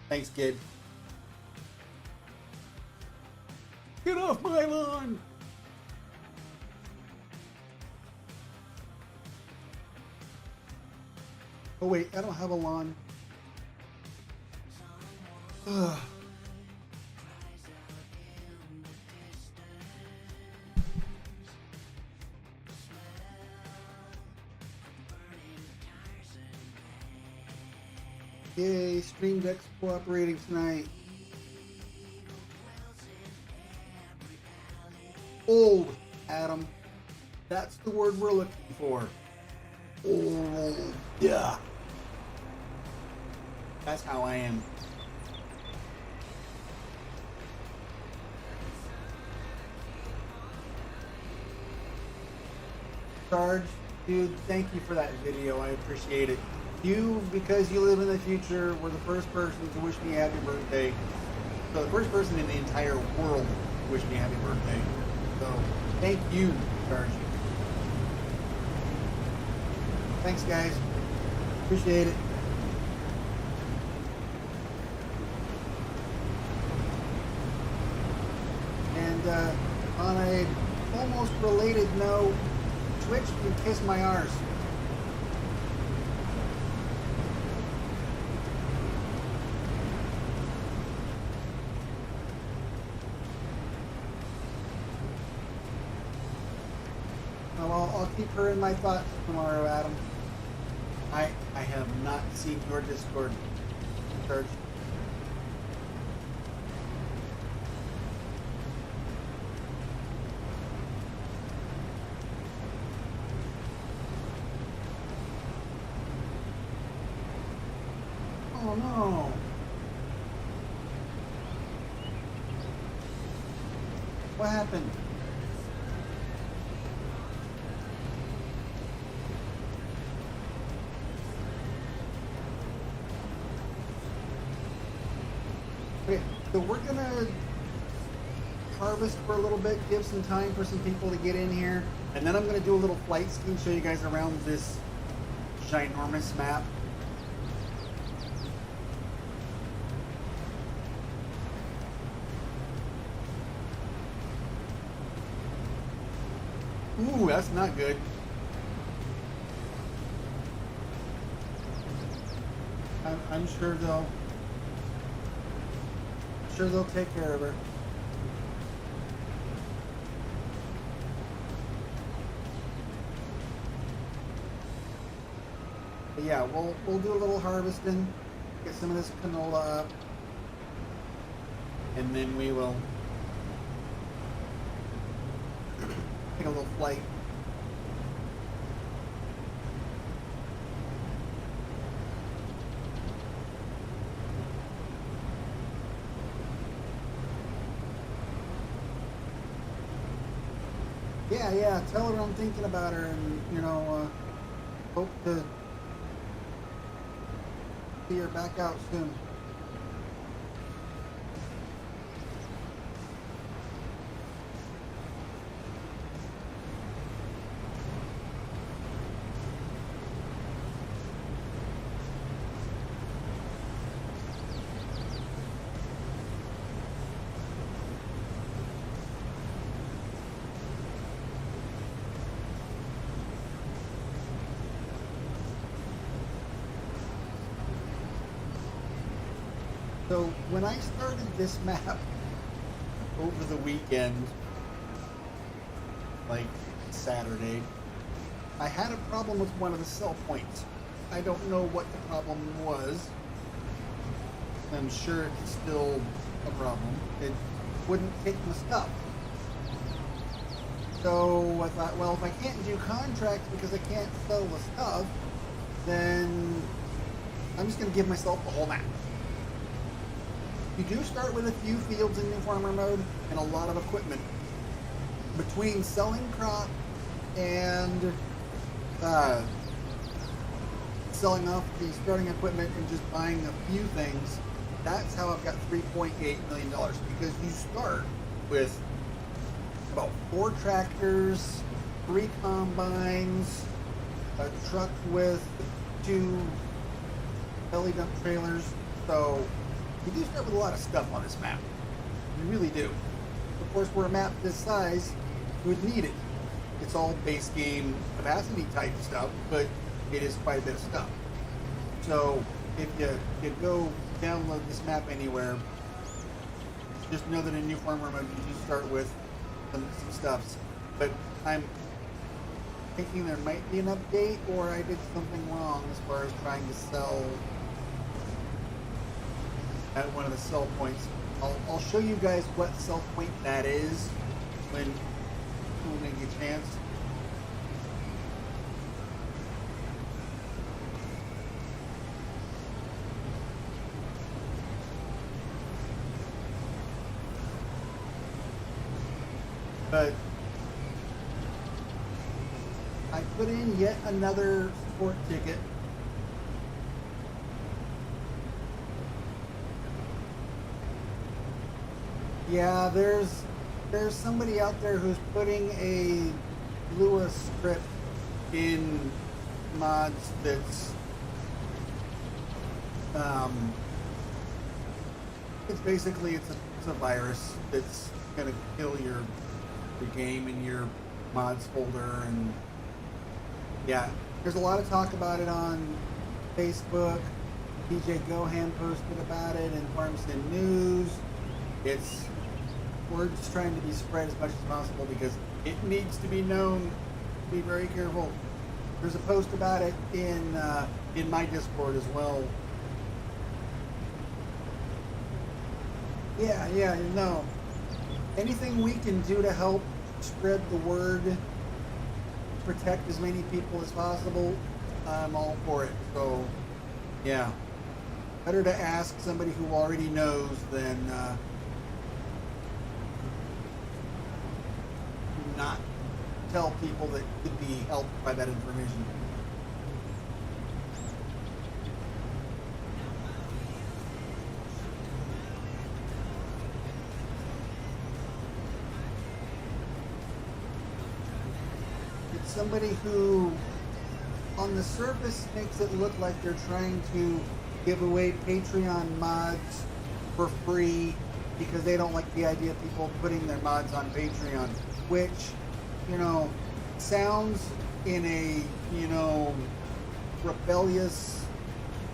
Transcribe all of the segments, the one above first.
Thanks, kid. Get off my lawn! Oh wait, I don't have a lawn. Ugh. Yay, Stream Deck's cooperating tonight. Old, Adam. That's the word we're looking for. Old. Yeah. That's how I am. Sarge, dude, thank you for that video. I appreciate it. You, because you live in the future, were the first person to wish me happy birthday. So the first person in the entire world to wish me happy birthday. So thank you, Sarge. Thanks, guys. Appreciate it. And on a almost related note, Twitch can kiss my arse. I'll keep her in my thoughts tomorrow, Adam. I have not seen your Discord, Serge. Oh no. What happened? Okay, so we're gonna harvest for a little bit, give some time for some people to get in here, and then I'm gonna do a little flight scheme, show you guys around this ginormous map. Ooh, that's not good. I'm sure they'll take care of her. But yeah, we'll do a little harvesting, get some of this canola up, and then we will take a little flight. Yeah, tell her I'm thinking about her, and you know, hope to see her back out soon. So when I started this map over the weekend, like Saturday, I had a problem with one of the sell points. I don't know what the problem was. I'm sure it's still a problem. It wouldn't take the stuff. So I thought, well, if I can't do contracts because I can't sell the stuff, then I'm just going to give myself the whole map. You do start with a few fields in New Farmer mode and a lot of equipment. Between selling crop and selling off the starting equipment and just buying a few things, that's how I've got $3.8 million, because you start with about 4 tractors, 3 combines, a truck with 2 belly dump trailers, So you do start with a lot of stuff on this map. You really do. Of course, for a map this size, you would need it. It's all base game capacity type stuff, but it is quite a bit of stuff. So if you go download this map anywhere, just know that in new farmer mode you start with some stuffs. But I'm thinking there might be an update, or I did something wrong as far as trying to sell at one of the sell points. I'll show you guys what sell point that is when we get a chance. But I put in yet another support ticket. Yeah, there's somebody out there who's putting a Lua script in mods that's it's basically it's a virus that's gonna kill your game in your mods folder. And yeah, there's a lot of talk about it on Facebook. DJ Gohan posted about it in Farmstead News. We're just trying to be spread as much as possible because it needs to be known. Be very careful. There's a post about it in my Discord as well. Yeah, no. Anything we can do to help spread the word, protect as many people as possible, I'm all for it. So, yeah. Better to ask somebody who already knows than not tell people that could be helped by that information. It's somebody who, on the surface, makes it look like they're trying to give away Patreon mods for free because they don't like the idea of people putting their mods on Patreon, which, sounds in a, rebellious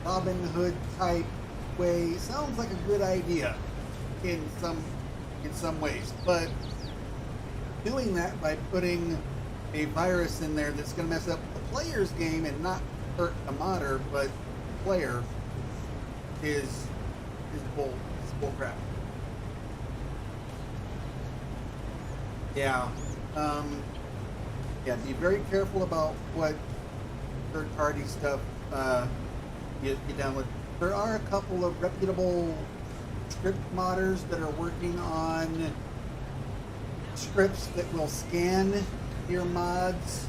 Robin Hood type way, sounds like a good idea in some ways, but doing that by putting a virus in there that's going to mess up the player's game and not hurt the modder, but the player is bull crap. Yeah. Be very careful about what third-party stuff you download. There are a couple of reputable script modders that are working on scripts that will scan your mods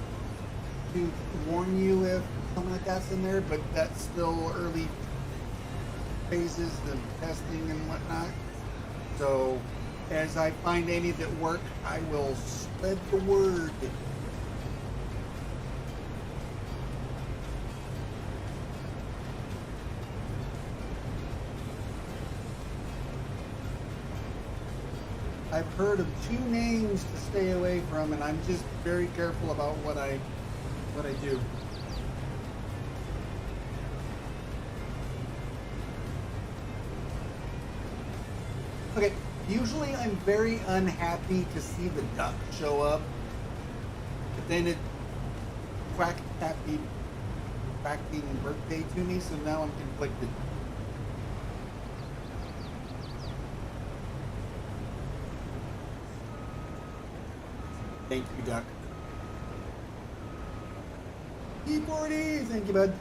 to warn you if something like that's in there, but that's still early phases of testing and whatnot. So as I find any that work, I will spread the word. I've heard of 2 names to stay away from, and I'm just very careful about what I do. Okay, usually I'm very unhappy to see the duck show up, but then it quacked happy quacking birthday to me, so now I'm conflicted. Thank you, Duck. E40, thank you, bud.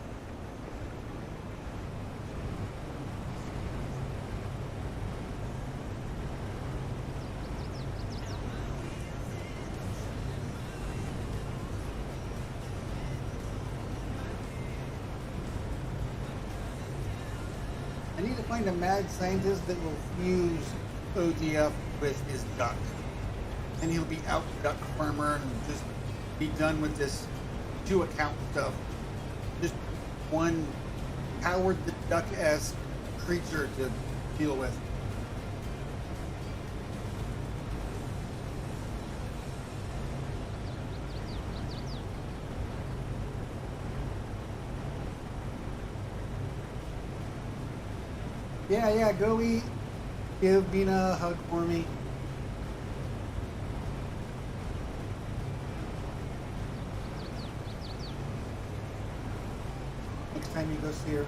I need to find a mad scientist that will fuse ODF with his duck. And he'll be out duck farmer and just be done with this 2 account stuff. Just one Howard the Duck-esque creature to deal with. Yeah, go eat. Give Bina a hug for me. Next time you go see her.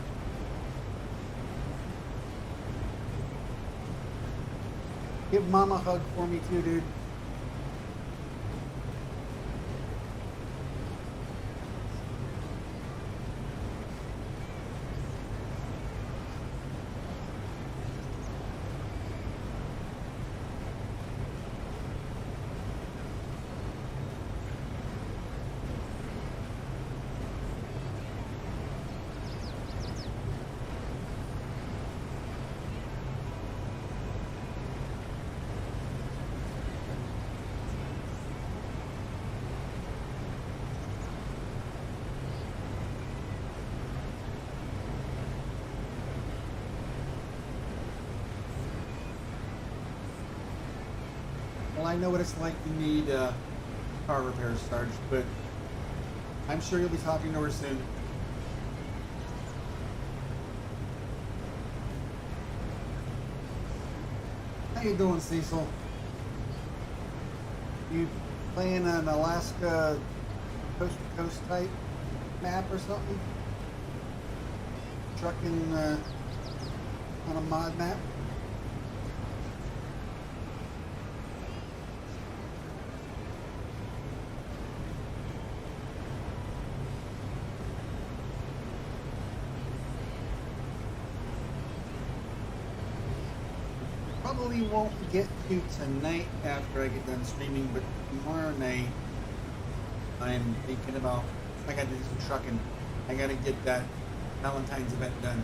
Give Mom a hug for me too, dude. Well, I know what it's like to need car repairs, Sarge, but I'm sure you'll be talking to her soon. How you doing, Cecil? You playing an Alaska coast-to-coast type map or something? Trucking on a mod map? Probably won't get to tonight after I get done streaming, but tomorrow night I'm thinking about, I gotta do some trucking. I gotta get that Valentine's event done.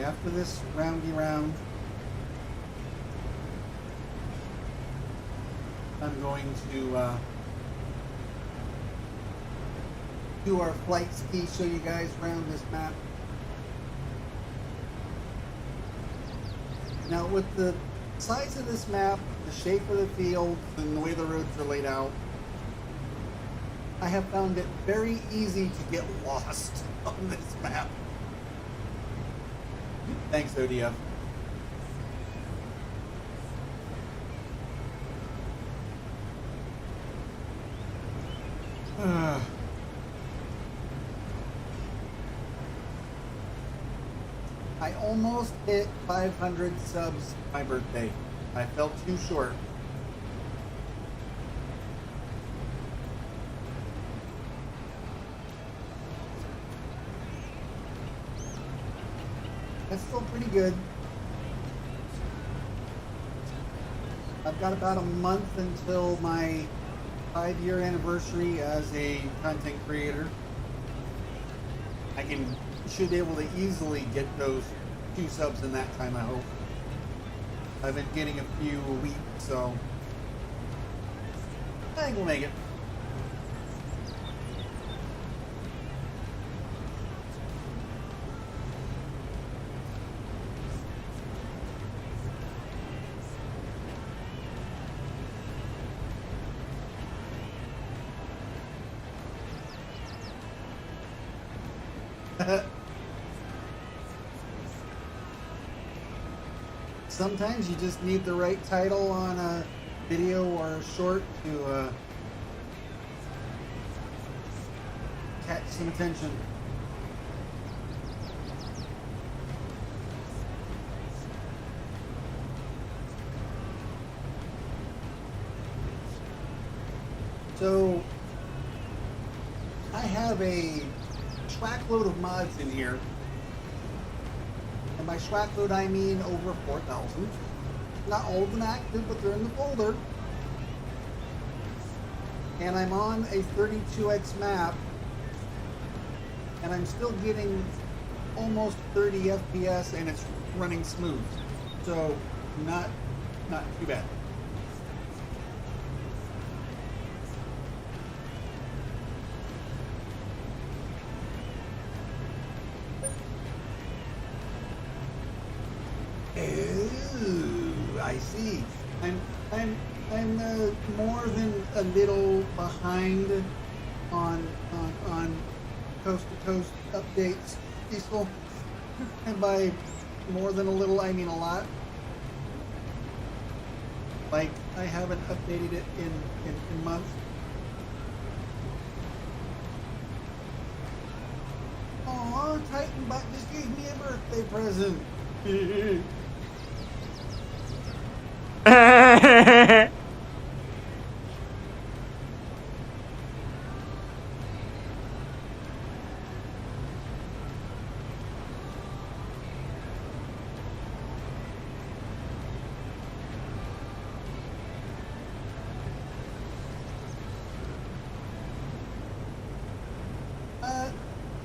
After this roundy round, I'm going to do our flight ski, show you guys around this map. Now with the size of this map, the shape of the field, and the way the roads are laid out, I have found it very easy to get lost on this map. Thanks, ODF. I almost hit 500 subs my birthday. I fell too short. That's still pretty good. I've got about a month until my 5-year anniversary as a content creator. Should be able to easily get those 2 subs in that time, I hope. I've been getting a few a week, so I think we'll make it. Sometimes you just need the right title on a video or a short to catch some attention. So I have a schwackload of mods in here. And by schwackload I mean over 4,000. Not all of them active, but they're in the folder. And I'm on a 32x map. And I'm still getting almost 30 FPS and it's running smooth. So not Not too bad. Oh, I see. I'm more than a little behind on coast to coast updates, Diesel. And by more than a little, I mean a lot. Like, I haven't updated it in months. Aw, Titan Bot just gave me a birthday present.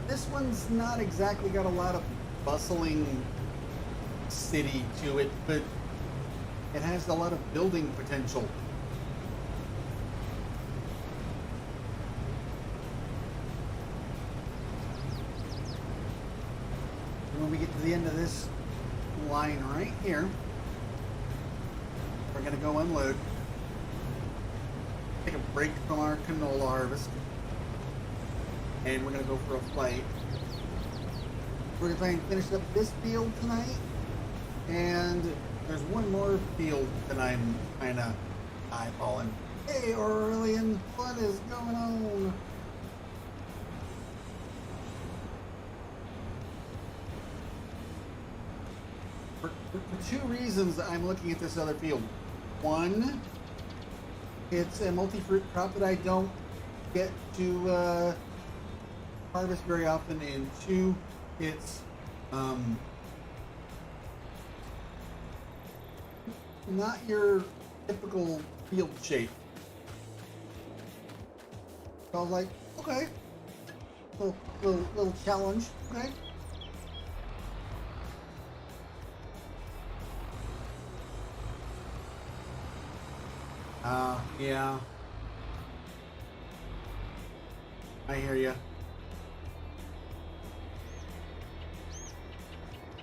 This one's not exactly got a lot of bustling city to it, but it has a lot of building potential. And when we get to the end of this line right here, we're going to go unload, take a break from our canola harvest, and we're going to go for a flight. We're going to try and finish up this field tonight, and there's one more field that I'm kind of eyeballing. Hey, Aurelian, what is going on? For two reasons I'm looking at this other field. One, it's a multi-fruit crop that I don't get to harvest very often, and two, it's not your typical field shape. So I was like, okay, little challenge, okay. Yeah, I hear you.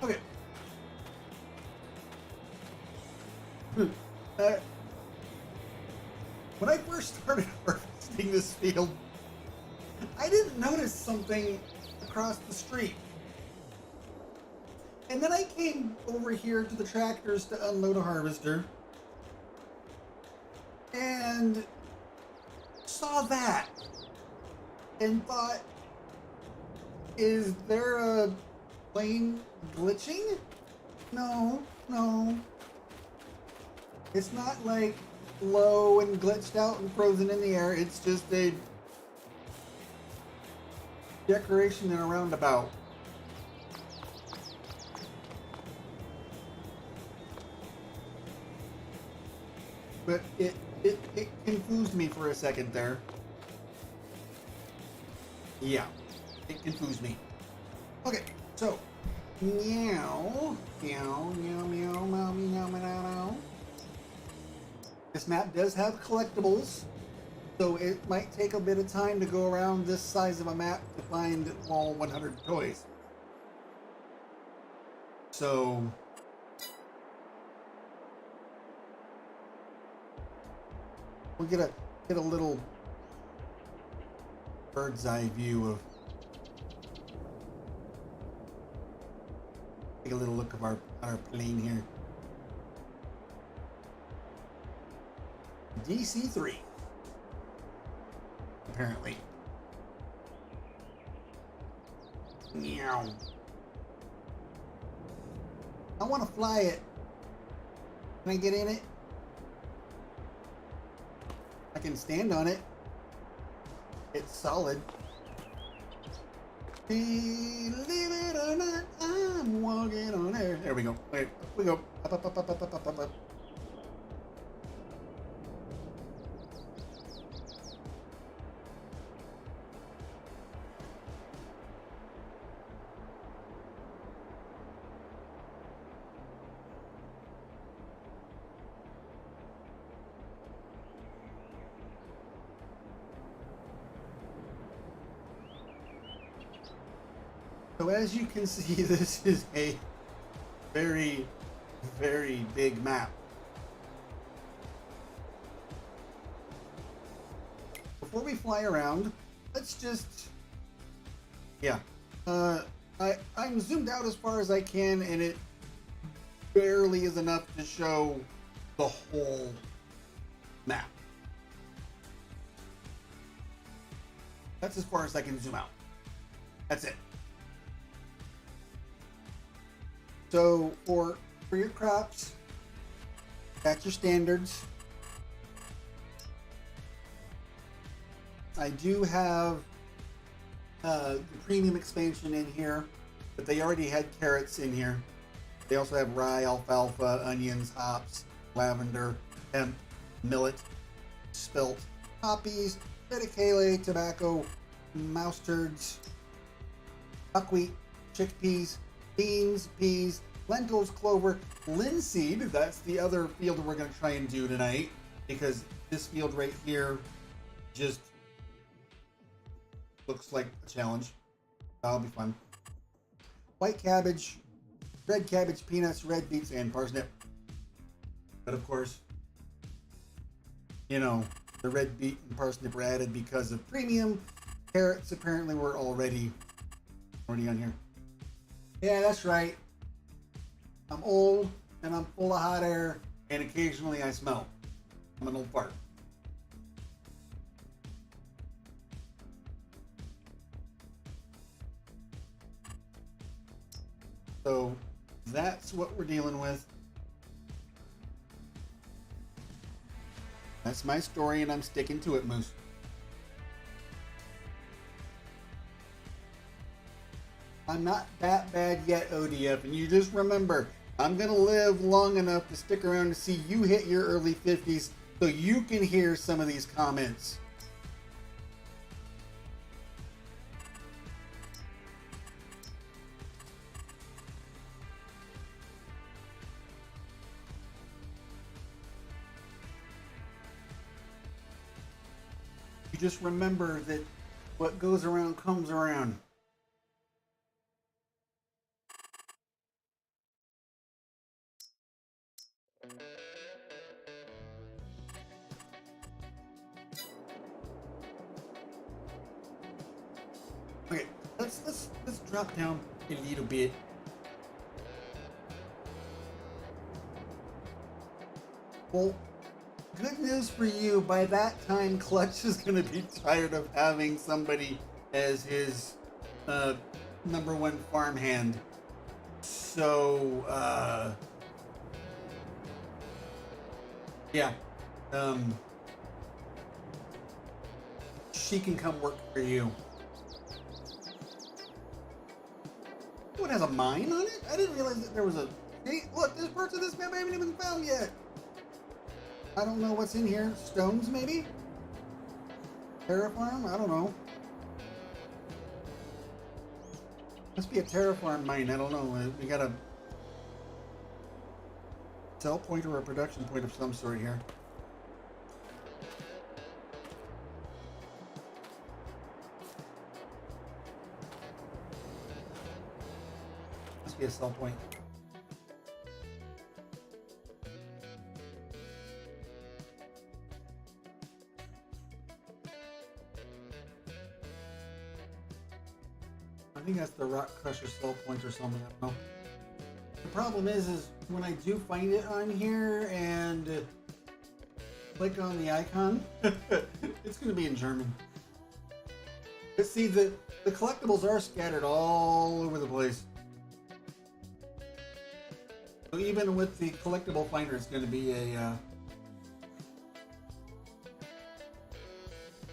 Okay. When I first started harvesting this field, I didn't notice something across the street. And then I came over here to the tractors to unload a harvester and saw that and thought, is there a plane glitching? No. It's not like low and glitched out and frozen in the air. It's just a decoration in a roundabout. But it confused me for a second there. Yeah, it confused me. Okay, so meow. This map does have collectibles, so it might take a bit of time to go around this size of a map to find all 100 toys. So we'll get a little bird's eye view of, take a little look of our plane here. DC-3, apparently. Meow. I want to fly it. Can I get in it? I can stand on it. It's solid. Believe it or not, I'm walking on air. There we go. There we go. Up. So as you can see, this is a very, very big map. Before we fly around, let's just, yeah, I'm zoomed out as far as I can, and it barely is enough to show the whole map. That's as far as I can zoom out. That's it. So for your crops, that's your standards. I do have the premium expansion in here, but they already had carrots in here. They also have rye, alfalfa, onions, hops, lavender, hemp, millet, spelt, poppies, triticale, tobacco, mustards, buckwheat, chickpeas, beans, peas, lentils, clover, linseed. That's the other field we're going to try and do tonight, because this field right here just looks like a challenge. That'll be fun. White cabbage, red cabbage, peanuts, red beets, and parsnip. But of course, you know, the red beet and parsnip were added because of premium. Carrots apparently were already on here. Yeah, that's right. I'm old and I'm full of hot air, and occasionally I smell. I'm an old fart. So that's what we're dealing with. That's my story, and I'm sticking to it, Moose. I'm not that bad yet, ODF, and you just remember, I'm going to live long enough to stick around to see you hit your early 50s so you can hear some of these comments. You just remember that what goes around comes around. Okay, let's drop down a little bit. Well, good news for you, by that time Clutch is going to be tired of having somebody as his #1 farmhand. So, yeah. She can come work for you. Oh, it has a mine on it? I didn't realize that there was a... Hey, look, there's parts of this map I haven't even found yet. I don't know what's in here. Stones, maybe? Terraform? I don't know. Must be a terraform mine. I don't know. We got a sell point or a production point of some sort here. Must be a sell point. I think that's the rock crusher sell point or something. I don't know. The problem is when I do find it on here and click on the icon, it's going to be in German. But see, the collectibles are scattered all over the place. So even with the collectible finder, it's going to be a...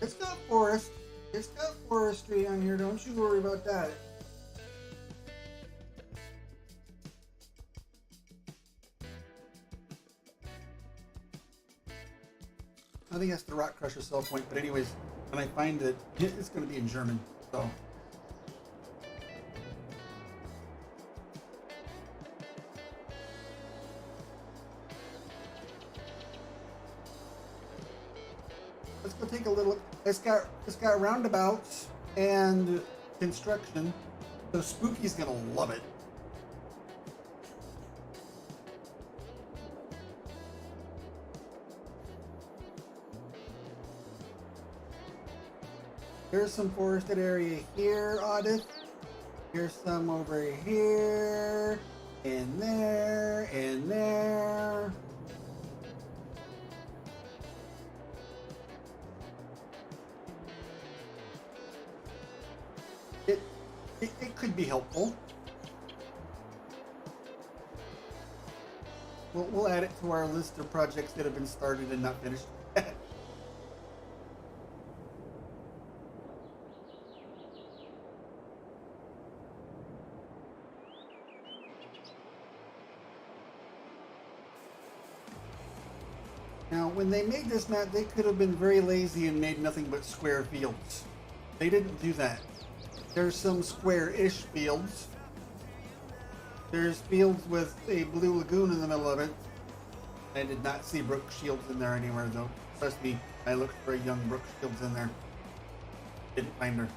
It's got forest. It's got forestry on here. Don't you worry about that. I think that's the rock crusher sell point. But anyways, when I find it, it's going to be in German. So... Let's go take a little. It's got roundabouts and construction. So Spooky's gonna love it. Here's some forested area here, Audit. Here's some over here, and there, and there. It could be helpful. We'll add it to our list of projects that have been started and not finished. Now, when they made this map, they could have been very lazy and made nothing but square fields. They didn't do that. There's some square-ish fields. There's fields with a blue lagoon in the middle of it. I did not see Brooke Shields in there anywhere, though. Trust me, I looked for a young Brooke Shields in there. Didn't find her.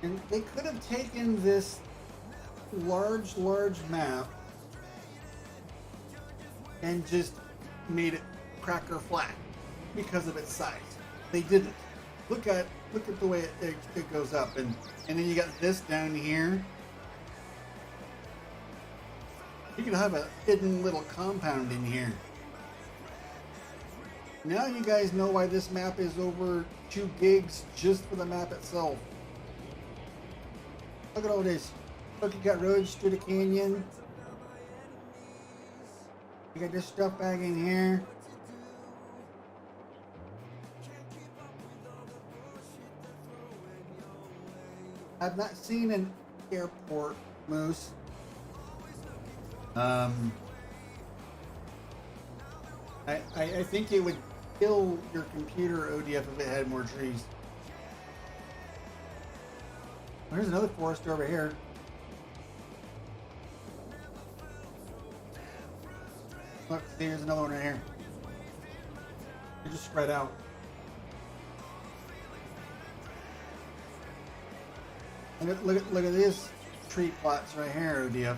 And they could have taken this large map and just made it cracker flat because of its size. They didn't. Look at the way it goes up, and then you got this down here. You could have a hidden little compound in here. Now you guys know why this map is over 2 gigs just for the map itself. Look at all this. Look, you got roads through the canyon. You got this stuff bag in here. I've not seen an airport, Moose. I think it would kill your computer, ODF, if it had more trees. There's another forest over here. Look, see, there's another one right here. They're just spread out. And look at these tree plots right here, ODF.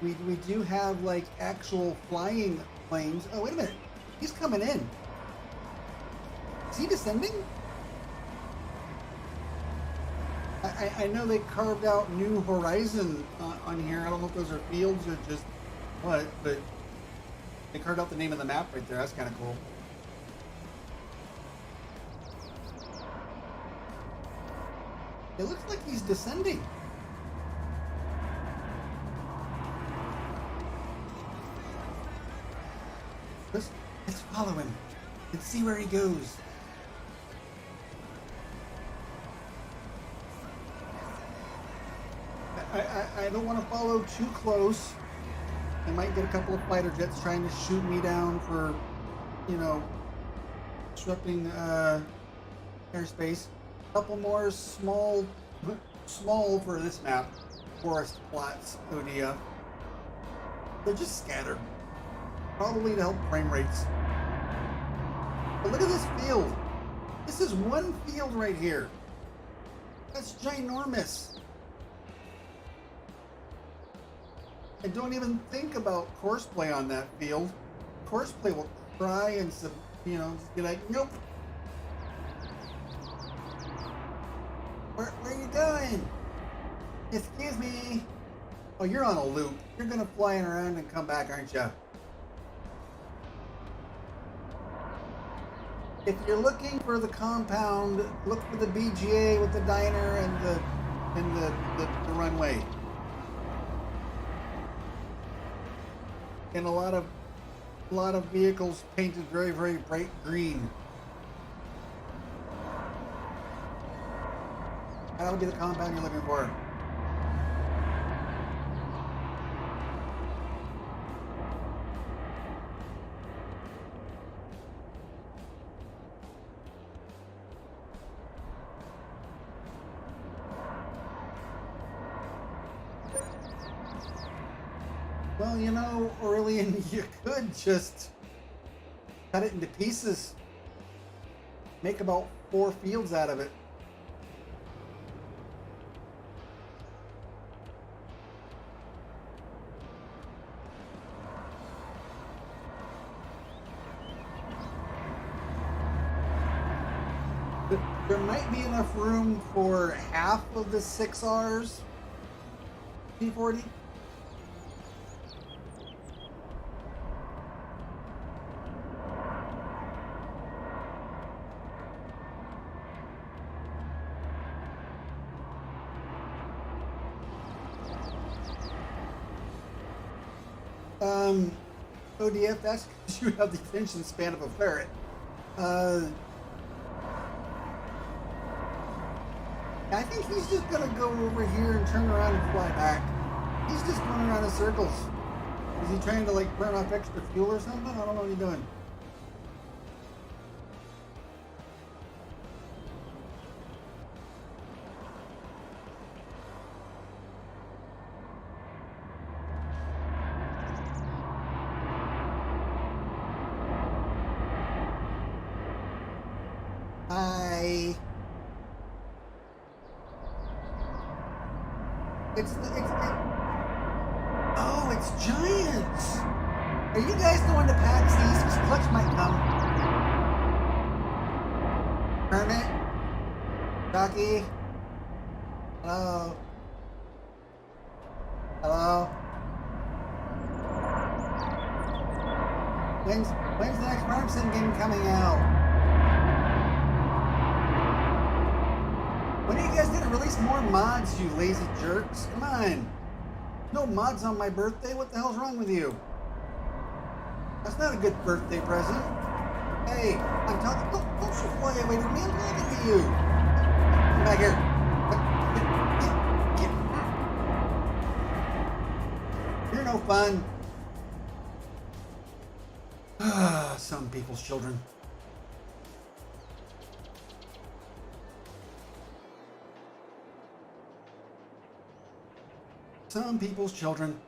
We do have like actual flying planes. Oh, wait a minute. He's coming in. Is he descending? I know they carved out New Horizon on here. I don't know if those are fields or just what, but they carved out the name of the map right there. That's kind of cool. It looks like he's descending. Let's follow him and see where he goes. I don't want to follow too close. I might get a couple of fighter jets trying to shoot me down for, you know, disrupting airspace. A couple more small for this map forest plots, ODF. They're just scattered. Probably to help frame rates. But look at this field. This is one field right here. That's ginormous. And don't even think about courseplay on that field. Courseplay will cry and, you know, just be like, nope. Where are you going? Excuse me. Oh, you're on a loop. You're gonna fly around and come back, aren't you? If you're looking for the compound, look for the BGA with the diner and the runway. And a lot of vehicles painted very, very bright green. That'll be the compound you're looking for. Well, you know, Aurelian, you could just cut it into pieces. Make about 4 fields out of it. There might be enough room for half of the 6Rs P40. ODF, that's because you have the attention span of a ferret. I think he's just gonna go over here and turn around and fly back. He's just going around in circles. Is he trying to like burn off extra fuel or something? I don't know what he's doing. Hi. Oh, it's giants. Are you guys going to PAX East? 'Cause Clutch might come. Kermit? Ducky? Hello? Hello? When's the next Farm Sim game coming out? When are you guys gonna release more mods, you lazy jerks? Come on. No mods on my birthday? What the hell's wrong with you? That's not a good birthday present. Hey, I'm talking. Don't you fly away from me. I'm talking to you. Come back here. You're no fun. Some people's children. Some people's children.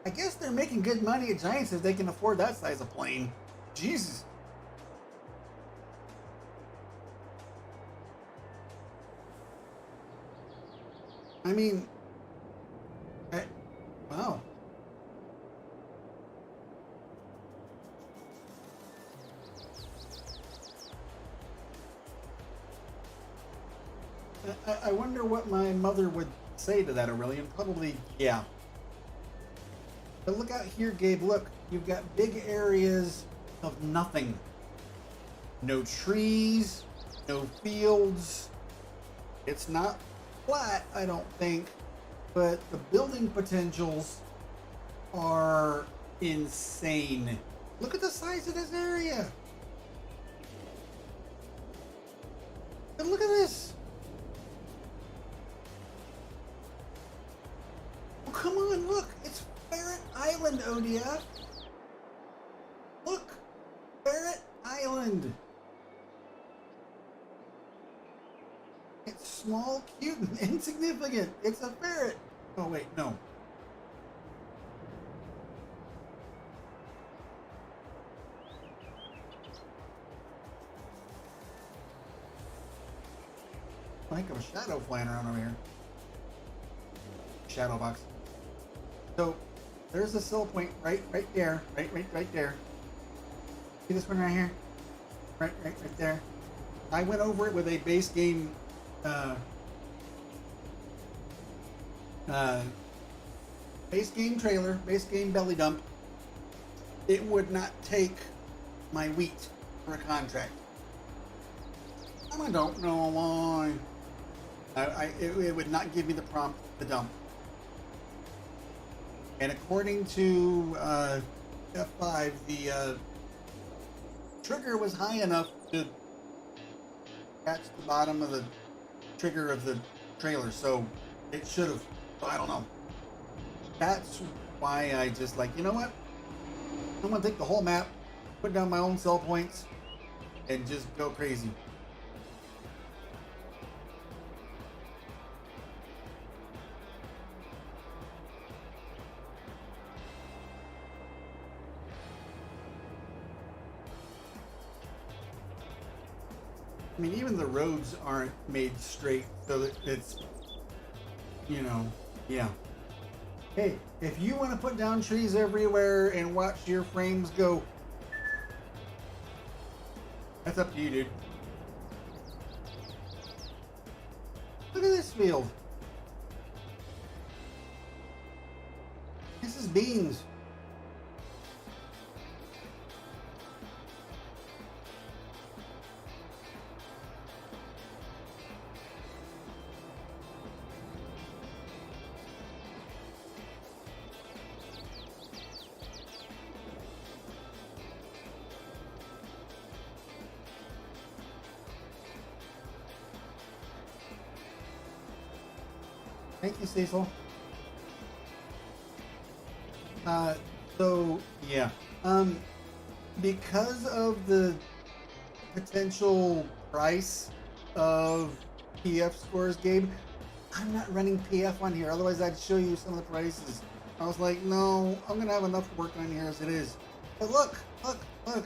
I guess they're making good money at Giants if they can afford that size of plane. Jesus. I mean, wow. I wonder what my mother would say to that, Aurelian. Probably, yeah. But look out here, Gabe. Look, you've got big areas of nothing. No trees, no fields. It's not flat, I don't think, but the building potentials are insane. Look at the size of this area. And look at this. Oh, come on, look. It's Ferret Island, ODF. Look. Ferret Island. It's small, cute, and insignificant. It's a ferret. Oh, wait, no. I think of a shadow flying around over here. Shadow box. So there's the sell point right there. Right there. See this one right here? Right there. I went over it with a base game base game trailer, base game belly dump. It would not take my wheat for a contract. I don't know why. It would not give me the prompt to dump. And according to F5, the trigger was high enough to catch the bottom of the trigger of the trailer, so it should have. I don't know. That's why I just like, you know what? I'm gonna take the whole map, put down my own sell points, and just go crazy. I mean, even the roads aren't made straight, so that it's, you know, yeah. Hey, if you want to put down trees everywhere and watch your frames go, that's up to you, dude. Look at this field. This is beans. Thank you, Cecil. So yeah, because of the potential price of PF scores, Gabe, I'm not running PF on here. Otherwise, I'd show you some of the prices. I was like, no, I'm gonna have enough work on here as it is. But look, look, look.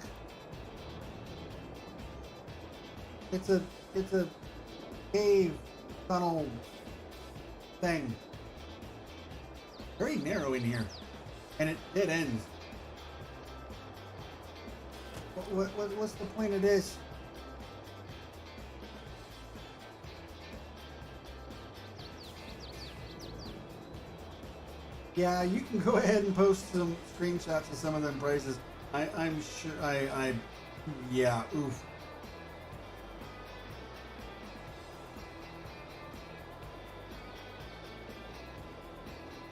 It's a cave tunnel thing. Very narrow in here, and it dead ends. What's the point of this? Yeah, you can go ahead and post some screenshots of some of them prices. I'm sure yeah, oof.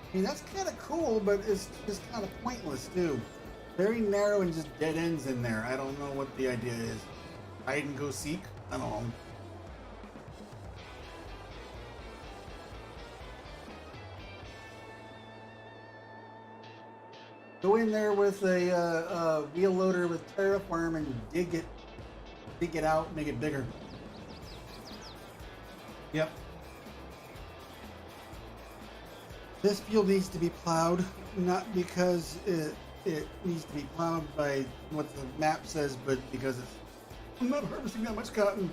I mean, that's kind of cool, but it's just kind of pointless too. Very narrow and just dead ends in there. I don't know what the idea is. Hide and go seek? I don't know. Go in there with a wheel loader with terraform and dig it out, make it bigger. Yep. This field needs to be plowed, not because it needs to be plowed by what the map says, but because I'm not harvesting that much cotton.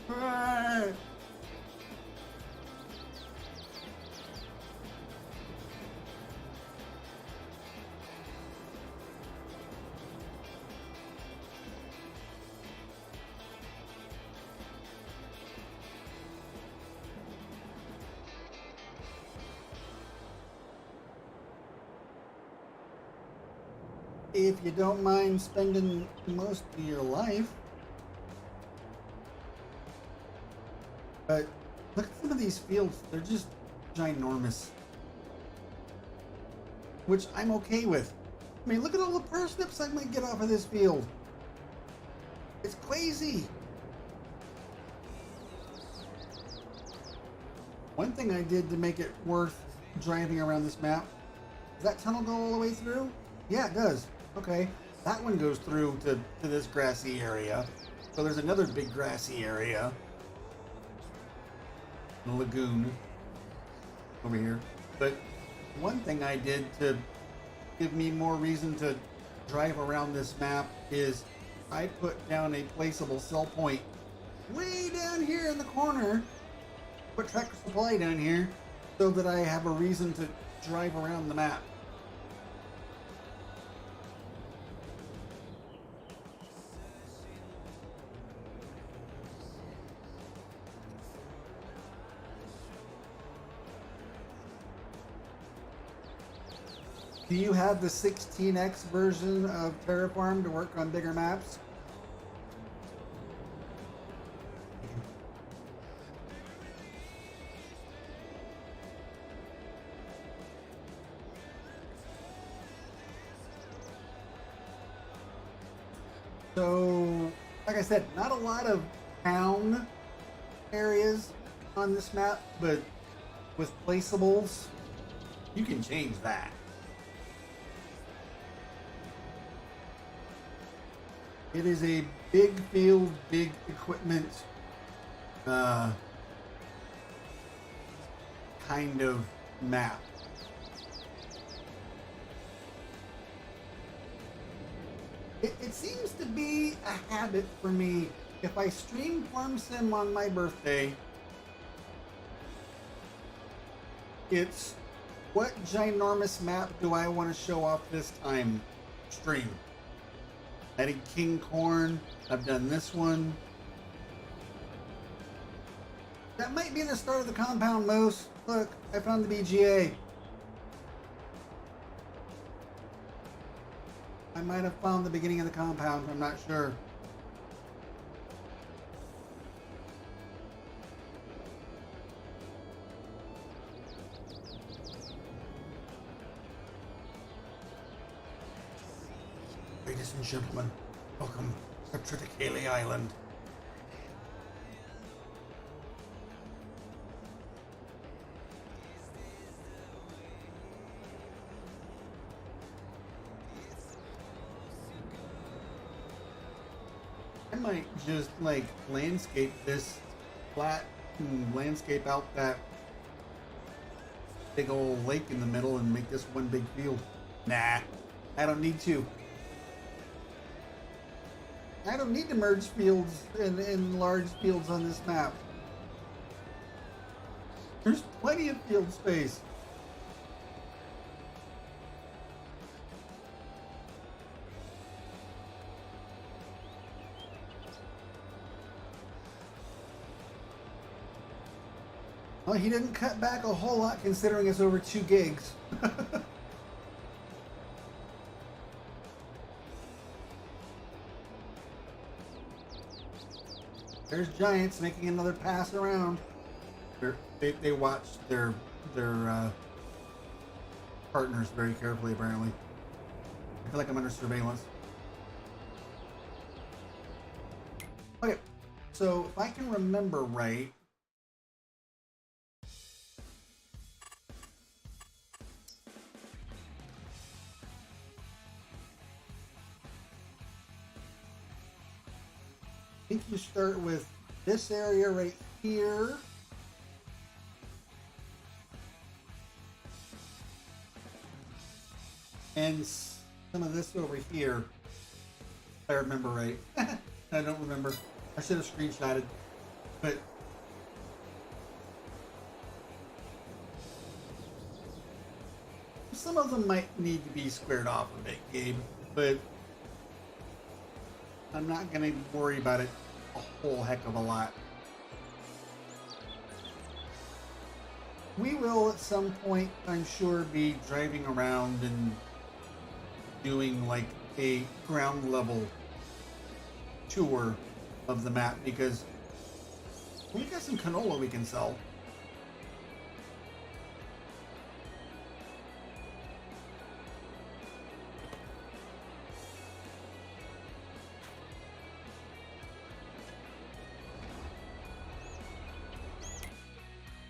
Ah. If you don't mind spending most of your life. But look at some of these fields, they're just ginormous. Which I'm okay with. I mean, look at all the parsnips I might get off of this field. It's crazy. One thing I did to make it worth driving around this map, does that tunnel go all the way through? Yeah, it does. Okay, that one goes through to this grassy area. So there's another big grassy area. The lagoon over here. But one thing I did to give me more reason to drive around this map is I put down a placeable sell point way down here in the corner. Put Tractor Supply down here so that I have a reason to drive around the map. Do you have the 16x version of Terraform to work on bigger maps? So, like I said, not a lot of town areas on this map, but with placeables, you can change that. It is a big field, big equipment kind of map. It seems to be a habit for me If I stream Farm Sim on my birthday, it's what ginormous map do I want to show off this time? Stream. I did King Corn. I've done this one. That might be the start of the compound, Moose. Look, I found the BGA. I might have found the beginning of the compound. I'm not sure. Ladies and gentlemen, welcome to Triticale Island. I might just like landscape this flat and landscape out that big old lake in the middle and make this one big field. Nah, I don't need to. I don't need to merge fields and large fields on this map. There's plenty of field space. Well, he didn't cut back a whole lot considering it's over 2 gigs. There's Giants making another pass around. They watched their partners very carefully, apparently. I feel like I'm under surveillance. Okay, so if I can remember right, I think you start with this area right here. And some of this over here. If I remember right. I don't remember. I should have screenshotted. But some of them might need to be squared off a bit, Gabe. But I'm not going to worry about it a whole heck of a lot. We will at some point, I'm sure, be driving around and doing like a ground level tour of the map because we got some canola we can sell.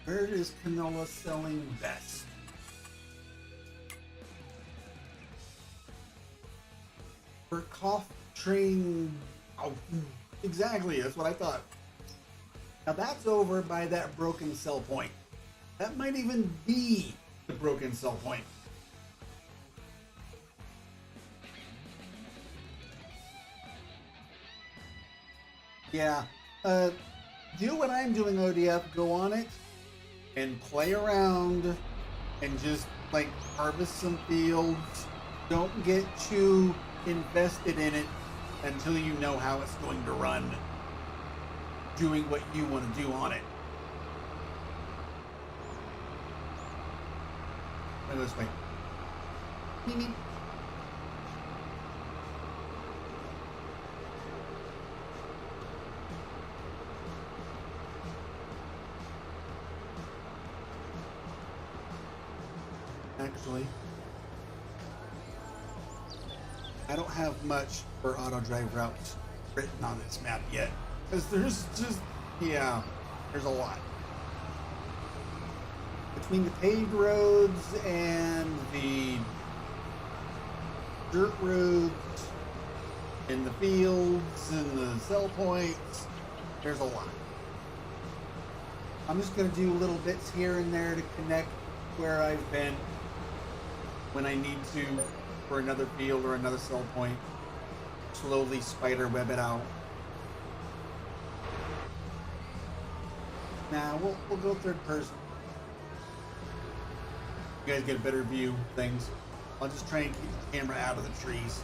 Where is canola selling best? For cough train. Oh, exactly. That's what I thought. Now that's over by that broken cell point. That might even be the broken cell point. Yeah. Do what I'm doing, ODF. Go on it and play around and just like harvest some fields. Don't get too invested in it until you know how it's going to run, doing what you want to do on it. Go this way. Meep, meep. Actually, I don't have much for auto drive routes written on this map yet, because there's just, yeah, there's a lot. Between the paved roads and the dirt roads and the fields and the cell points, there's a lot. I'm just going to do little bits here and there to connect where I've been when I need to for another field or another cell point. Slowly spider web it out. Nah, we'll go third person. You guys get a better view of things. I'll just try and keep the camera out of the trees.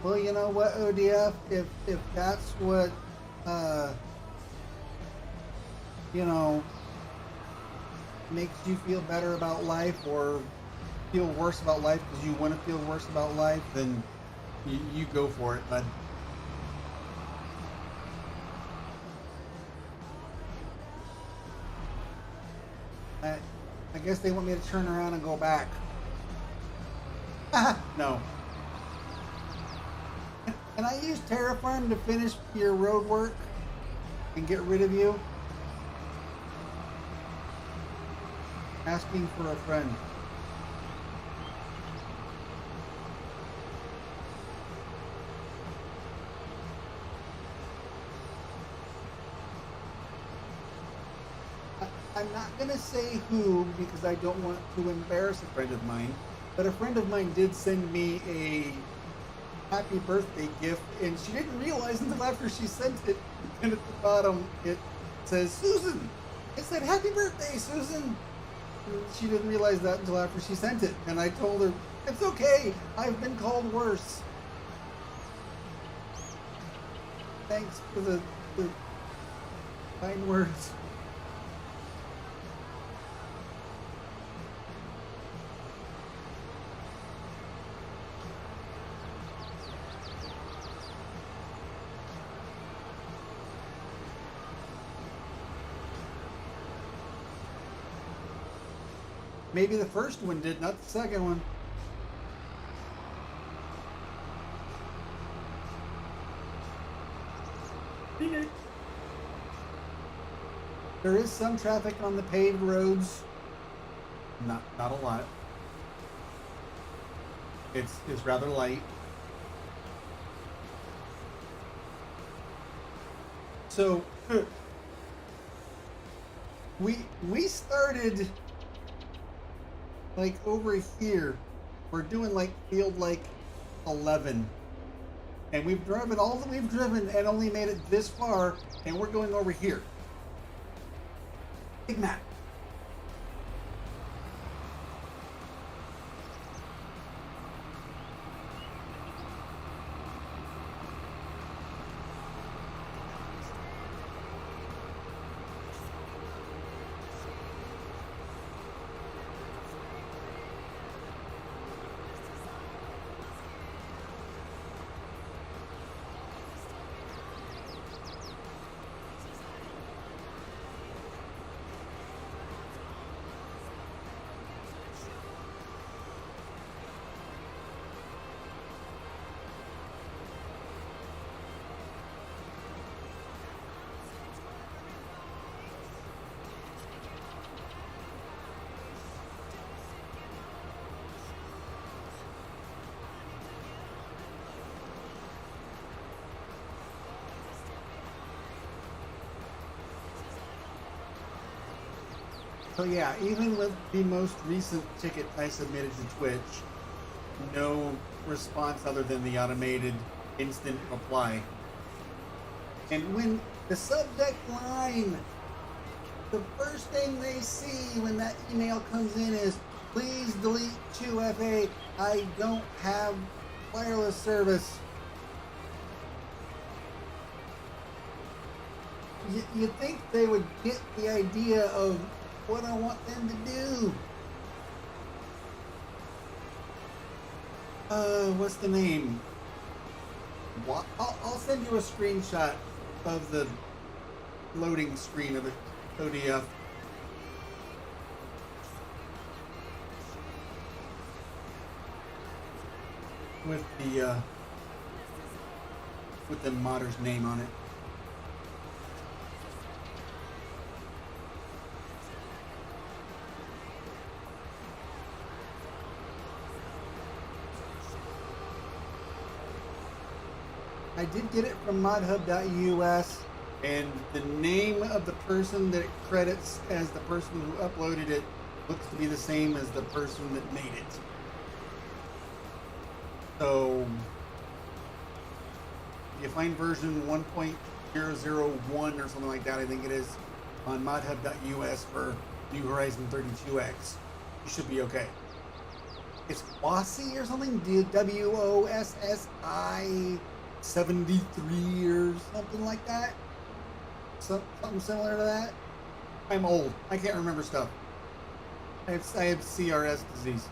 Well, you know what, ODF, if that's what, you know, makes you feel better about life or feel worse about life because you want to feel worse about life, then you go for it, bud. I guess they want me to turn around and go back. No. Can I use Terraform to finish your road work and get rid of you? Asking for a friend. I'm not going to say who because I don't want to embarrass a friend of mine, but a friend of mine did send me a happy birthday gift, and she didn't realize until after she sent it, and at the bottom it says Susan. It said happy birthday, Susan. And she didn't realize that until after she sent it, and I told her it's okay, I've been called worse. Thanks for the kind words. Maybe the first one did, not the second one. There is some traffic on the paved roads. Not a lot. It's rather light. So we started like over here. We're doing like field like 11. And we've driven all that we've driven and only made it this far, and we're going over here. Big map. So yeah, even with the most recent ticket I submitted to Twitch, no response other than the automated instant reply. And when the subject line, the first thing they see when that email comes in is, please delete 2FA, I don't have wireless service. You think they would get the idea of what I want them to do. What's the name? What? I'll send you a screenshot of the loading screen of the ODF. With the modder's name on it. I did get it from modhub.us, and the name of the person that it credits as the person who uploaded it looks to be the same as the person that made it. So you find version 1.001 or something like that, I think it is, on modhub.us for New Horizon 32X. You should be okay. It's WOSSI or something, WOSSI 73 or something like that. Something similar to that. I'm old. I can't remember stuff. I have CRS disease.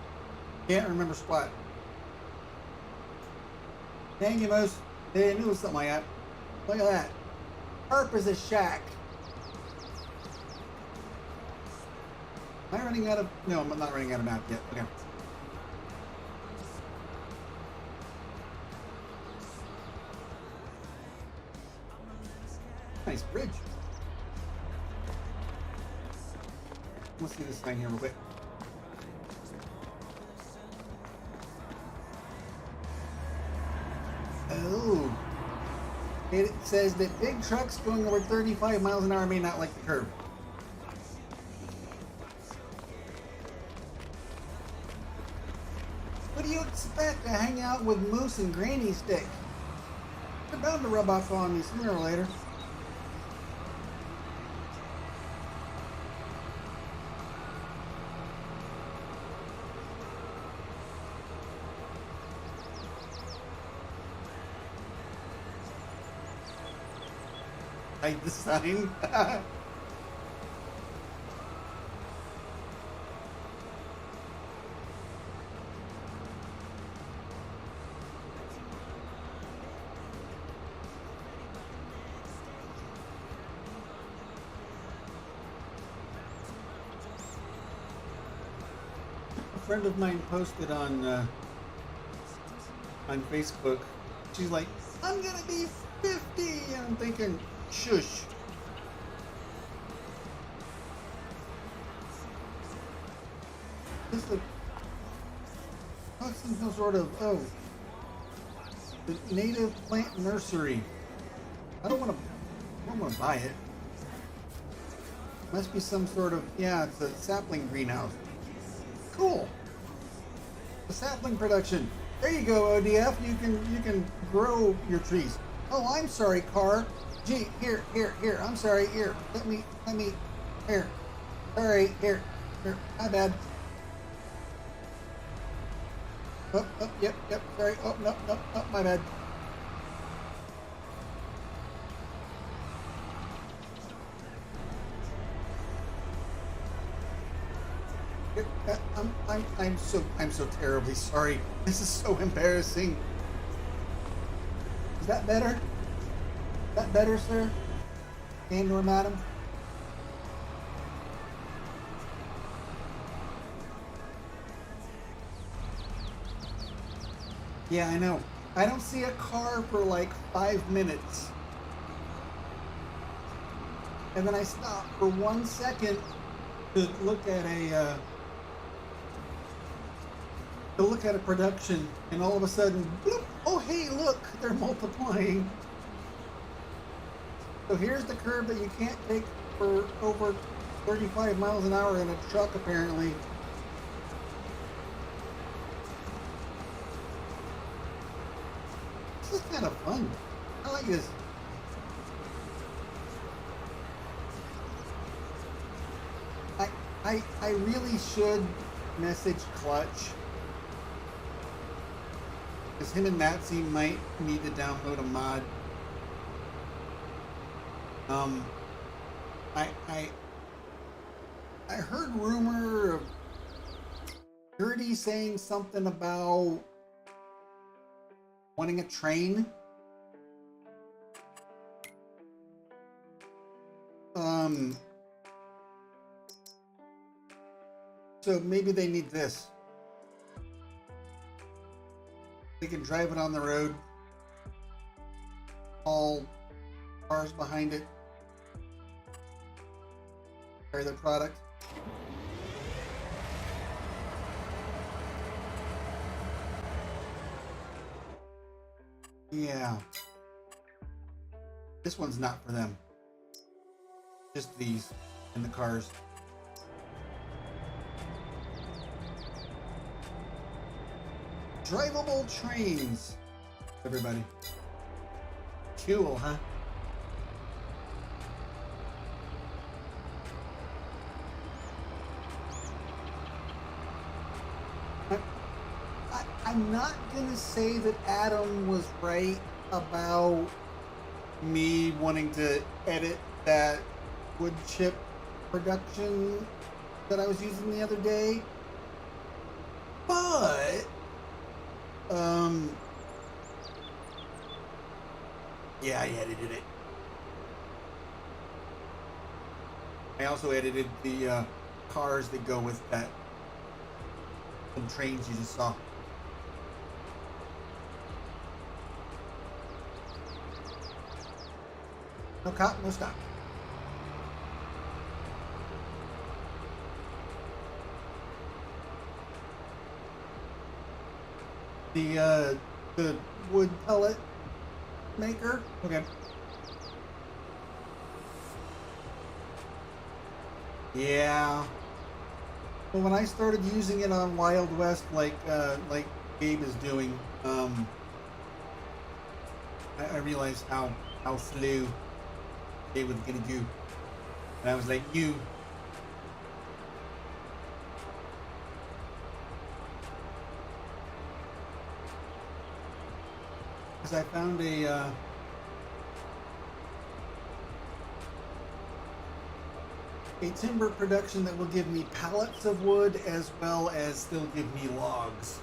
Can't remember squat. Dang you, Moose. I knew it was something like that. Look at that. Herp is a shack. Am I running out of... No, I'm not running out of map yet. Okay. Nice bridge. Let's see this sign here real quick. Oh. It says that big trucks going over 35 miles an hour may not like the curve. What do you expect to hang out with Moose and Granny Stick? They're bound to rub off on me sooner or later. Hide the sign. A friend of mine posted on Facebook. She's like, "I'm gonna be 50," and I'm thinking, shush. This is some sort of the native plant nursery. I don't want to buy it. Must be some sort of, yeah, it's a sapling greenhouse. Cool. The sapling production. There you go, ODF. You can grow your trees. Oh, I'm sorry, car. Gee, here. I'm sorry. Here, let me. Here. Sorry. Here. My bad. Oh, yep. Sorry. Oh, no, my bad. I'm so terribly sorry. This is so embarrassing. Is that better? Is that better, sir? And or madam? Yeah, I know. I don't see a car for like 5 minutes. And then I stop for 1 second to look at a production, and all of a sudden, bloop, oh hey, look, they're multiplying. So here's the curve that you can't take for over 35 miles an hour in a truck, apparently. This is kind of fun. I like this. I really should message Clutch, because him and Natsy might need to download a mod. I heard rumor of Gertie saying something about wanting a train. So maybe they need this. They can drive it on the road. All cars behind it. Carry their product. Yeah. This one's not for them. Just these and the cars. Drivable trains, everybody. Cool, huh? I'm not gonna say that Adam was right about me wanting to edit that wood chip production that I was using the other day, but yeah, I edited it. I also edited the cars that go with that, some trains you just saw. No cop, no stop. The wood pellet maker. Okay. Yeah. Well, when I started using it on Wild West, like Gabe is doing, I realized how slow they was gonna do, and I was like, you. Because I found a timber production that will give me pallets of wood as well as still give me logs.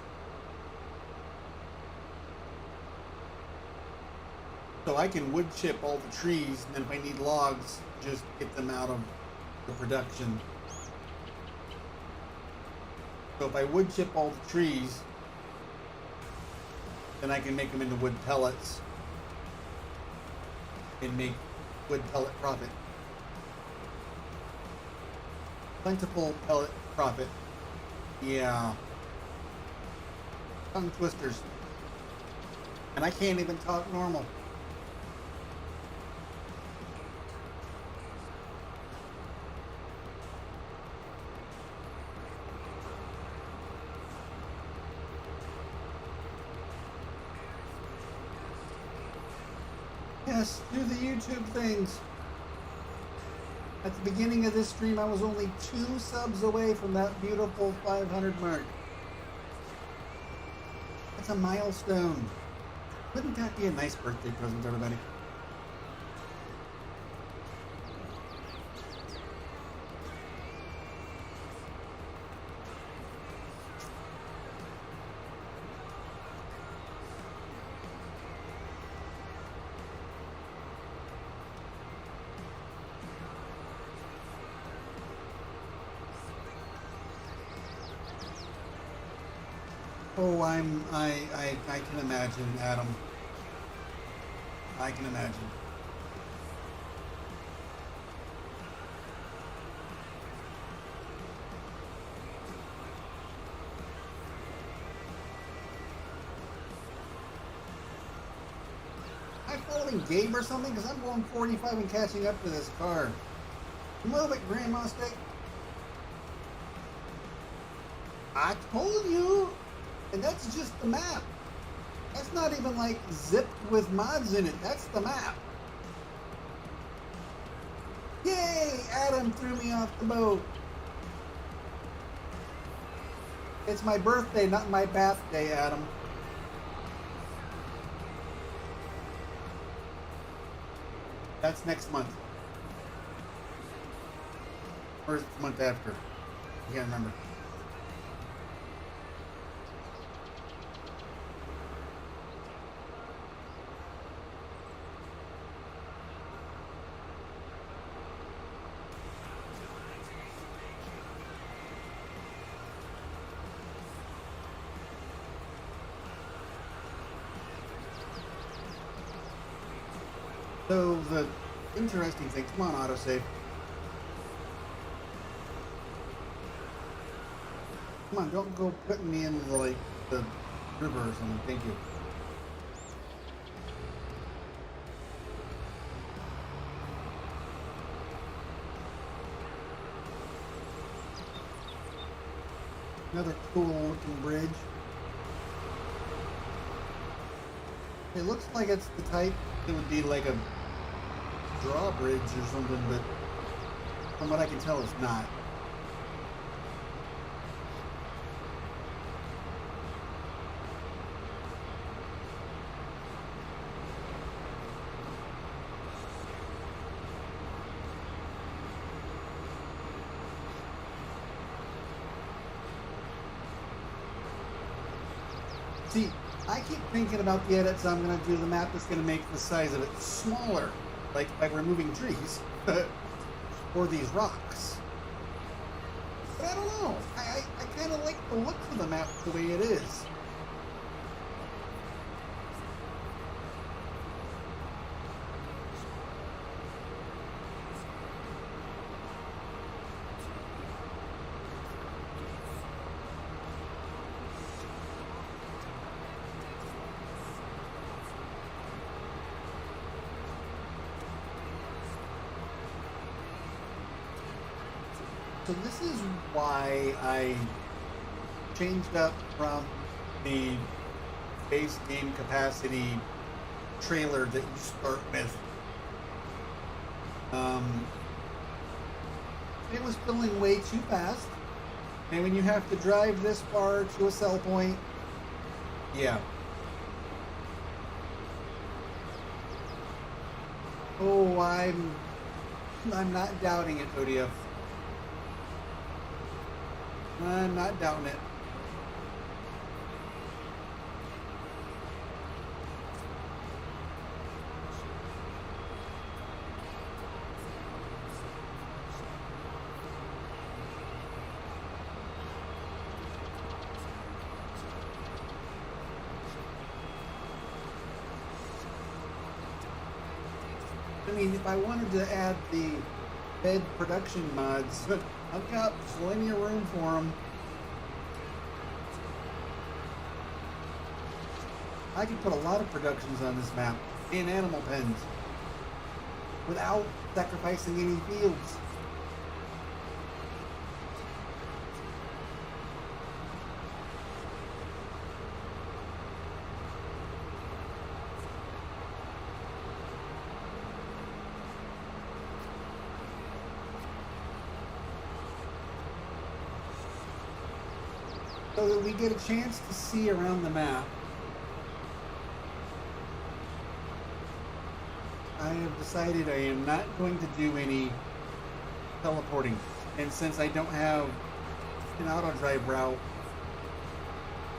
So I can wood chip all the trees, and then if I need logs, just get them out of the production. So if I wood chip all the trees, then I can make them into wood pellets and make wood pellet profit. Plentiful pellet profit. Yeah. Tongue twisters. And I can't even talk normal. Yes, do the YouTube things. At the beginning of this stream, I was only 2 subs away from that beautiful 500 mark. That's a milestone. Wouldn't that be a nice birthday present, everybody? Oh, I can imagine, Adam. I can imagine. Am I following Gabe or something? Because I'm going 45 and catching up to this car. Move it, Grandma Steak. I told you. And that's just the map. That's not even like zipped with mods in it. That's the map. Yay! Adam threw me off the boat. It's my birthday, not my bath day, Adam. That's next month. Or is it the month after? I can't remember. So the interesting thing, come on, autosave. Come on, don't go putting me into the river or something. Thank you. Another cool looking bridge. It looks like it's the type that would be like a drawbridge or something, but from what I can tell, it's not. See, I keep thinking about the edits I'm going to do to the map that's going to make the size of it smaller, like by removing trees or these rocks. But I don't know. I kind of like the look of the map the way it is. So this is why I changed up from the base game capacity trailer that you start with. It was filling way too fast, and when you have to drive this far to a sell point, yeah. Oh, I'm not doubting it, ODF. I'm not doubting it. I mean, if I wanted to add the bed production mods, I've got plenty of room for them. I can put a lot of productions on this map and animal pens without sacrificing any fields. So that we get a chance to see around the map. I have decided I am not going to do any teleporting. And since I don't have an auto drive route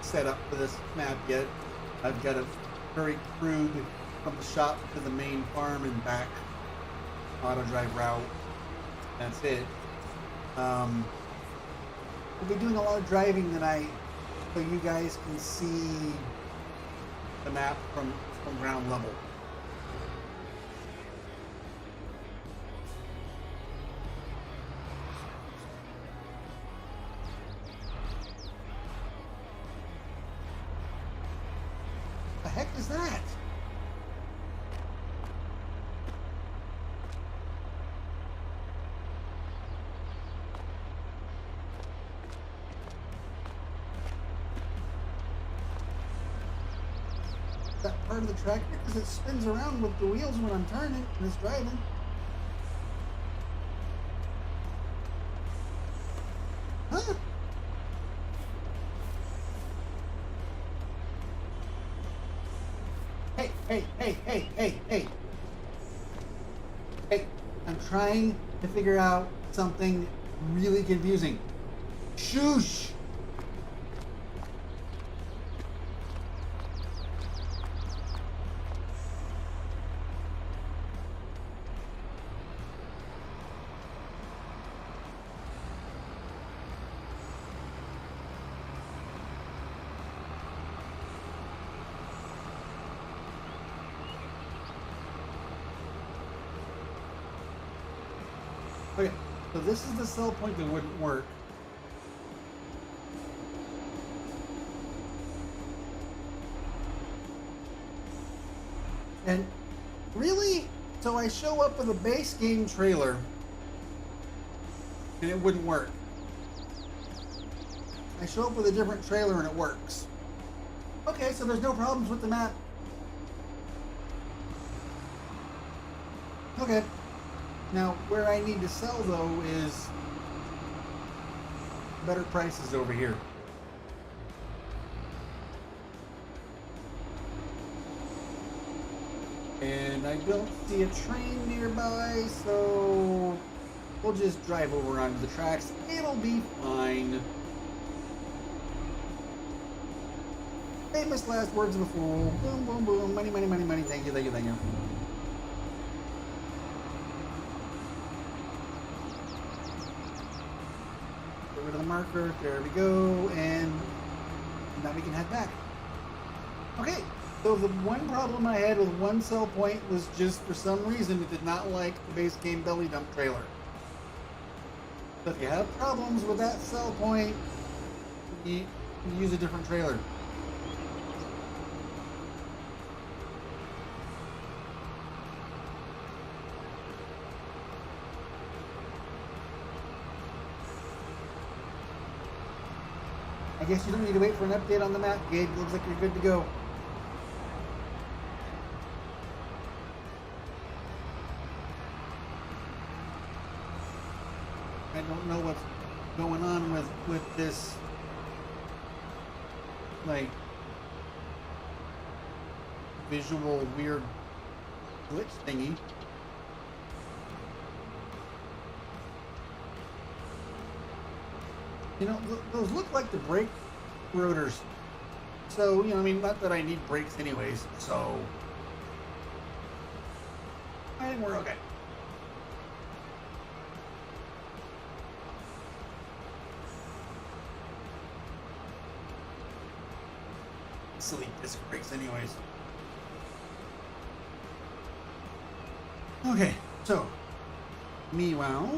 set up for this map yet, I've got a very crude from the shop to the main farm and back auto drive route. That's it. We'll be doing a lot of driving tonight so you guys can see the map from ground level. The heck is that? That part of the tractor, because it spins around with the wheels when I'm turning and it's driving. Huh? Hey, hey, hey, hey, hey, hey. Hey, I'm trying to figure out something really confusing. Shoosh! Okay, so this is the sell point that wouldn't work. And really, so I show up with a base game trailer and it wouldn't work. I show up with a different trailer and it works. Okay, so there's no problems with the map. Okay. Now, where I need to sell, though, is better prices over here. And I don't see a train nearby, so we'll just drive over onto the tracks. It'll be fine. Famous last words of a fool. Boom, boom, boom. Money, money, money, money. Thank you, thank you, thank you. Get rid of the marker. There we go. And now we can head back. Okay. So the one problem I had with one sell point was just for some reason it did not like the base game belly dump trailer. So if you have problems with that sell point, you use a different trailer. I guess you don't need to wait for an update on the map, Gabe. Looks like you're good to go. I don't know what's going on with this, like, visual weird glitch thingy. You know, those look like the brake rotors. So, you know, I mean, not that I need brakes anyways, so I think we're okay. Silly disc brakes anyways. Okay, so meanwhile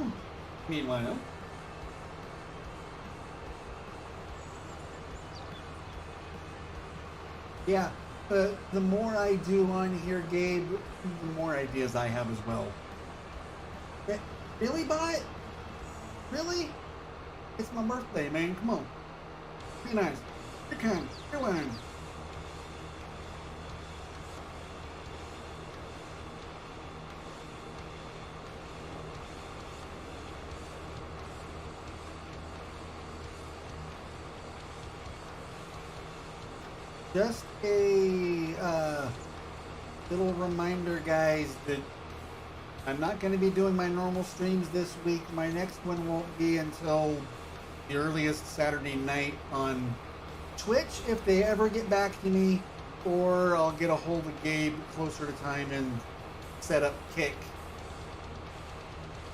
yeah, the more I do on here, Gabe, the more ideas I have as well. Really, bot? Really? It's my birthday, man. Come on. Be nice. You're kind. You're learning. Just a little reminder, guys, that I'm not going to be doing my normal streams this week. My next one won't be until the earliest Saturday night on Twitch, if they ever get back to me, or I'll get a hold of Gabe closer to time and set up Kick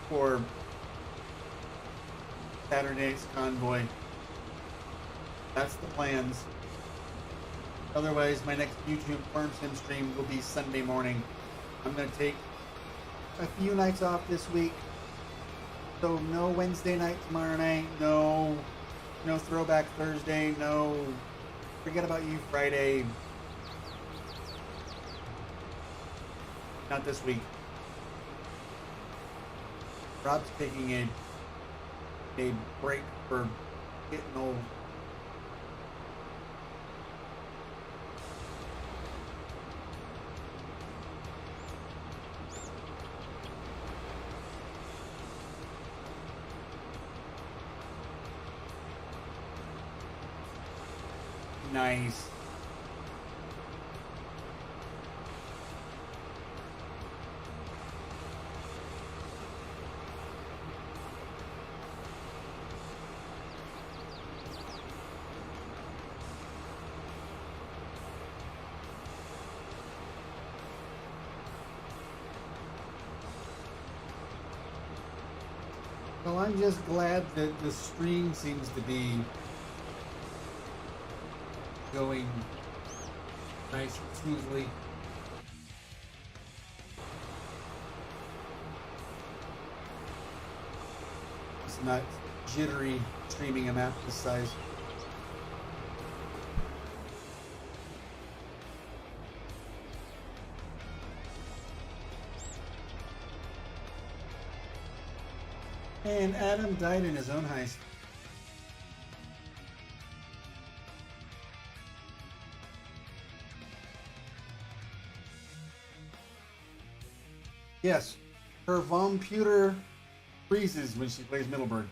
for Saturday's convoy. That's the plans. Otherwise, my next YouTube Farm Sim stream will be Sunday morning. I'm going to take a few nights off this week. So no Wednesday night tomorrow night, no Throwback Thursday, no Forget About You Friday. Not this week. Rob's taking a break for getting old. Nice. Well, I'm just glad that the stream seems to be going nice and smoothly. It's not jittery streaming a map this size. And Adam died in his own heist. Yes, her computer freezes when she plays Middleburg.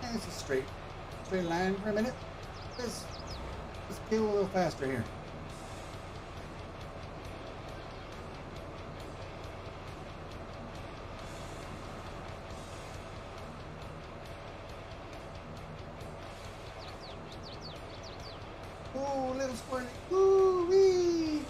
And it's a straight line for a minute. Let's go a little faster here. Oh, little squirrely. Ooh-wee.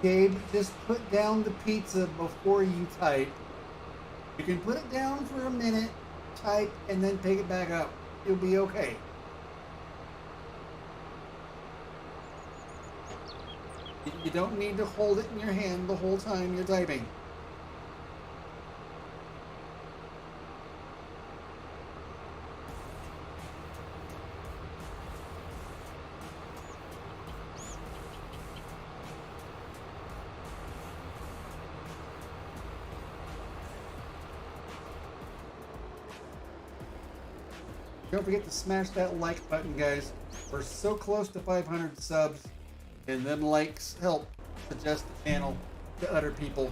Gabe, just put down the pizza before you type. You can put it down for a minute, type, and then pick it back up. You'll be okay. You don't need to hold it in your hand the whole time you're typing. Don't forget to smash that like button, guys. We're so close to 500 subs, and them likes help suggest the channel to other people.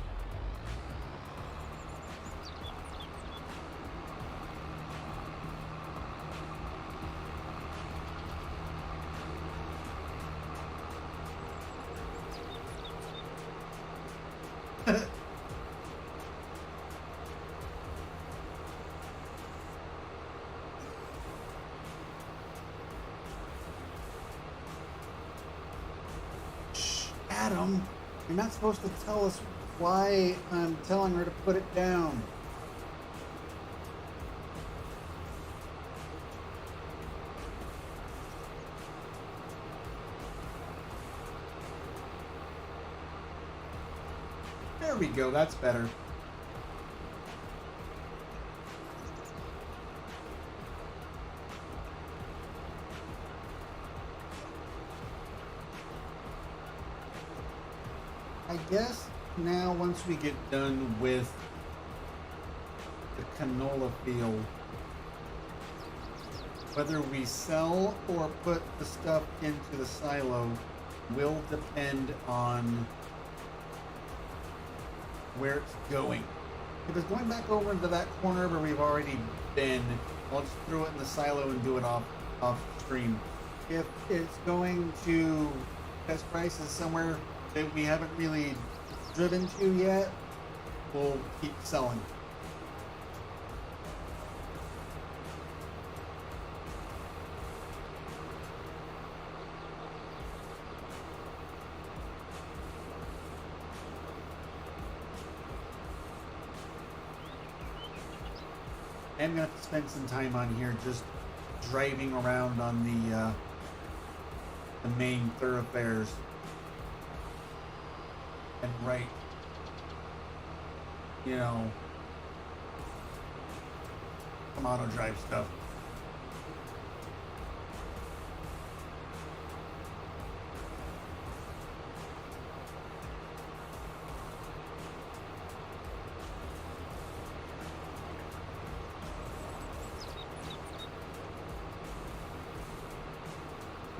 Adam, you're not supposed to tell us why I'm telling her to put it down. There we go, that's better. I guess now once we get done with the canola field, whether we sell or put the stuff into the silo will depend on where it's going. If it's going back over into that corner where we've already been, I'll just throw it in the silo and do it off stream. If it's going to test prices somewhere that we haven't really driven to yet, we'll keep selling. I'm gonna have to spend some time on here just driving around on the main thoroughfares and write, you know, some auto drive stuff.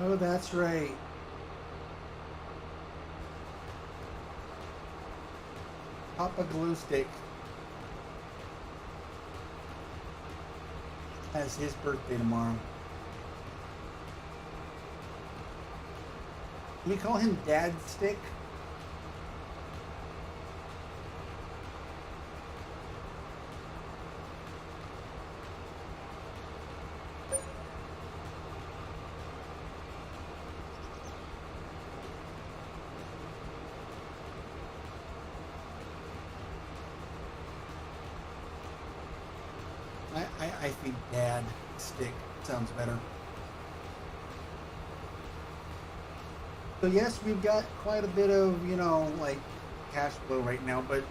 Oh, that's right. Papa Glue Stick has his birthday tomorrow. Can we call him Dad Stick? I think Dad. stick sounds better. So yes, we've got quite a bit of, you know, like cash flow right now, but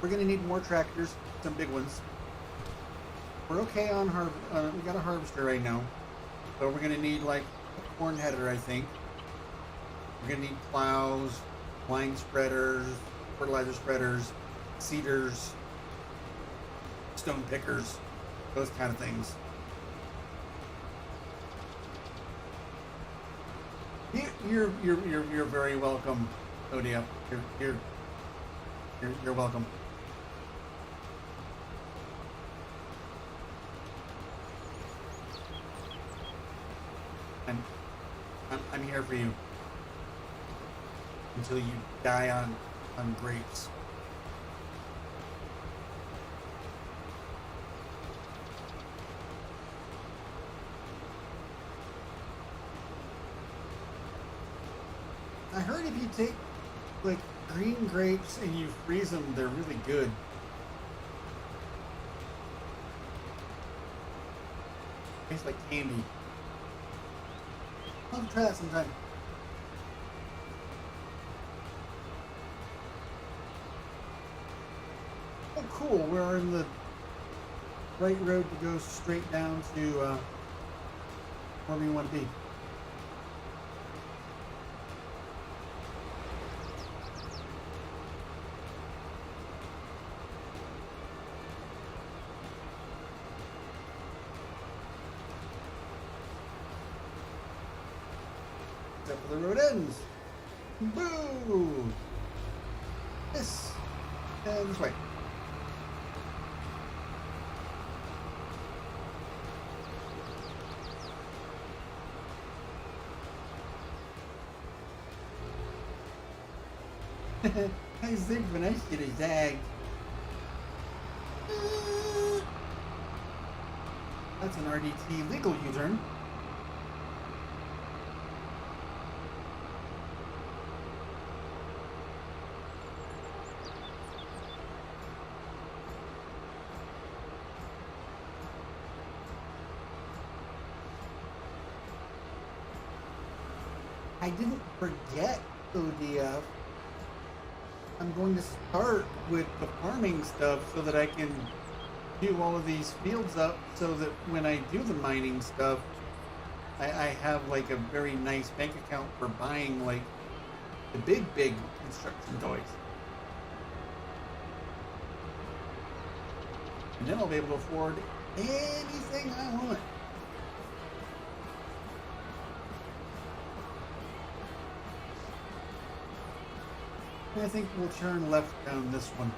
we're going to need more tractors, some big ones. We're okay on we got a harvester right now, so we're going to need like a corn header, I think. We're going to need plows, line spreaders, fertilizer spreaders, seeders, stone pickers, those kind of things. You're very welcome, ODF. You're welcome. I'm here for you until you die on grapes. I heard if you take like green grapes and you freeze them, they're really good. Tastes like candy. I'll have to try that sometime. Oh, cool. We're in the right road to go straight down to where we want to be. Except for the road ends. Boo! This and this way. I think when I see the zag. That's an RDT legal U-turn. I didn't forget ODF. I'm going to start with the farming stuff so that I can do all of these fields up so that when I do the mining stuff, I have like a very nice bank account for buying like the big construction toys. And then I'll be able to afford anything I want. I think we'll turn left down this one.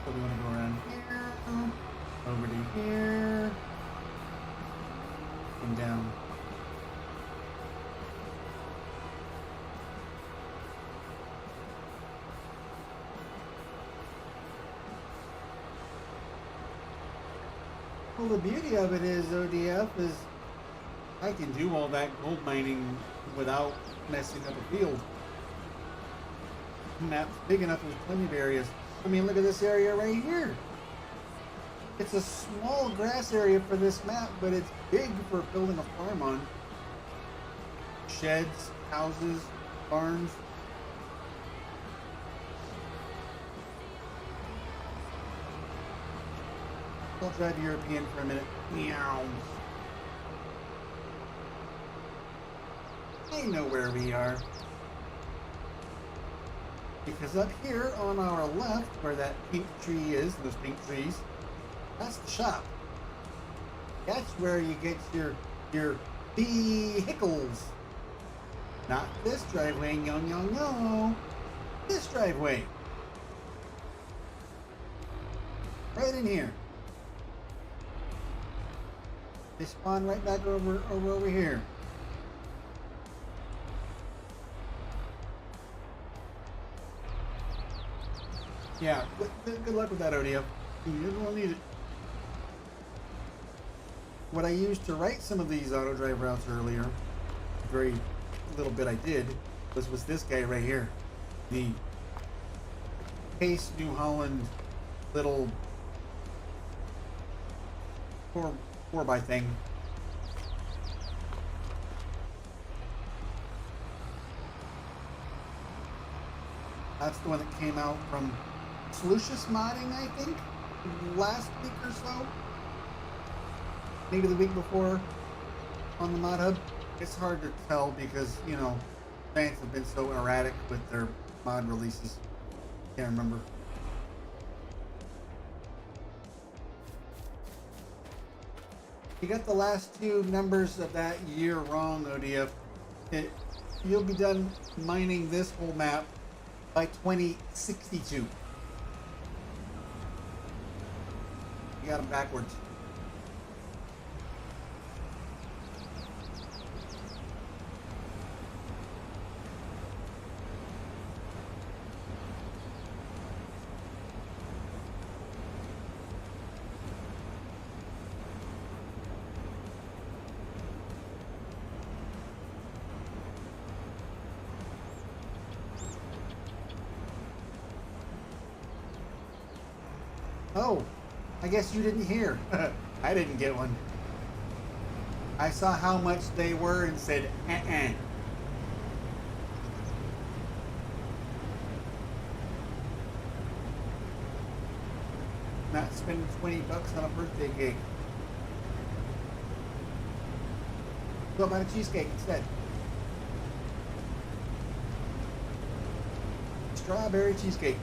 So we want to go around here, over to here, and down. Well, the beauty of it is, ODF, is I can do all that gold mining without messing up a field. The map's big enough, there's plenty of areas. I mean, look at this area right here. It's a small grass area for this map, but it's big for building a farm on. Sheds, houses, barns, I'll drive European for a minute. Meow. I know where we are. Because up here on our left, where that pink tree is, those pink trees, that's the shop. That's where you get your vehicles. Not this driveway, no. This driveway. Right in here. They spawn right back over here. Yeah, good luck with that, Odio. You will need it. What I used to write some of these auto drive routes earlier, very little bit I did, was this guy right here. The Case New Holland little 4x thing. That's the one that came out from malicious modding, I think, last week or so. Maybe the week before on the mod hub. It's hard to tell because, you know, fans have been so erratic with their mod releases. Can't remember. You got the last two numbers of that year wrong, ODF. You'll be done mining this whole map by 2062. You got them backwards. Oh, I guess you didn't hear. I didn't get one. I saw how much they were and said, Not spending $20 on a birthday cake. Go about a cheesecake instead. Strawberry cheesecake.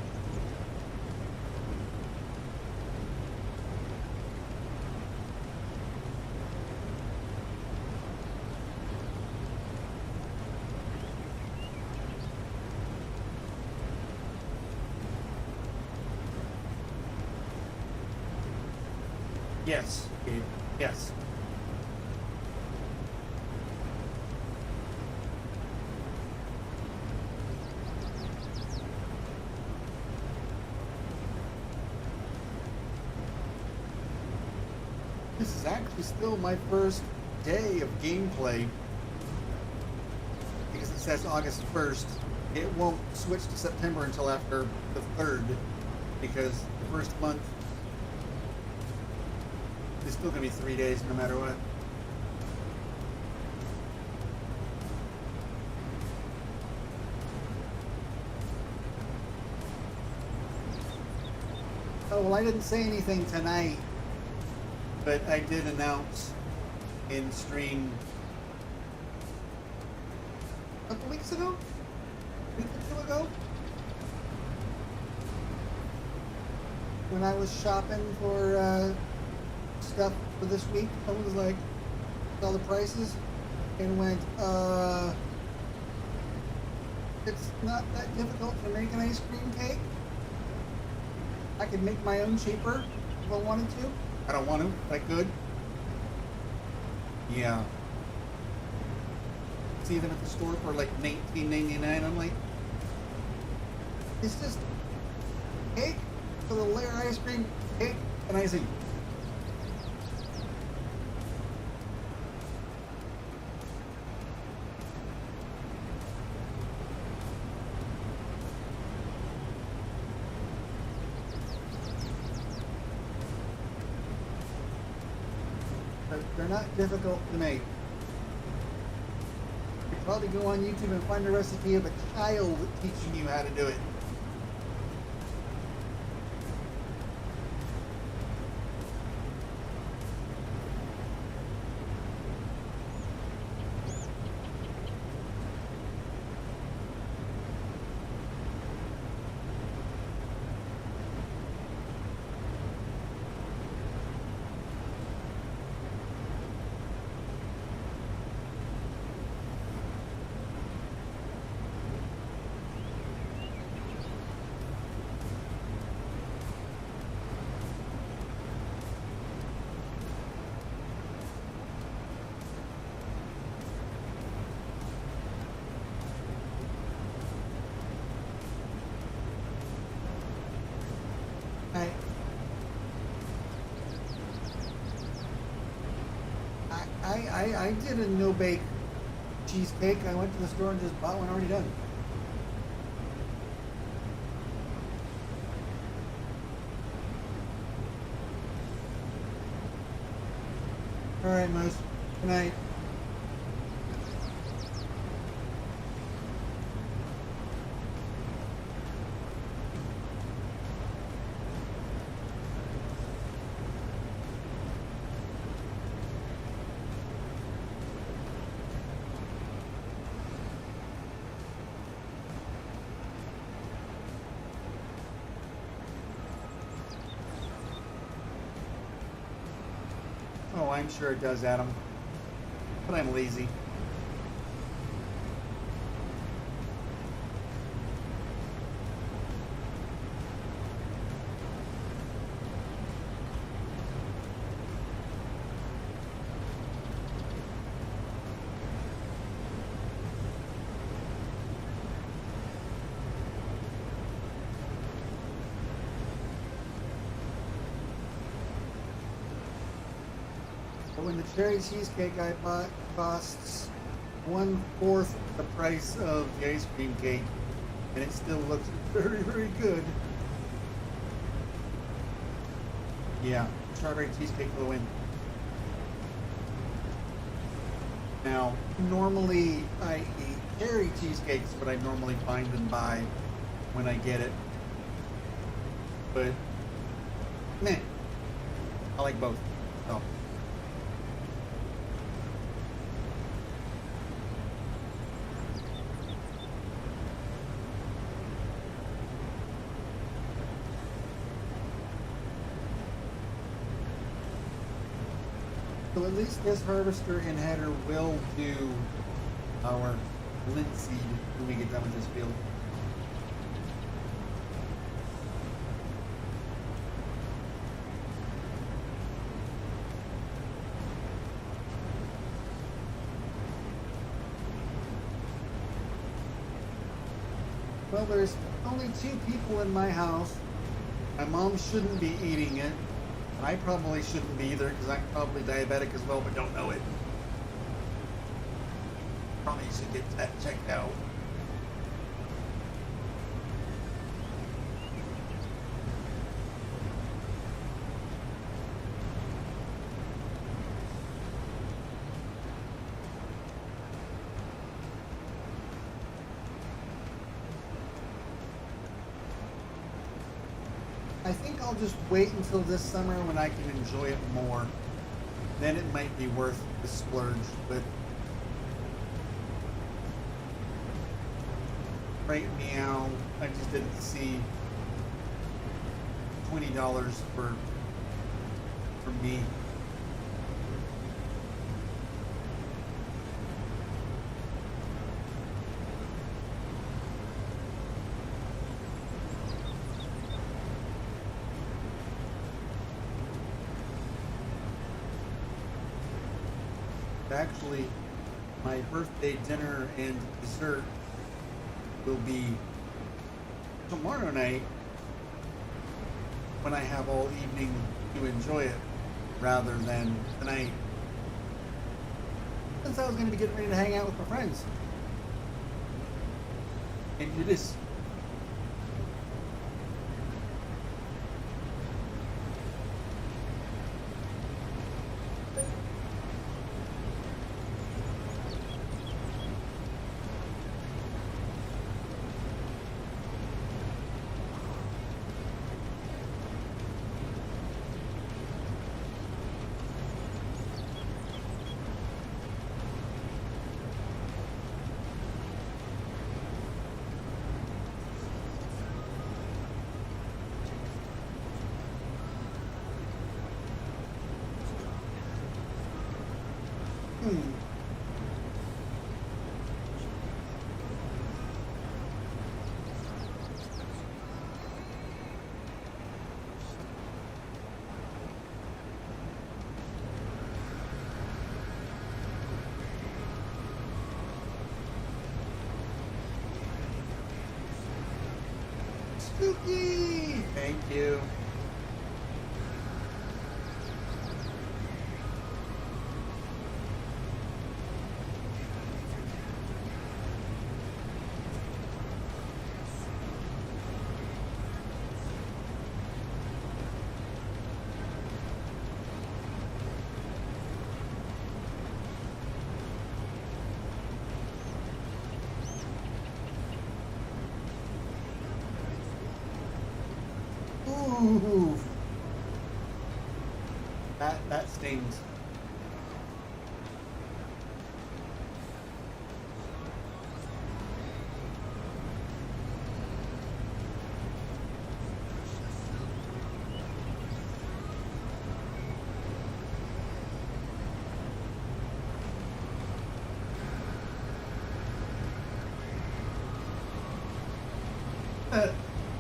Yes, Gabe. Yes. This is actually still my first day of gameplay because it says August 1st. It won't switch to September until after the 3rd because the first month it's still going to be 3 days no matter what. Oh, well, I didn't say anything tonight, but I did announce in stream a couple weeks ago? A week or two ago? When I was shopping for stuff for this week, I was like, saw the prices and went, it's not that difficult to make an ice cream cake. I could make my own cheaper if I wanted to. I don't want to, but I could. Yeah. It's even at the store for like $19.99. I'm like, it's just cake with a layer of ice cream, cake, and icing. They're not difficult to make. You could probably go on YouTube and find a recipe of a child teaching you how to do it. I did a no-bake cheesecake. I went to the store and just bought one already done. All right, Moose. Good night. Oh, I'm sure it does, Adam. But I'm lazy. But when the cherry cheesecake I bought costs 1/4 the price of the ice cream cake, and it still looks very, very good. Yeah, strawberry cheesecake for the win. Now, normally I eat cherry cheesecakes, but I normally find and buy when I get it. But, meh, I like both. So. So at least this harvester and header will do our linseed when we get done with this field. Well, there's only 2 people in my house. My mom shouldn't be eating it. I probably shouldn't be either because I'm probably diabetic as well, but don't know it. Probably should get that checked out. I think I'll just wait until this summer when I can enjoy it more. Then it might be worth the splurge, but right now I just didn't see $20 for me. Actually, my birthday dinner and dessert will be tomorrow night when I have all evening to enjoy it rather than tonight, since I was going to be getting ready to hang out with my friends and do this. Spooky! Thank you. That stings.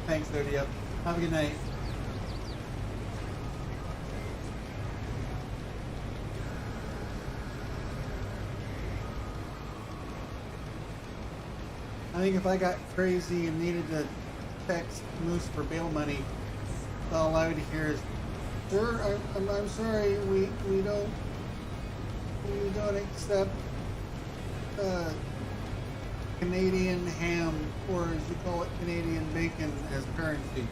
Thanks, 30 up. Have a good night. I think if I got crazy and needed to text Moose for bail money, all I would hear is, "Sir, I'm sorry, we don't accept Canadian ham, or as you call it, Canadian bacon, as currency."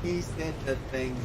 He said the thing.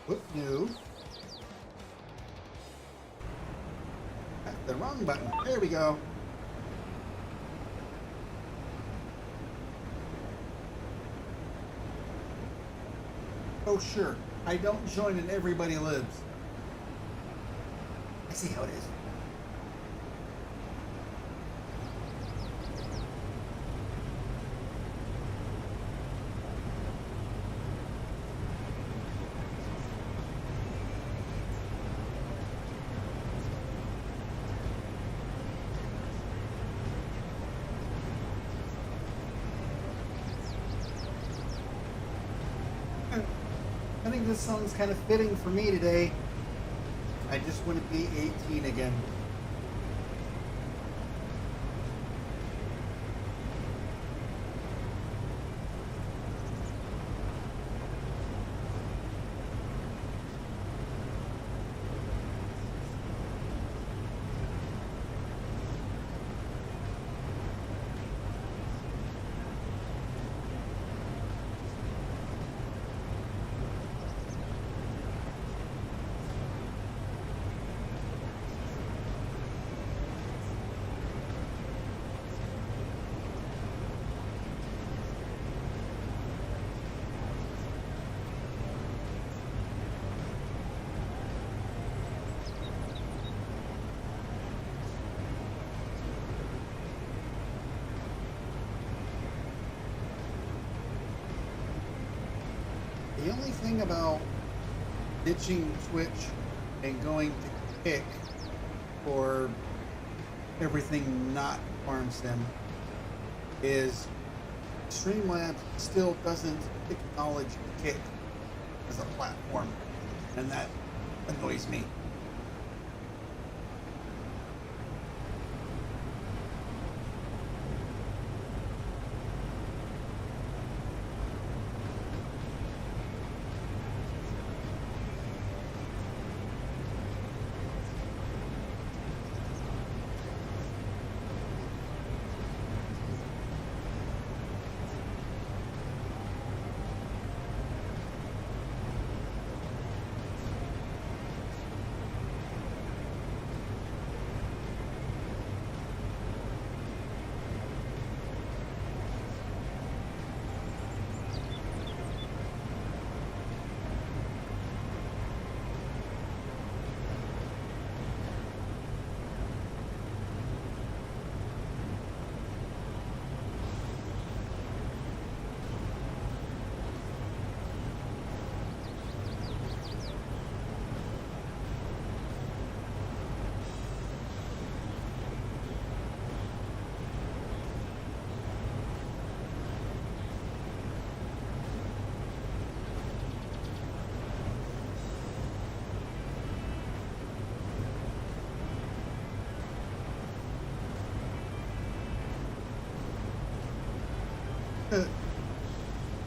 Whoop, no. That's the wrong button. There we go. Oh, sure. I don't join and everybody lives. I see how it is. I think this song's kind of fitting for me today. I just want to be 18 again. The only thing about ditching Twitch and going to Kick for everything not farm sim is Streamlabs still doesn't acknowledge Kick as a platform, and that annoys me.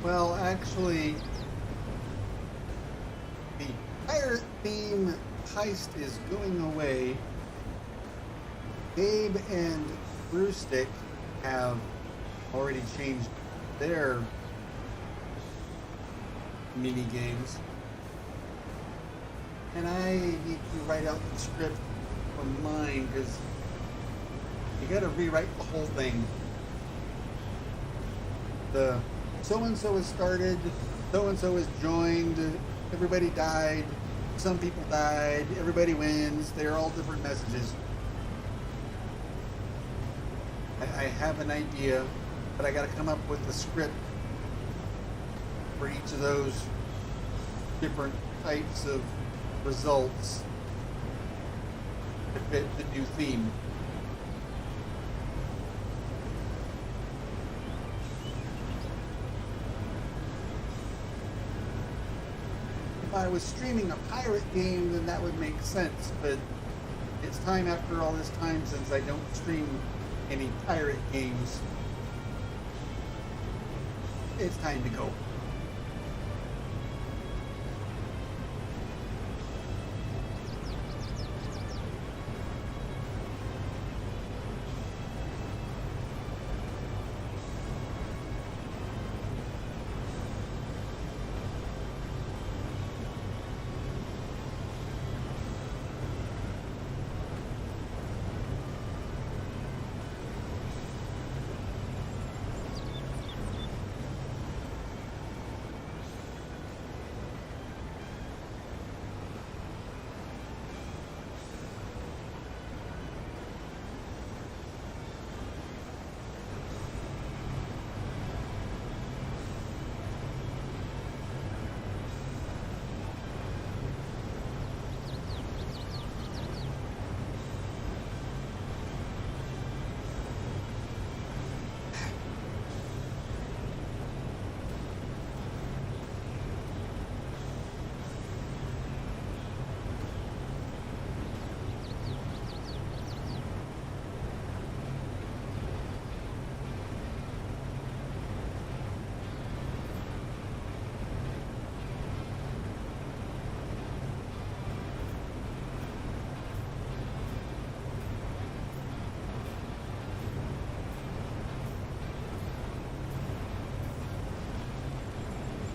Well, actually, the pirate theme heist is going away. Gabe and Brewstick have already changed their mini games, and I need to write out the script for mine because you got to rewrite the whole thing. The so-and-so has started, so-and-so has joined, everybody died, some people died, everybody wins. They're all different messages. I have an idea, but I got to come up with a script for each of those different types of results to fit the new theme. If I was streaming a pirate game, then that would make sense, but it's time after all this time since I don't stream any pirate games. It's time to go.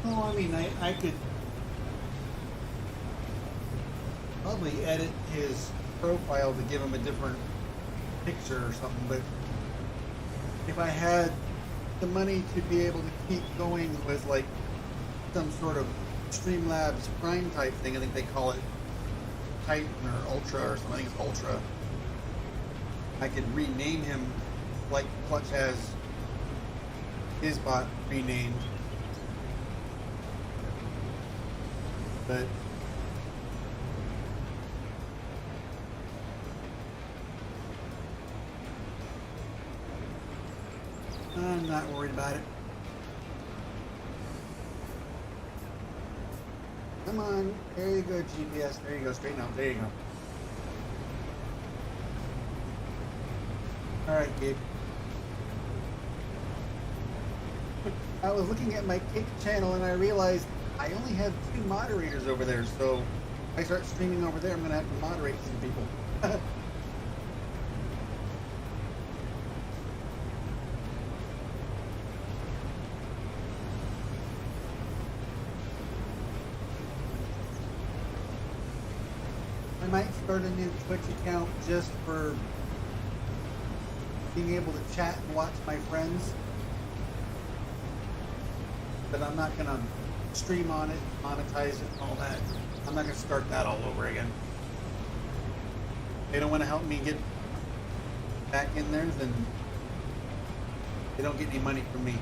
Well, I mean, I could probably edit his profile to give him a different picture or something, but if I had the money to be able to keep going with like some sort of Streamlabs Prime type thing, I think they call it Titan or Ultra or something, I think it's Ultra, I could rename him like Clutch has his bot renamed. But I'm not worried about it. Come on, there you go, GPS. There you go, straighten out. There you go. All right, Gabe. I was looking at my Kick channel and I realized I only have 2 moderators over there, so if I start streaming over there, I'm going to have to moderate some people. I might start a new Twitch account just for being able to chat and watch my friends, but I'm not going to stream on it, monetize it, and all that. I'm not going to start that all over again. They don't want to help me get back in there, then they don't get any money from me.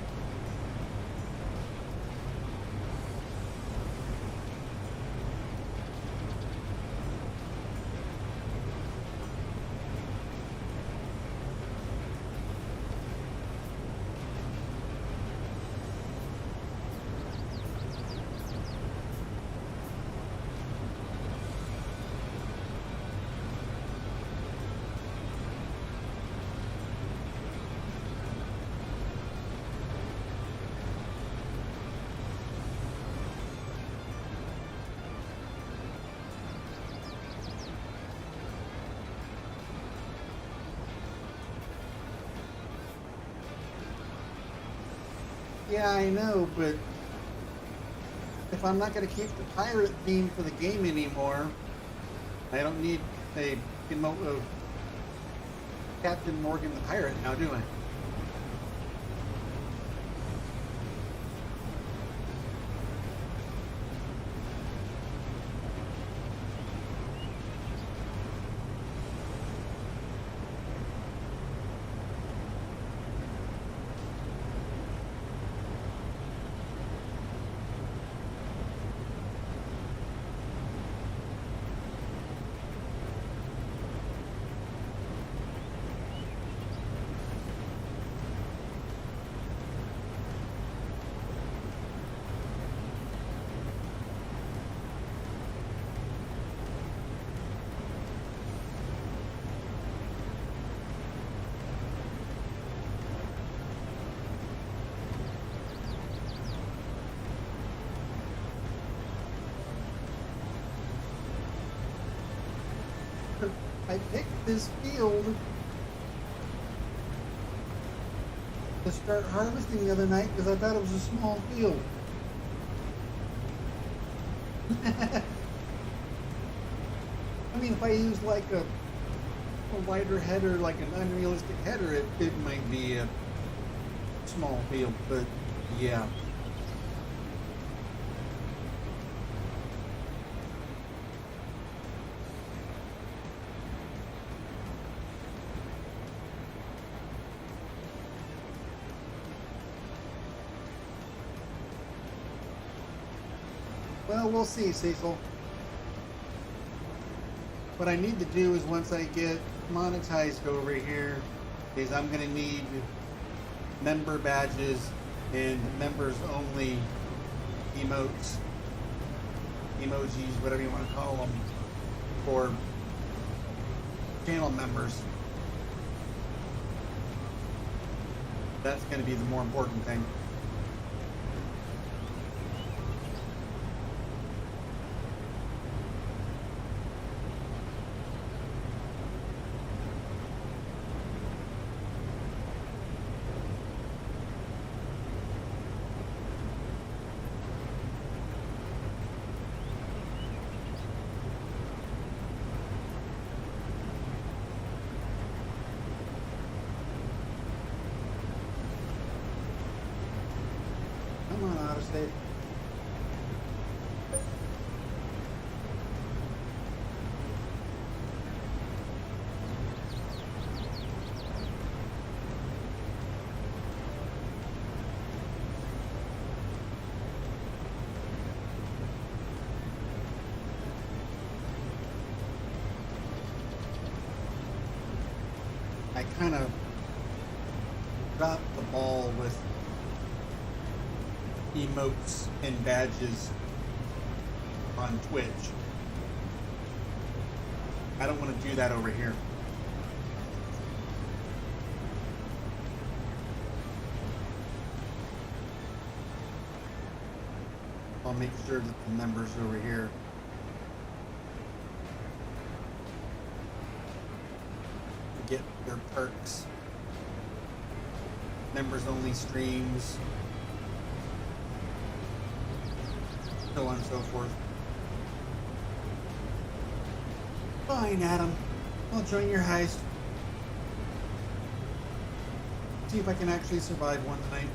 Yeah, I know, but if I'm not going to keep the pirate theme for the game anymore, I don't need a emote of Captain Morgan the Pirate now, do I? I picked this field to start harvesting the other night because I thought it was a small field. I mean, if I use like a wider header, like an unrealistic header, it might be a small field, but yeah. Well, we'll see, Cecil. What I need to do is once I get monetized over here is I'm going to need member badges and members only emotes, emojis, whatever you want to call them, for channel members. That's going to be the more important thing. Come on, autosave. I kind of dropped the ball with emotes and badges on Twitch. I don't want to do that over here. I'll make sure that the members over here get their perks. Members only streams, so on and so forth. Fine, Adam. I'll join your heist. See if I can actually survive one tonight.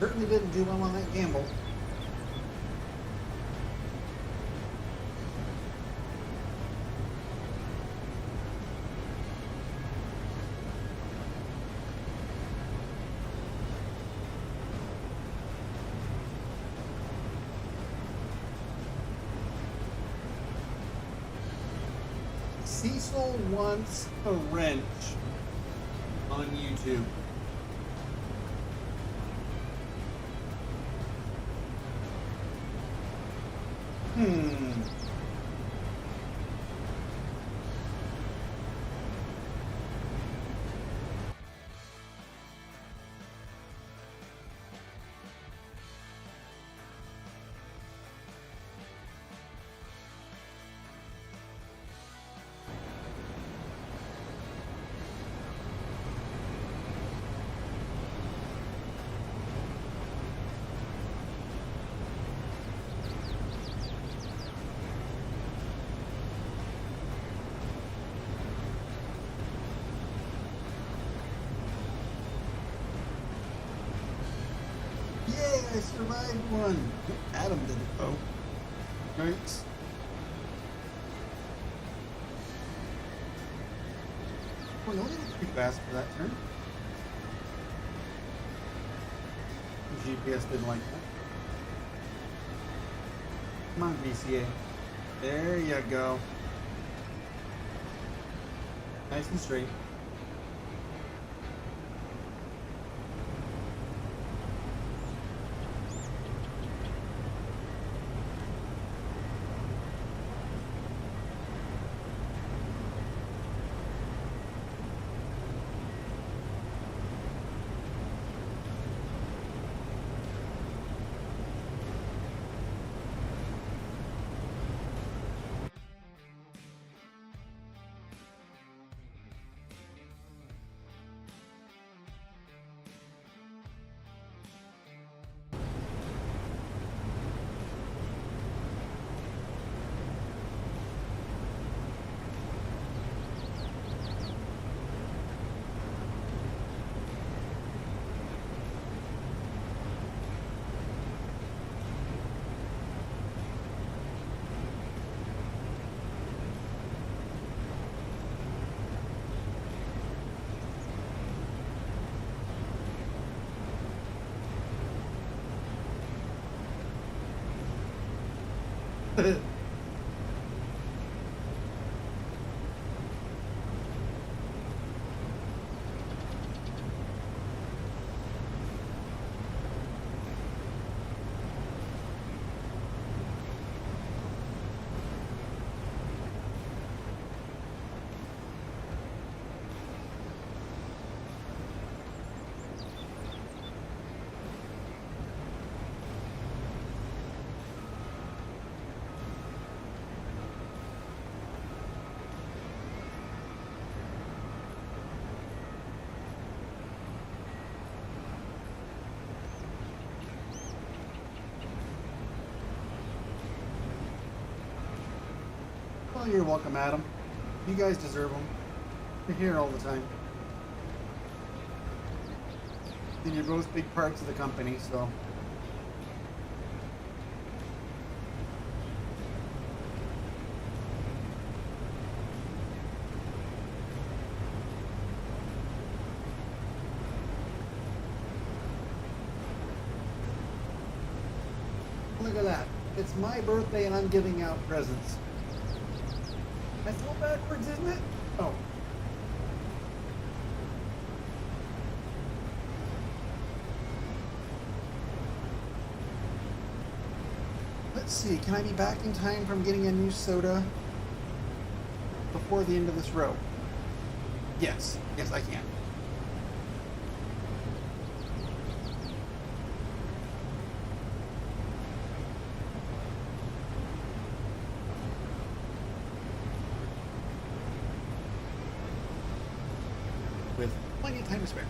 Certainly didn't do well on that gamble. Cecil wants a wrench on YouTube. I survived one. Adam did it though. Nice. Well, you look pretty fast for that turn. The GPS didn't like that. Come on, VCA. There you go. Nice and straight. Well, you're welcome, Adam. You guys deserve them. You're here all the time. And you're both big parts of the company, so. Look at that. It's my birthday and I'm giving out presents. That's a little backwards, isn't it? Oh. Let's see, can I be back in time from getting a new soda before the end of this row? Yes. Yes, I can. With plenty of time to spare.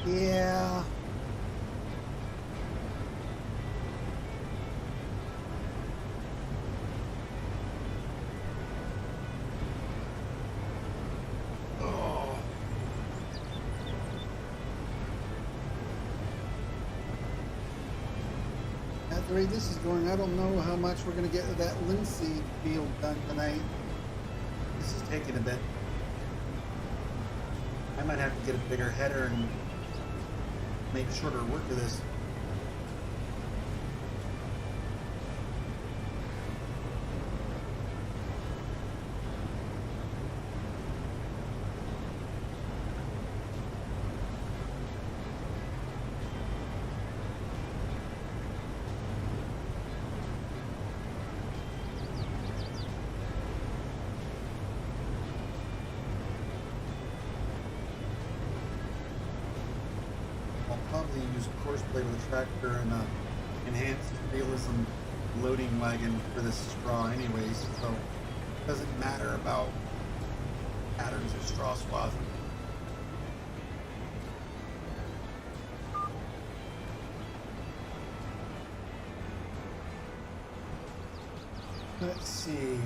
Yeah. Oh. At the rate this is going, I don't know how much we're going to get of that linseed field done tonight. This is taking a bit. I might have to get a bigger header and make shorter work of this. probably use course play with a tractor and enhanced realism loading wagon for this straw anyways, so it doesn't matter about patterns of straw swath. Let's see.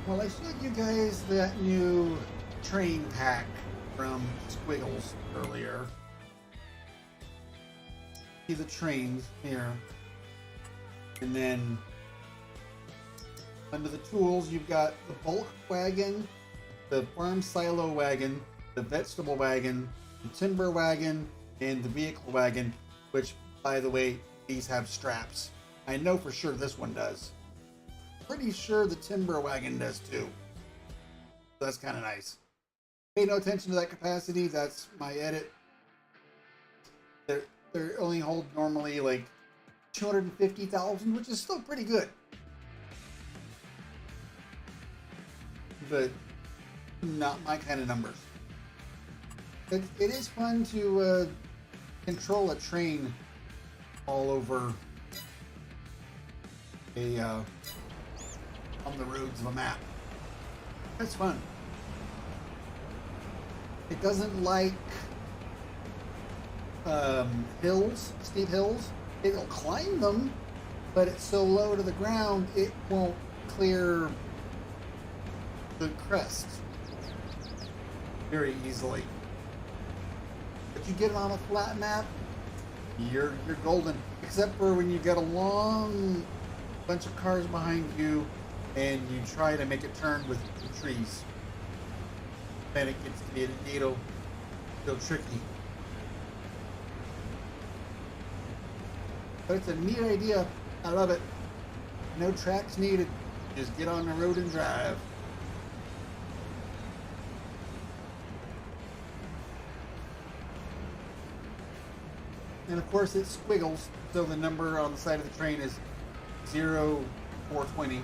Well, I showed you guys that new train pack from Squiggles earlier. See the trains here. And then under the tools, you've got the bulk wagon, the farm silo wagon, the vegetable wagon, the timber wagon, and the vehicle wagon, which, by the way, these have straps. I know for sure this one does. Pretty sure the timber wagon does too. That's kind of nice. Pay no attention to that capacity. That's my edit. They only hold normally like 250,000, which is still pretty good. But not my kind of numbers. It is fun to control a train all over a on the roads of a map. That's fun. It doesn't like hills, steep hills. It'll climb them, but it's so low to the ground it won't clear the crest very easily. But you get it on a flat map, you're golden. Except for when you get a long bunch of cars behind you and you try to make it turn with the trees. Then it gets to be a little tricky. But it's a neat idea. I love it. No tracks needed. Just get on the road and drive. And of course it squiggles, so the number on the side of the train is 0420.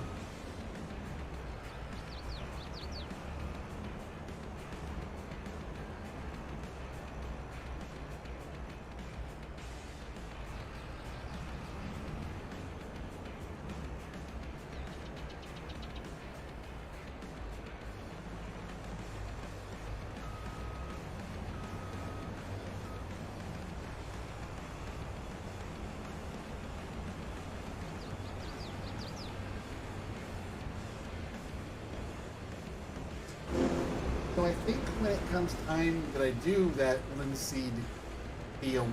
So I think when it comes time that I do that linseed field,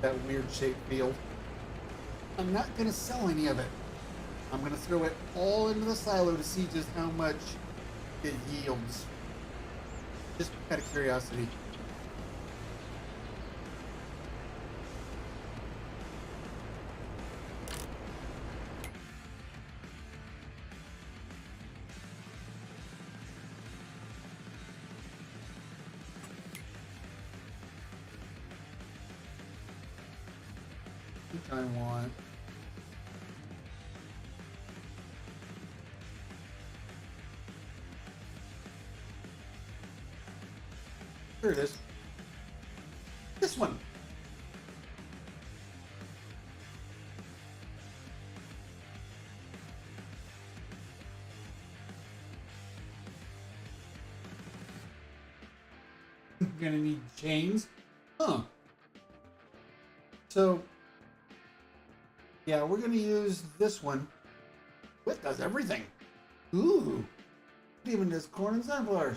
that weird shaped field, I'm not going to sell any of it. I'm going to throw it all into the silo to see just how much it yields. Just out of curiosity. I want here it is. This one. I'm gonna need chains. Huh. So yeah, we're going to use this one. It does everything. Ooh. It even does corn and sunflowers.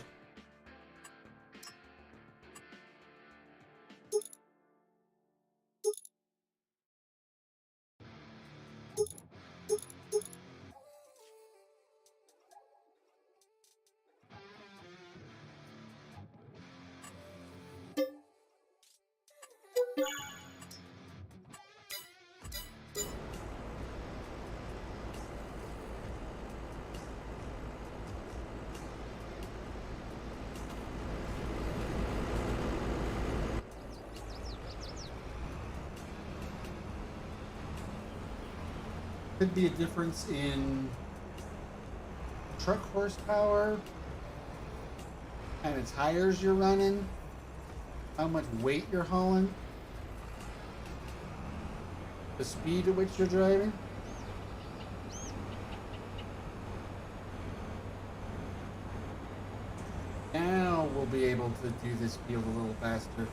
Could be a difference in truck horsepower, kind of tires you're running, how much weight you're hauling, the speed at which you're driving. Now we'll be able to do this field a little faster.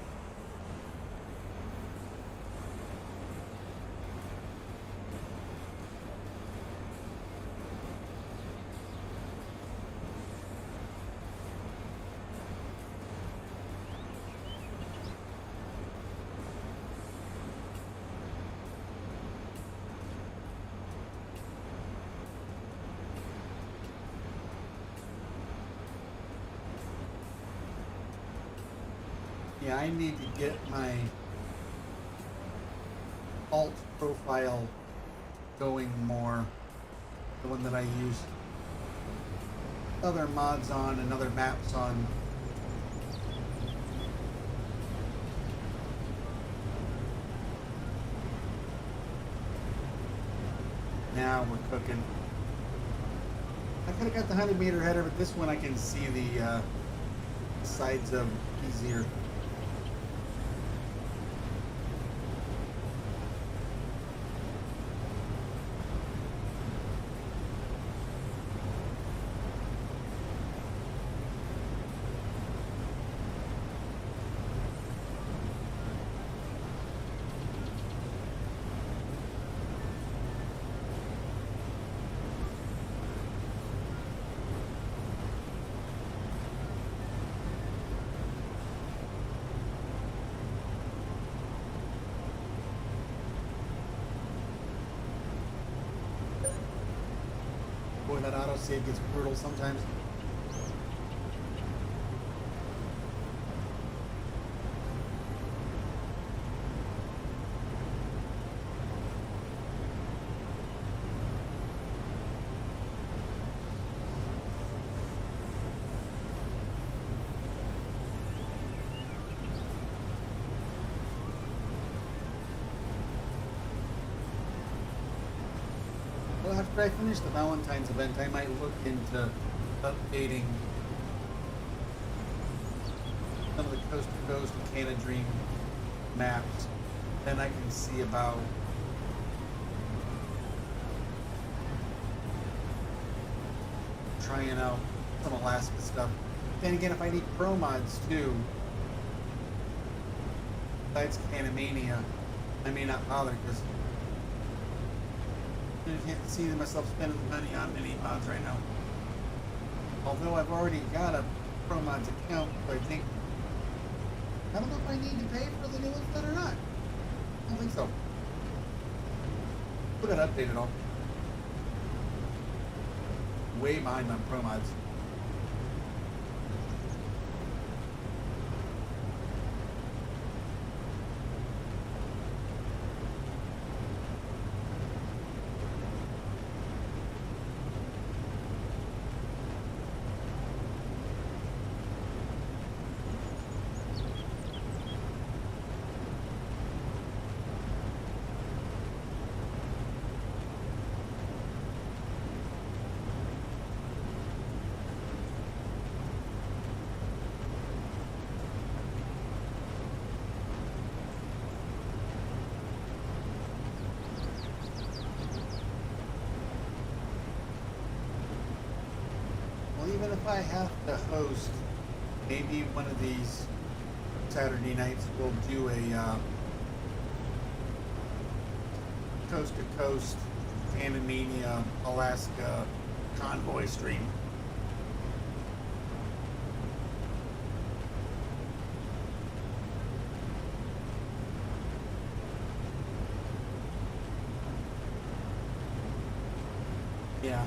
Yeah, I need to get my alt profile going more. The one that I use other mods on and other maps on. Now we're cooking. I could have got the 100-meter header, but this one I can see the sides of easier. Boy, that autosave gets brutal sometimes. Well, after I finish the Valentine's event, I might look into updating some of the Coast to Coast and Canada Dream maps. Then I can see about trying out some Alaska stuff. Then again, if I need pro mods too, besides Canamania, I may not bother because I can't see myself spending money on any mods right now. Although I've already got a pro mods account, but I don't know if I need to pay for the new ones then or not. I don't think so. We're gonna update it all. Way behind on pro mods. Even if I have to host, maybe one of these Saturday nights we'll do a coast to coast Panamania Alaska convoy stream. Yeah.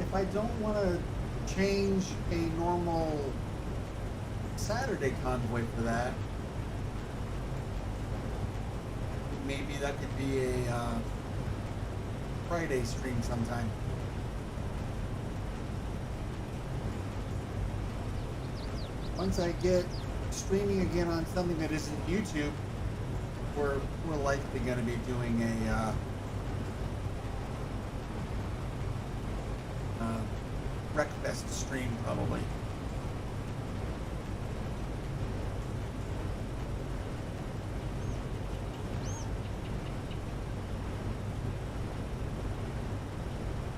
If I don't want to change a normal Saturday convoy for that, maybe that could be a Friday stream sometime. Once I get streaming again on something that isn't YouTube, we're likely going to be doing a Wreckfest stream probably.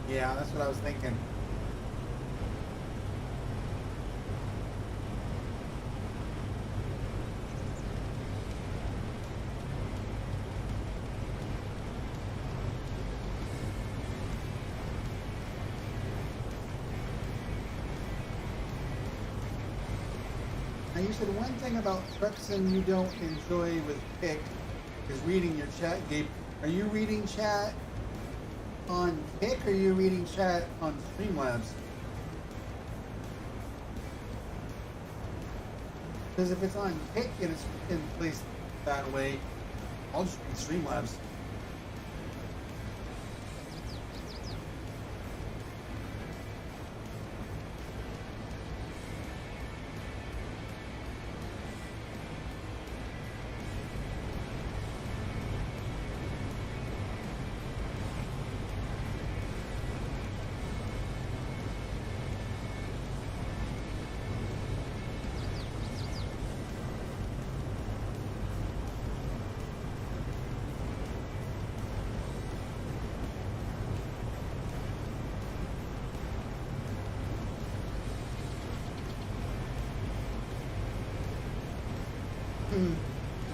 Yeah, that's what I was thinking. Now you said one thing about Truxin you don't enjoy with Pick is reading your chat, Gabe. Are you reading chat on Pick or are you reading chat on Streamlabs? Because if it's on Pick and it's in place that way, I'll just read Streamlabs.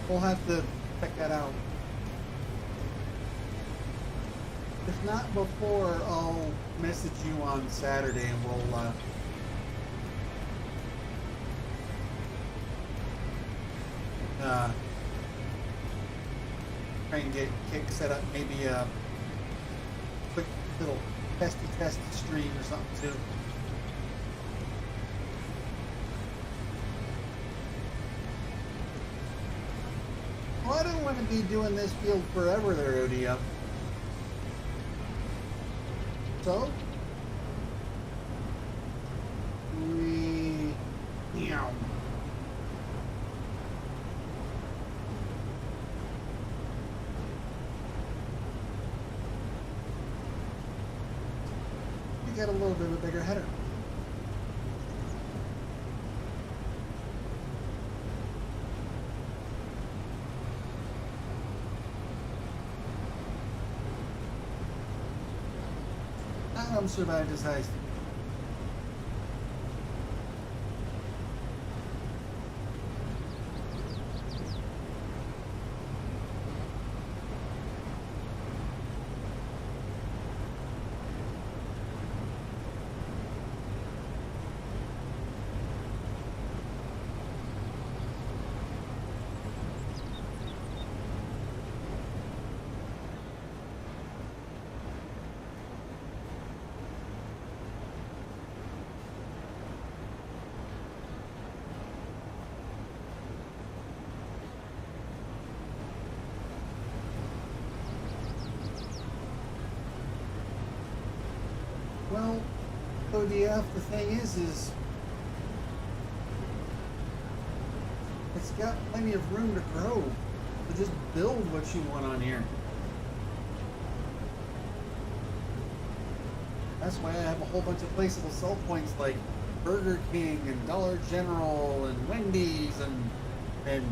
We'll have to check that out. If not before, I'll message you on Saturday and we'll try and get Kick set up, maybe a quick little test stream or something too. Well, I don't want to be doing this field forever there, ODF. So, meow. You get a little bit of a bigger header. I'm survived his heist. Well, ODF, the thing is it's got plenty of room to grow. So just build what you want on here. That's why I have a whole bunch of placeable sell points like Burger King and Dollar General and Wendy's and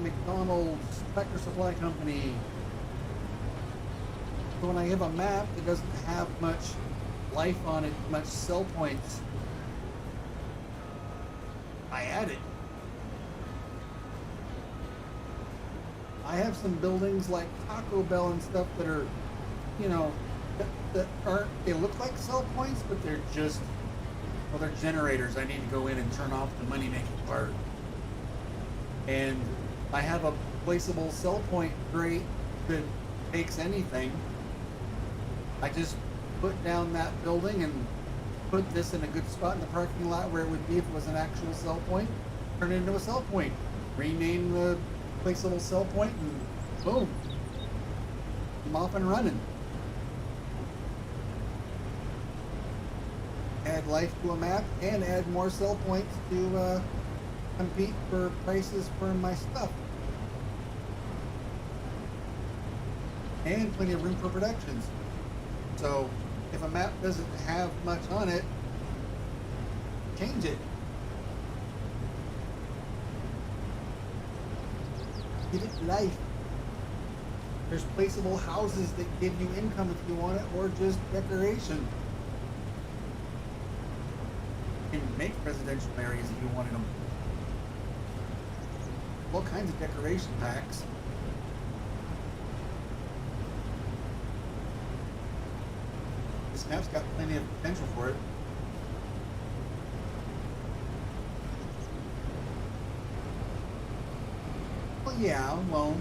McDonald's, Tractor Supply Company. So when I have a map that doesn't have much life on it, much sell points, I add it. I have some buildings like Taco Bell and stuff that are, you know, that aren't, they look like sell points, but they're just, well, they're generators. I need to go in and turn off the money making part. And I have a placeable sell point crate that takes anything. I just put down that building and put this in a good spot in the parking lot where it would be if it was an actual sell point. Turn it into a sell point. Rename the placeable sell point and boom. I'm off and running. add life to a map, and add more sell points to compete for prices for my stuff. And plenty of room for productions. So if a map doesn't have much on it, change it. Give it life. There's placeable houses that give you income if you want it, or just decoration. You can make residential areas if you wanted them. All kinds of decoration packs. This map's got plenty of potential for it. Well, yeah, well.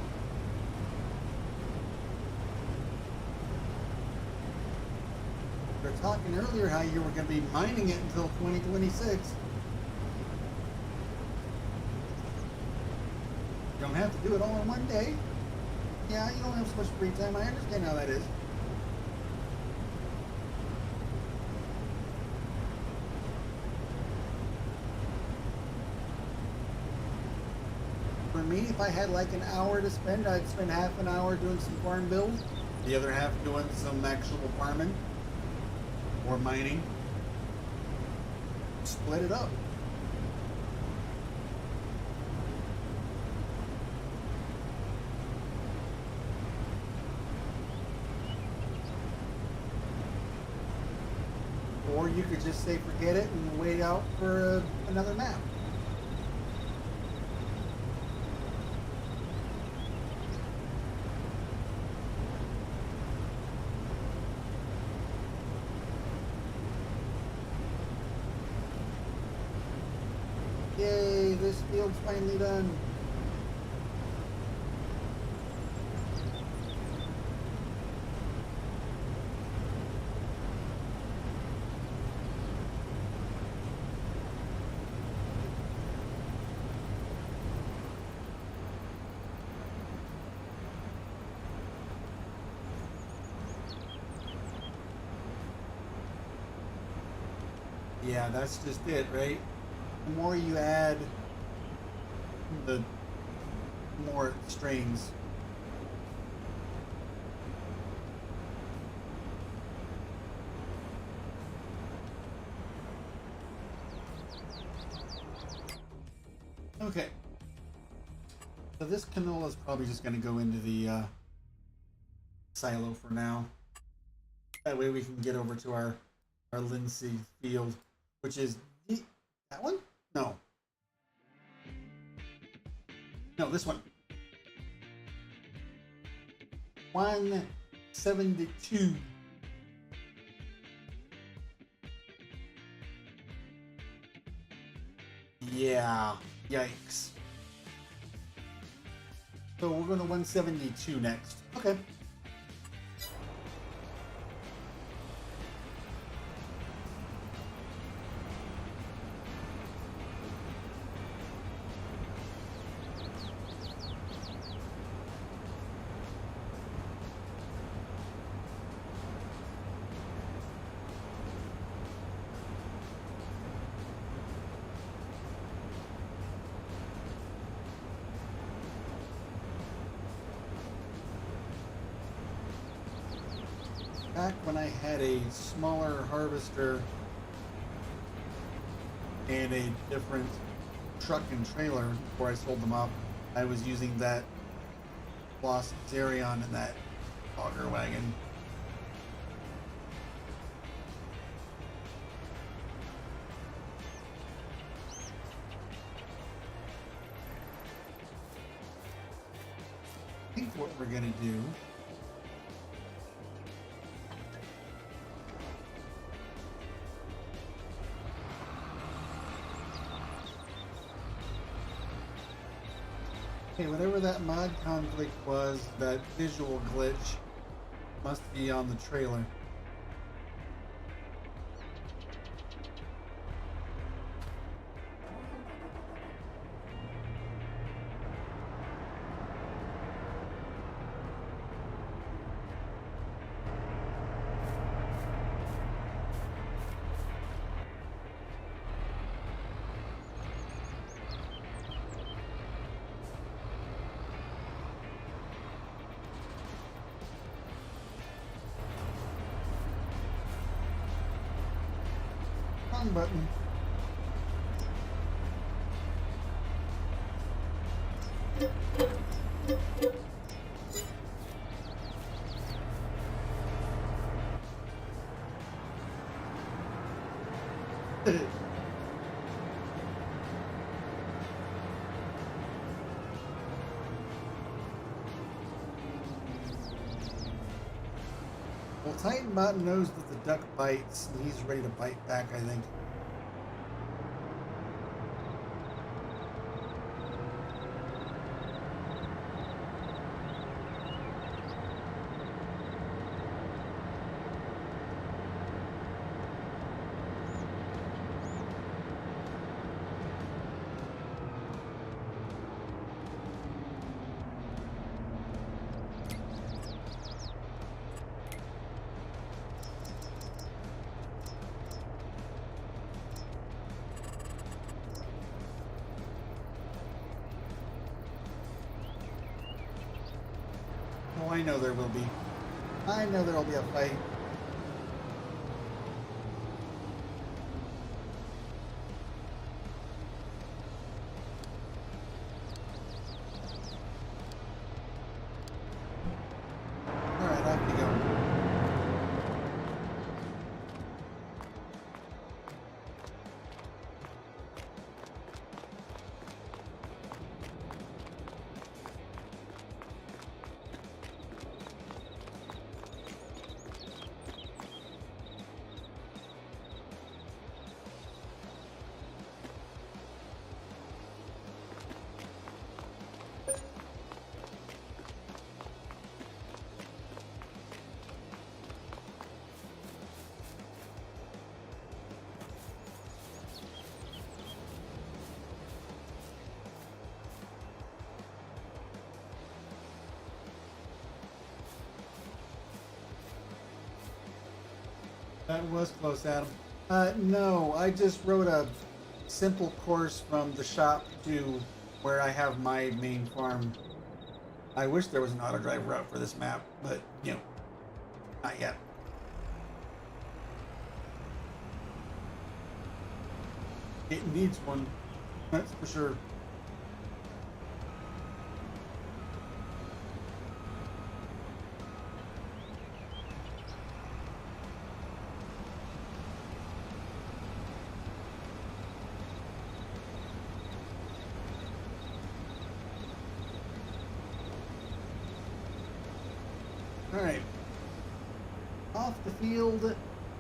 We were talking earlier how you were going to be mining it until 2026. You don't have to do it all in one day. Yeah, you don't have so much free time. I understand how that is. For me, if I had like an hour to spend, I'd spend half an hour doing some farm builds, the other half doing some actual farming or mining. Split it up. Or you could just say forget it and wait out for another map. Yay, this field's finally done. Yeah, that's just it, right? The more you add, the more it strains. Okay. So this canola is probably just going to go into the silo for now. That way we can get over to our linseed field, which is that one? No. No, this one. 172. Yeah. Yikes. So we're going to 172 next. Okay. Back when I had a smaller harvester and a different truck and trailer before I sold them off, I was using that Lost Zerion and that auger wagon. I think what we're gonna do okay, whatever that mod conflict was, that visual glitch must be on the trailer. wrong button. Well, Titanbot knows that the duck bites, and he's ready to bite back, I think. Oh, I know there will be. I know there will be a fight. Alright, off we go. That was close, Adam. No, I just wrote a simple course from the shop to where I have my main farm. I wish there was an auto drive route for this map, but, you know, not yet. It needs one, that's for sure. All right, off the field,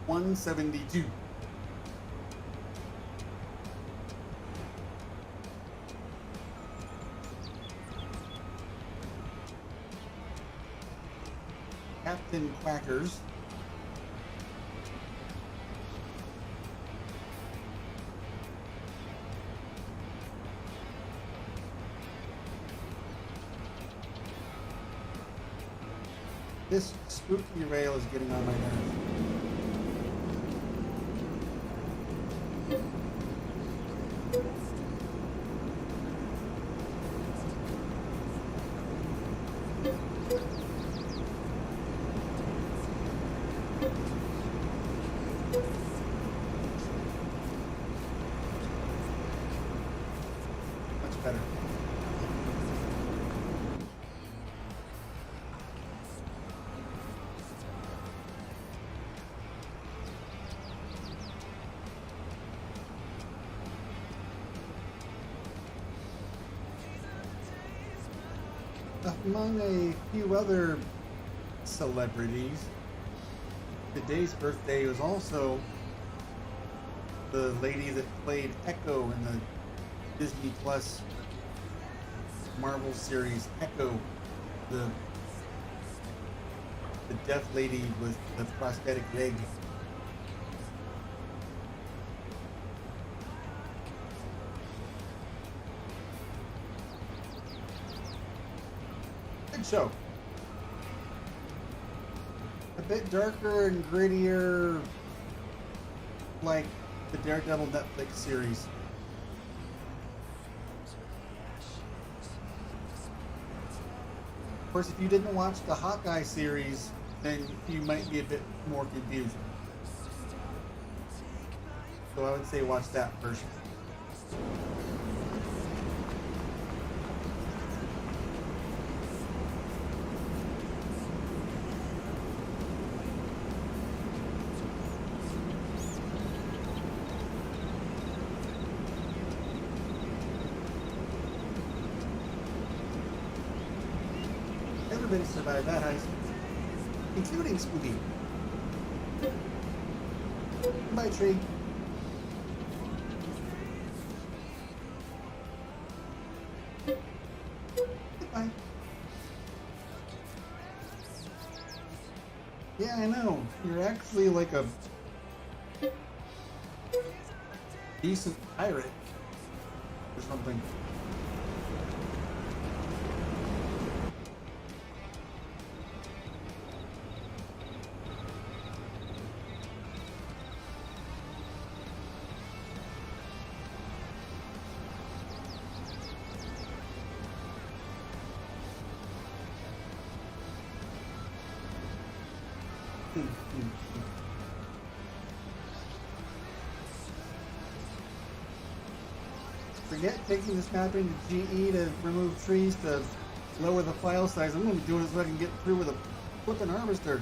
172. Captain Quackers. This spooky rail is getting on my nerves. Much better. Among a few other celebrities, today's birthday was also the lady that played Echo in the Disney Plus Marvel series Echo, the deaf lady with the prosthetic leg. Good show. A bit darker and grittier, like the Daredevil Netflix series. Of course, if you didn't watch the Hawkeye series, then you might be a bit more confused. So I would say watch that first. Everybody survived that heist, including Spooky. Bye, tree. Goodbye. Yeah, I know. You're actually like a decent pirate or something. Forget taking this map into GE to remove trees to lower the file size. I'm going to be doing it so I can get through with a flipping harvester.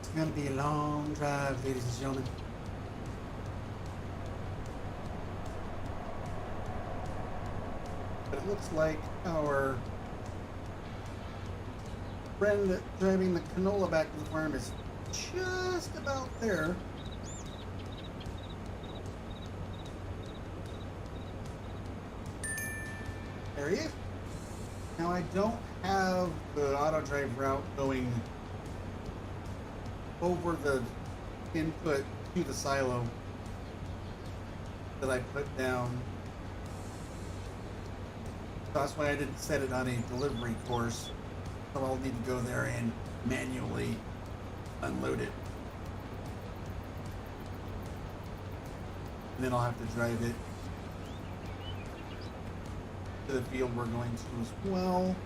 It's going to be a long drive, ladies and gentlemen. But it looks like our friend driving the canola back to the farm is just about there. There he is. Now I don't have the auto drive route going over the input to the silo that I put down. So that's why I didn't set it on a delivery course. So I'll need to go there and manually unload it. And then I'll have to drive it to the field we're going to as well.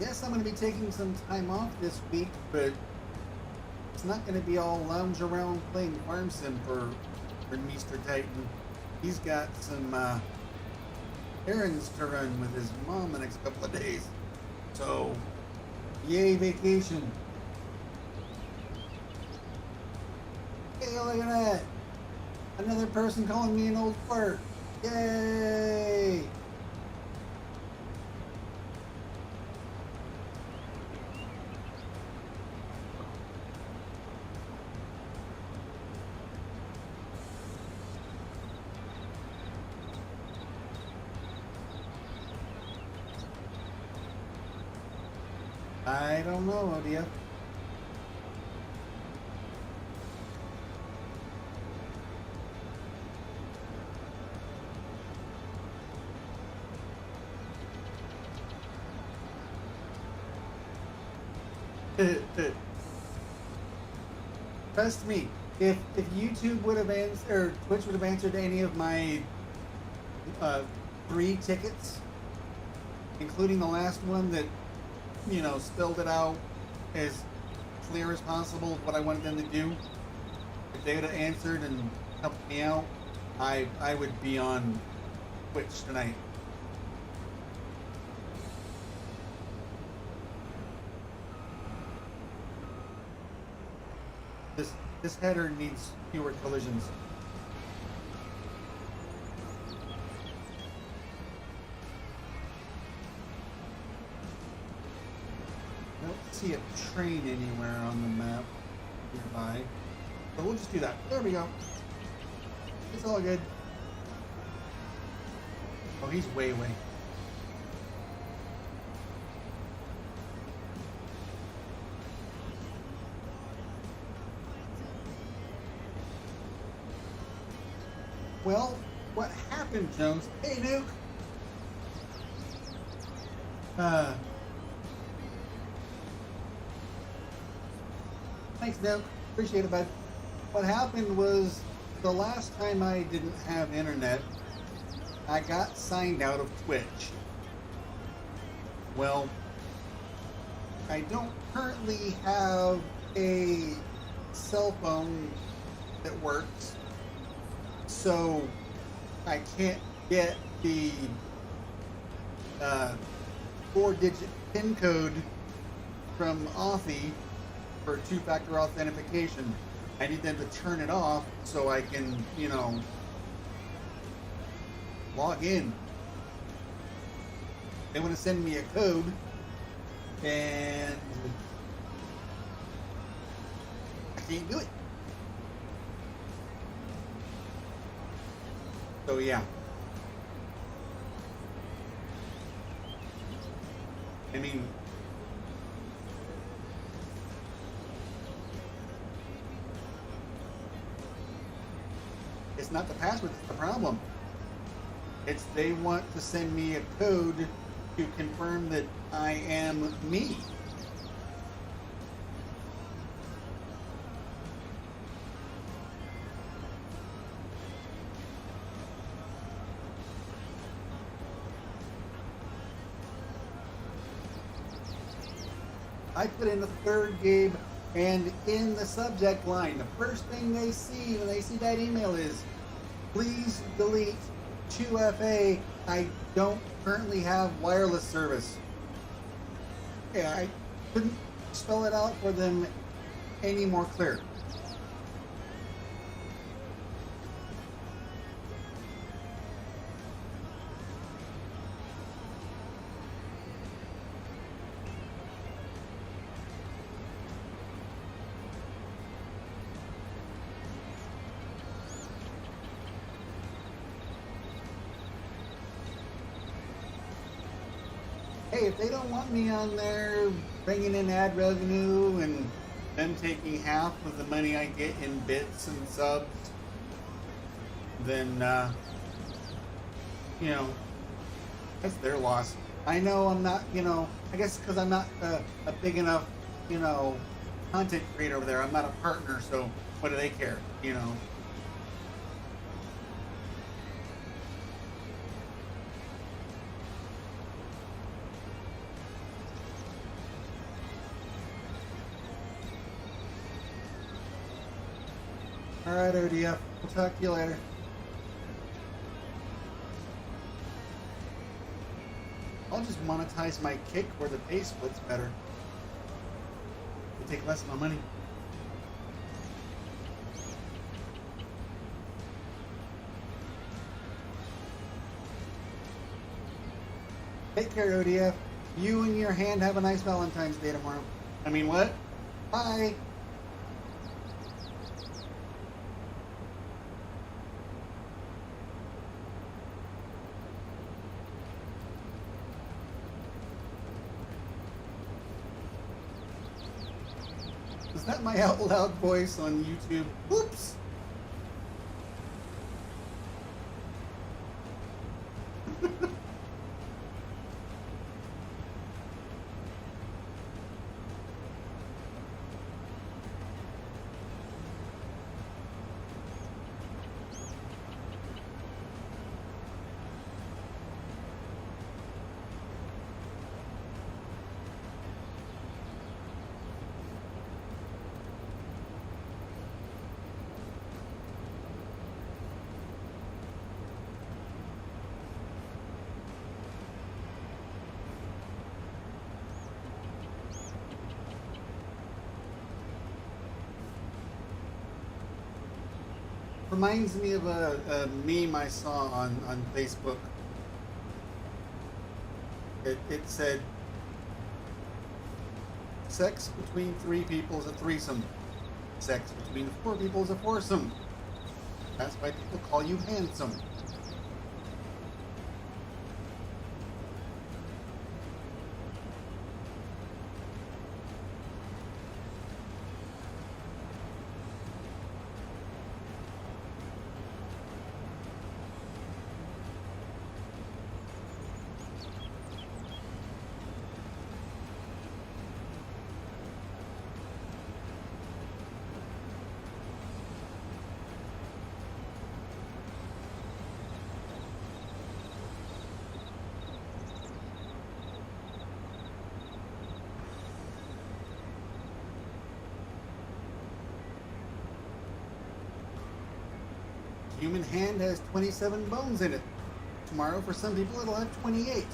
Yes, I'm going to be taking some time off this week, but it's not going to be all lounge around playing Farm Sim for Mr. Titan. He's got some errands to run with his mom the next couple of days. So, yay vacation. Hey, look at that. Another person calling me an old fart. Yay! I don't know, Odia. Trust me, if YouTube would have answered, or Twitch would have answered any of my 3 tickets, including the last one that, you know, spelled it out as clear as possible what I wanted them to do, if they would have answered and helped me out, I would be on Twitch tonight. This header needs fewer collisions. I don't see a train anywhere on the map nearby. So we'll just do that. There we go. It's all good. Oh, he's way away. Well, what happened, Jones? Hey, Nuke. Thanks, Nuke. Appreciate it, bud. What happened was the last time I didn't have internet, I got signed out of Twitch. Well, I don't currently have a cell phone that works, so I can't get the 4-digit PIN code from Authy for two-factor authentication. I need them to turn it off so I can, log in. They want to send me a code, and I can't do it. So yeah. I mean, it's not the password that's the problem. It's they want to send me a code to confirm that I am me. I put in the third Gabe, and in the subject line, the first thing they see when they see that email is, please delete 2FA. I don't currently have wireless service. Yeah, I couldn't spell it out for them any more clear. Hey, if they don't want me on there bringing in ad revenue and them taking half of the money I get in bits and subs, then, that's their loss. I know I'm not, I guess because I'm not a big enough, content creator over there. I'm not a partner, so what do they care, Alright, ODF. We'll talk to you later. I'll just monetize my kick where the pay split's better. It'll take less of my money. Take care, ODF. You and your hand have a nice Valentine's Day tomorrow. I mean, what? Bye. Is that my out loud voice on YouTube? Oops! Reminds me of a meme I saw on Facebook. It said, sex between 3 people is a threesome. Sex between 4 people is a foursome. That's why people call you handsome. human hand has 27 bones in it. Tomorrow, for some people, it'll have 28.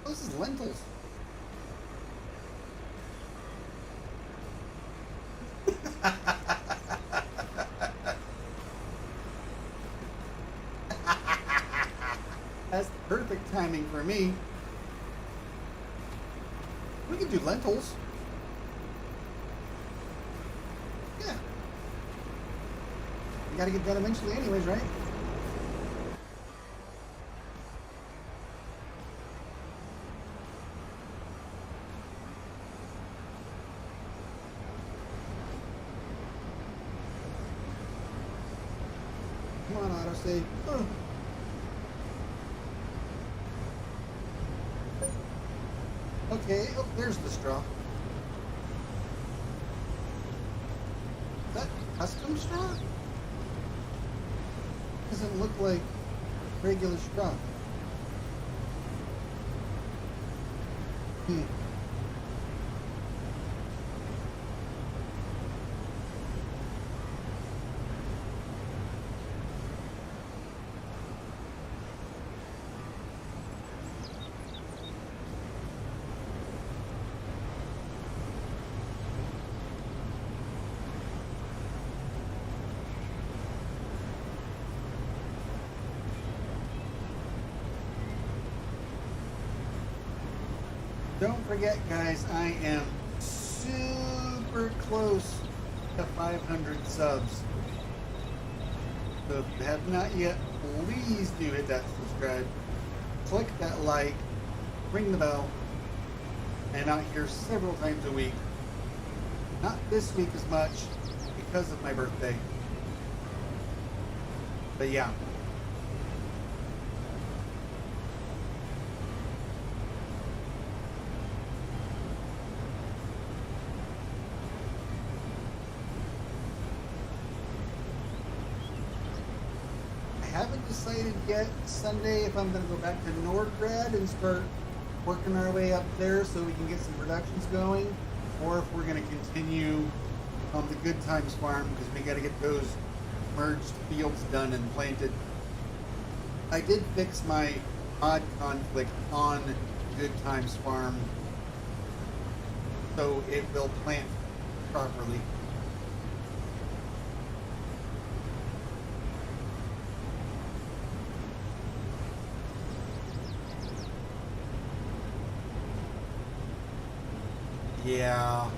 This is lentils. That's perfect timing for me. We can do lentils. Yeah. You gotta get done eventually anyways, right? Come on, autosave. Oh. Okay, oh, there's the straw. Is that custom straw? Doesn't look like regular straw. Don't forget, guys, I am super close to 500 subs. So if you have not yet, please do hit that subscribe. Click that like, ring the bell, and I'm out here several times a week. Not this week as much because of my birthday. But yeah. I haven't decided yet Sunday if I'm going to go back to Nordgrad and start working our way up there so we can get some productions going, or if we're going to continue on the Good Times farm because we got to get those merged fields done and planted. I did fix my odd conflict on Good Times farm so it will plant properly. Yeah.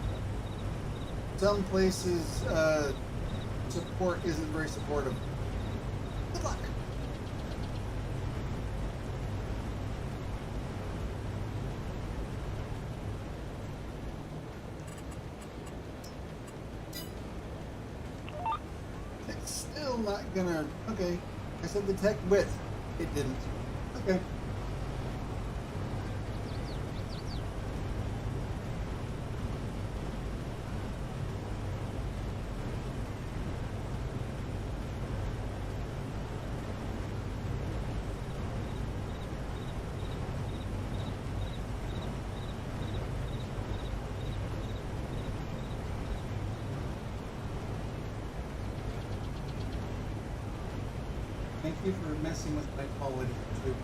Some places, support isn't very supportive. Good luck. It's still not gonna... Okay. I said detect width. It didn't. Okay. Thank you for messing with my quality too.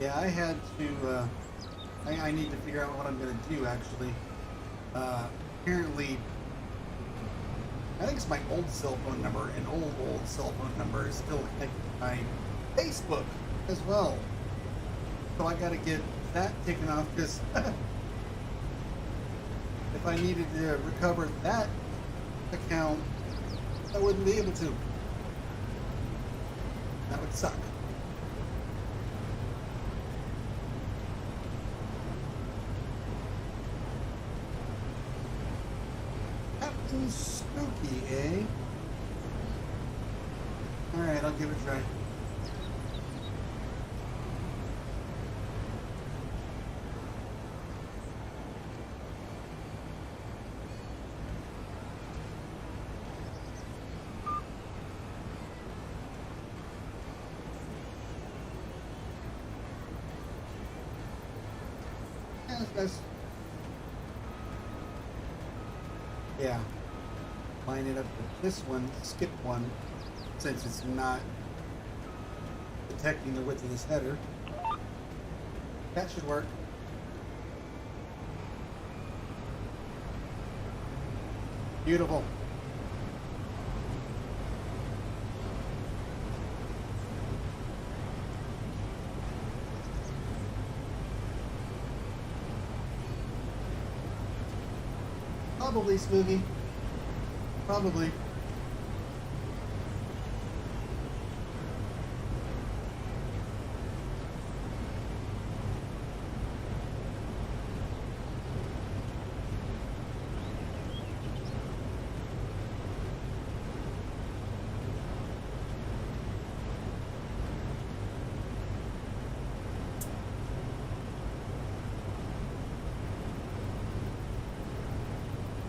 Yeah, I had to, I need to figure out what I'm going to do, actually. Apparently, I think it's my old cell phone number, an old cell phone number is still connected to my Facebook as well. So I got to get that taken off because if I needed to recover that account, I wouldn't be able to. That would suck. Captain Spooky, eh? Alright, I'll give it a try. Yeah, line it up with this one, skip one, since it's not detecting the width of this header. That should work. Beautiful. Probably, Spooky. Probably.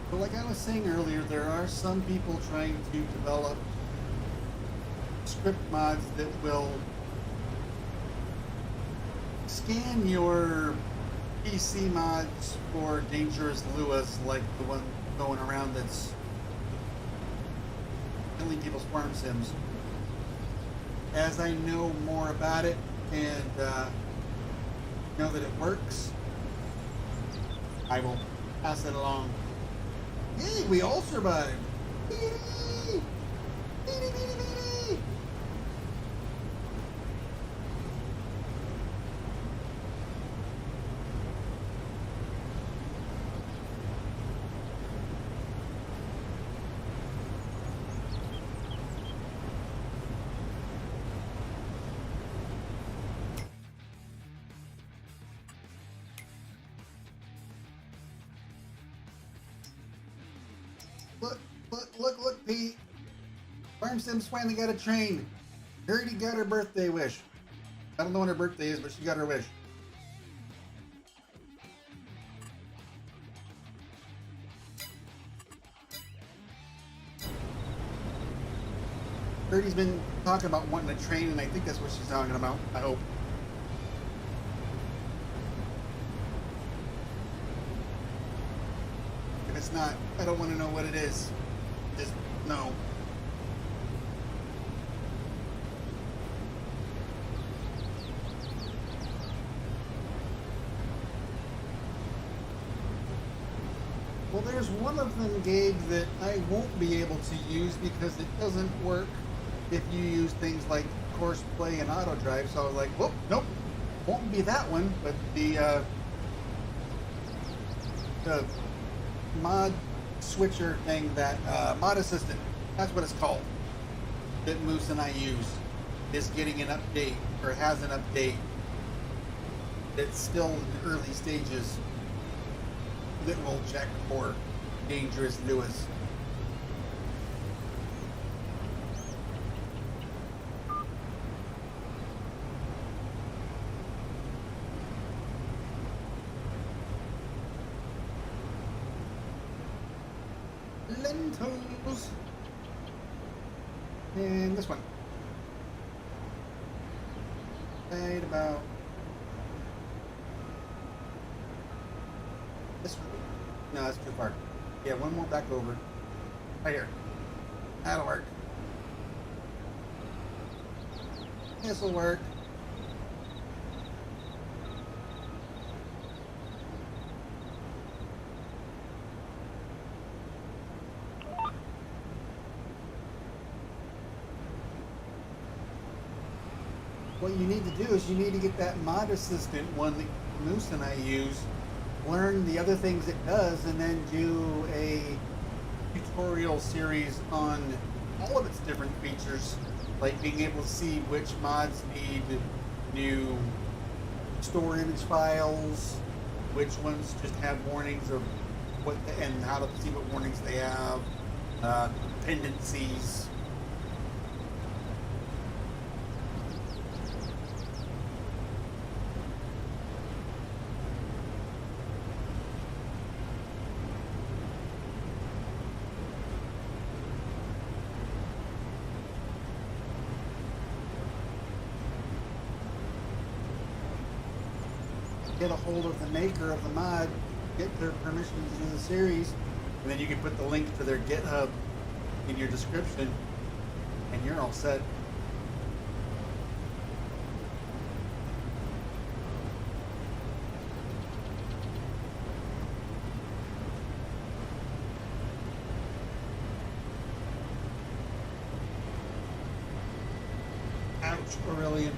But like I was saying earlier, there are some people trying to develop script mods that will scan your PC mods for dangerous Lewis, like the one going around that's killing people's farm sims. As I know more about it and know that it works, I will pass it along. Yay, we all survived! Beady! Beady, beady, beady! Look, Pete. Farm Sim's finally got a train. Gertie got her birthday wish. I don't know when her birthday is, but she got her wish. Gertie's been talking about wanting a train, and I think that's what she's talking about. I hope. If it's not, I don't want to know what it is. Just no. Well, there's one of them, Gabe, that I won't be able to use because it doesn't work if you use things like course play and auto drive. So I was like, whoop, nope, won't be that one. But the mod switcher thing, that mod assistant, that's what it's called, that Moose and I use, is getting an update, or has an update that's still in the early stages, that will check for dangerous Lewis. Lentils. And this one. Right about this one. No, that's too far. Yeah, one more back over. Right here. That'll work. This'll work. what you need to do is you need to get that mod assistant one that Moose and I use, learn the other things it does, and then do a tutorial series on all of its different features, like being able to see which mods need new store image files, which ones just have warnings of what and how to see what warnings they have, dependencies. Get a hold of the maker of the mod, get their permission to do the series, and then you can put the link to their GitHub in your description, and you're all set. Ouch, Aurelian.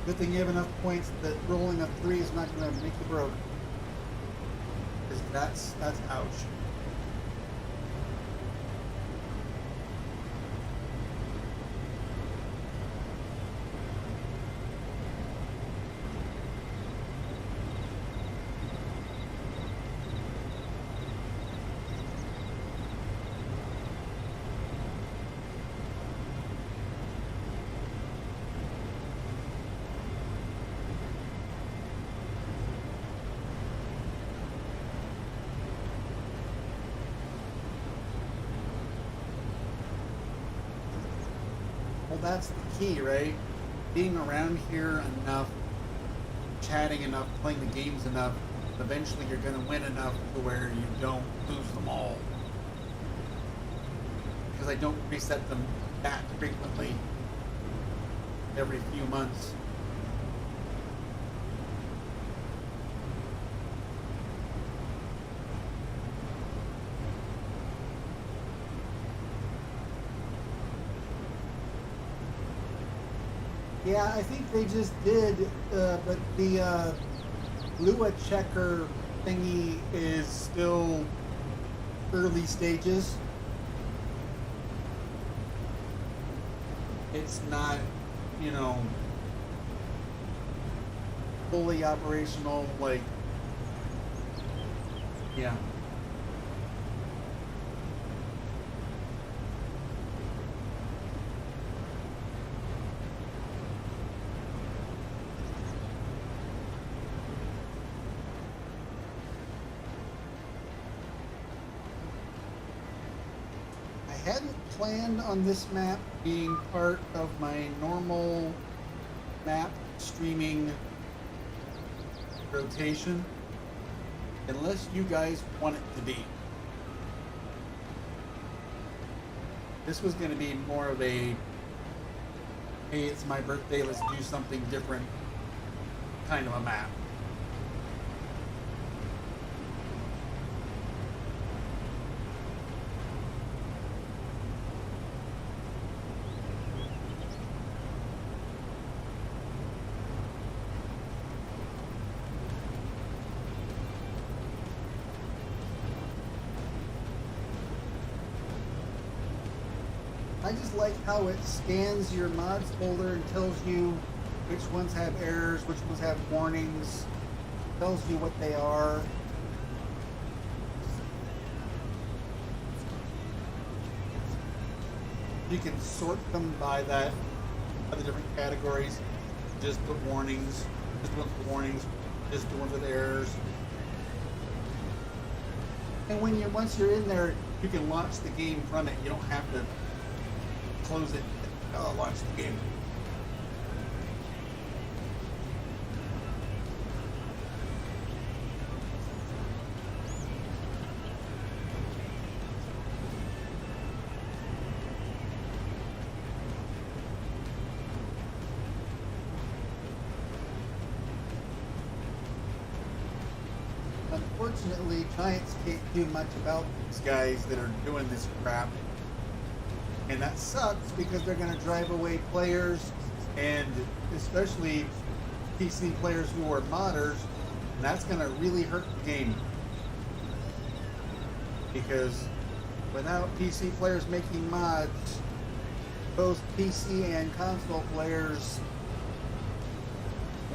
Good thing you have enough points that rolling a 3 is not going to make you broke. Because that's ouch. Well, that's the key, right? Being around here enough, chatting enough, playing the games enough, eventually you're going to win enough to where you don't lose them all. Because I don't reset them that frequently, every few months. Yeah, I think they just did, but the Lua checker thingy is still early stages. It's not, you know, fully operational, like, yeah. I hadn't planned on this map being part of my normal map streaming rotation, unless you guys want it to be. This was going to be more of a, hey, it's my birthday, let's do something different kind of a map. I just like how it scans your mods folder and tells you which ones have errors, which ones have warnings, tells you what they are. You can sort them by that, by the different categories. Just put warnings, just ones with warnings, just the ones with errors. And once you're in there, you can launch the game from it. You don't have to close it, launch the game. Unfortunately, Giants can't do much about these guys that are doing this crap. And that sucks because they're going to drive away players, and especially PC players who are modders, and that's going to really hurt the game. Because without PC players making mods, both PC and console players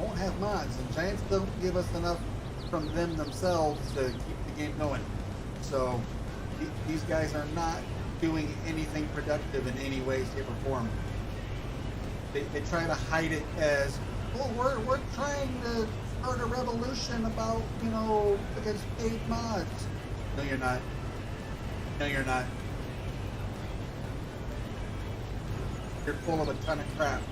won't have mods, and Giants don't give us enough from them themselves to keep the game going. So these guys are not doing anything productive in any way, shape, or form. They try to hide it as, well, we're trying to start a revolution about, you know, against paid mods. No, you're not. No, you're not. You're full of a ton of crap.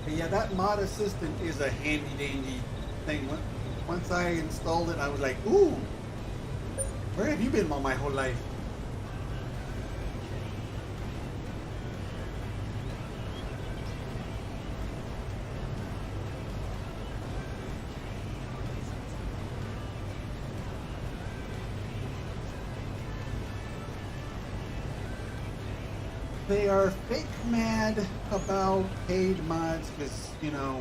Yeah, that mod assistant is a handy dandy thing. Once I installed it, I was like, ooh, where have you been all my whole life? They are fake mad about paid mods because, you know,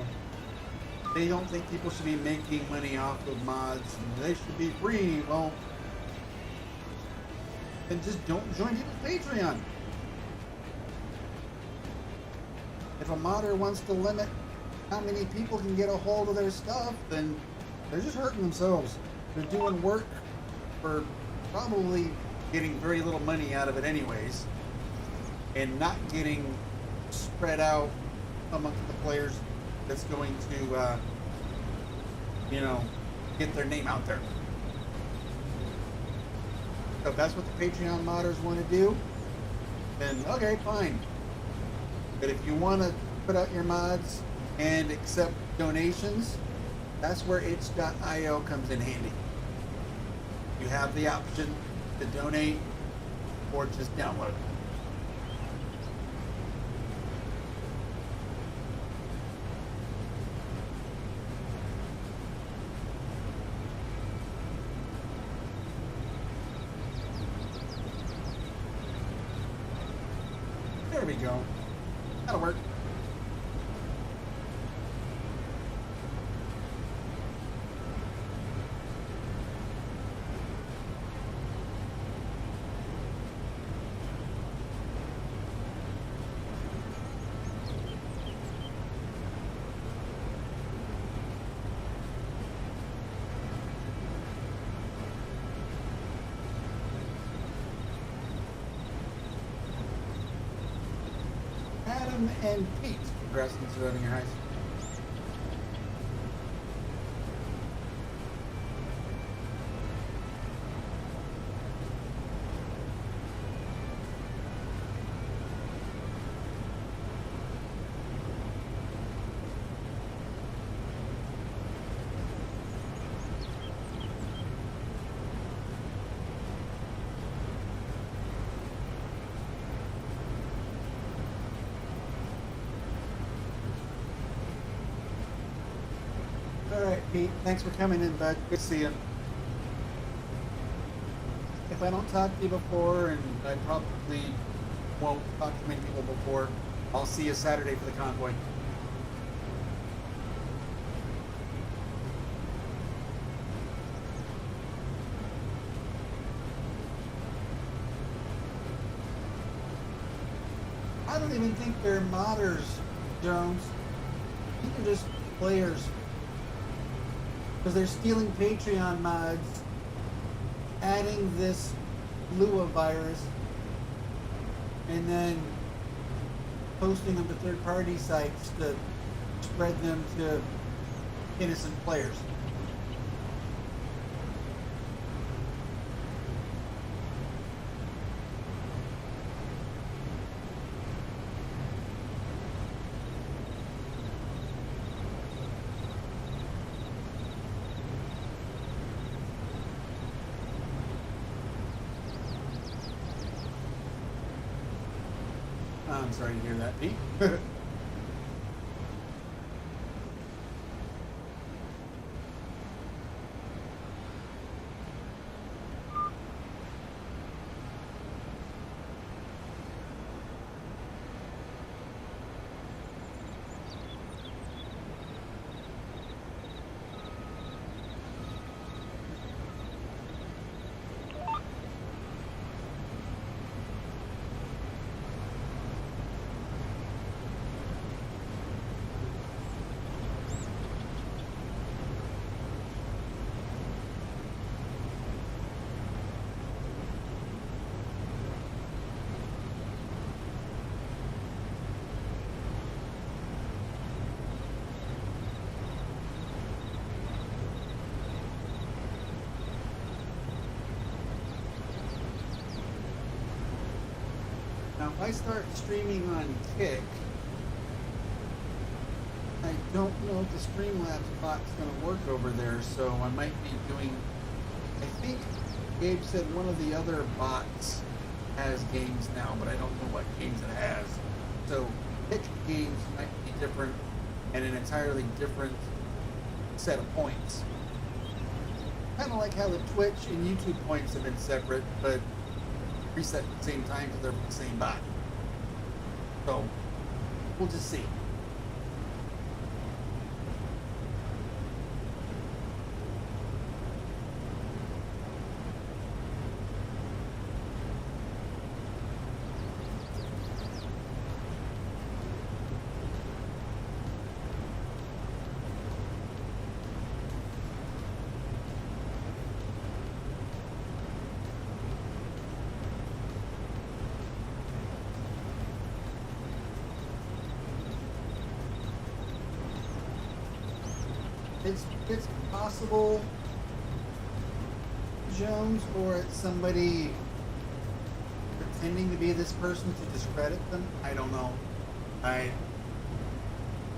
they don't think people should be making money off of mods and they should be free. Well, then just don't join people's Patreon. If a modder wants to limit how many people can get a hold of their stuff, then they're just hurting themselves. They're doing work for probably getting very little money out of it anyways, and not getting spread out amongst the players that's going to, you know, get their name out there. So if that's what the Patreon modders want to do, then okay, fine. But if you want to put out your mods and accept donations, that's where itch.io comes in handy. You have the option to donate or just download. There we go. That'll work. Adam and Pete, congrats on surviving your heist. Alright, Pete, thanks for coming in, bud. Good to see you. If I don't talk to you before, and I probably won't talk to many people before, I'll see you Saturday for the convoy. I don't even think they're modders, Jones. I think they're just players. Because they're stealing Patreon mods, adding this Lua virus, and then posting them to third-party sites to spread them to innocent players. I'm sorry to hear that, Pete. Now, if I start streaming on Kick, I don't know if the Streamlabs bot's going to work over there, so I might be doing... I think Gabe said one of the other bots has games now, but I don't know what games it has. So, Kick games might be different and an entirely different set of points. Kind of like how the Twitch and YouTube points have been separate, but reset at the same time because they're the same bot. So, we'll just see. It's possible, Jones, or it's somebody pretending to be this person to discredit them. I don't know.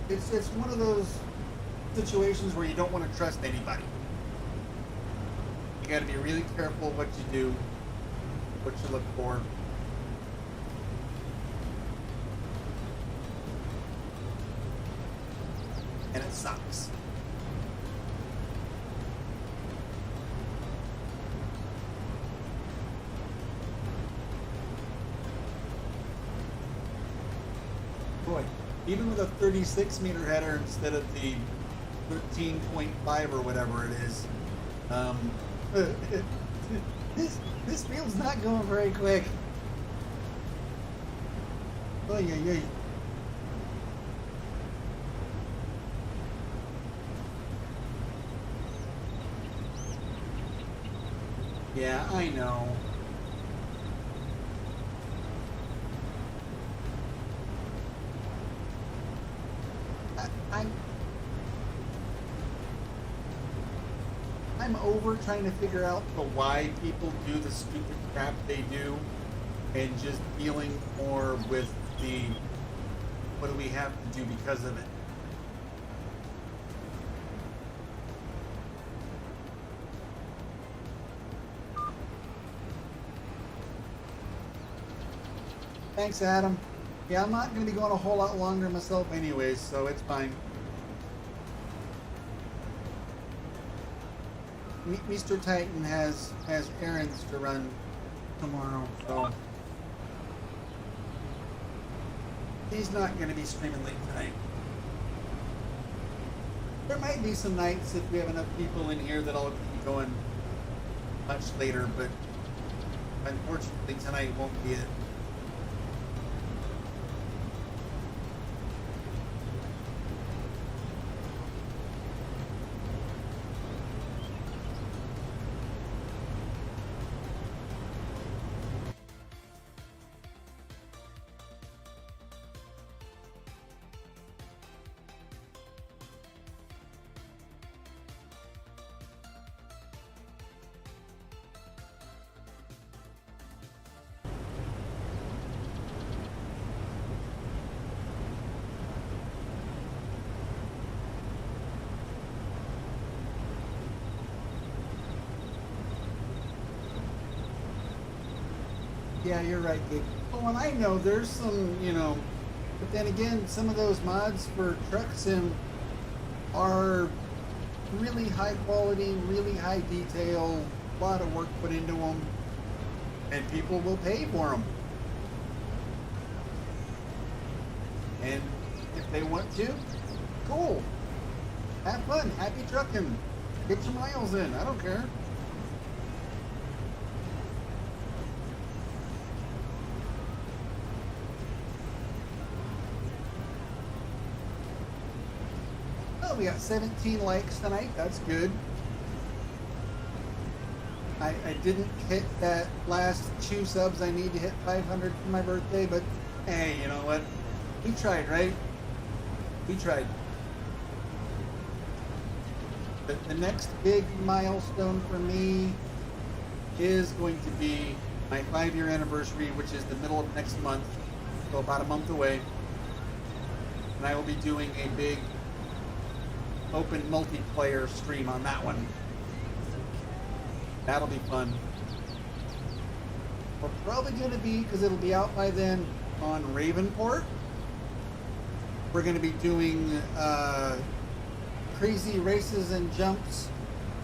It's one of those situations where you don't want to trust anybody. You got to be really careful what you do, what you look for. And it sucks. Boy, even with a 36 meter header instead of the 13.5 or whatever it is, this field's not going very quick. Oh yeah. Yeah, I know. I'm over trying to figure out the why people do the stupid crap they do, and just dealing more with the what do we have to do because of it. Thanks, Adam. Yeah, I'm not going to be going a whole lot longer myself anyways, so it's fine. Mr. Titan has errands to run tomorrow, so he's not going to be streaming late tonight. There might be some nights if we have enough people in here that I'll be going much later, but unfortunately tonight won't be it. Yeah, you're right, Gabe. Oh, and I know there's some, but then again, some of those mods for Truck Sim are really high quality, really high detail, a lot of work put into them, and people will pay for them. And if they want to, cool. Have fun, happy trucking. Get your miles in, I don't care. Oh, we got 17 likes tonight, that's good. I didn't hit that last 2 subs. I need to hit 500 for my birthday, but hey, you know what? We tried, right? We tried. But the next big milestone for me is going to be my 5-year anniversary, which is the middle of next month, so about a month away. And I will be doing a big open multiplayer stream on that one. That'll be fun. We're probably going to be, because it'll be out by then, on Ravenport. We're going to be doing crazy races and jumps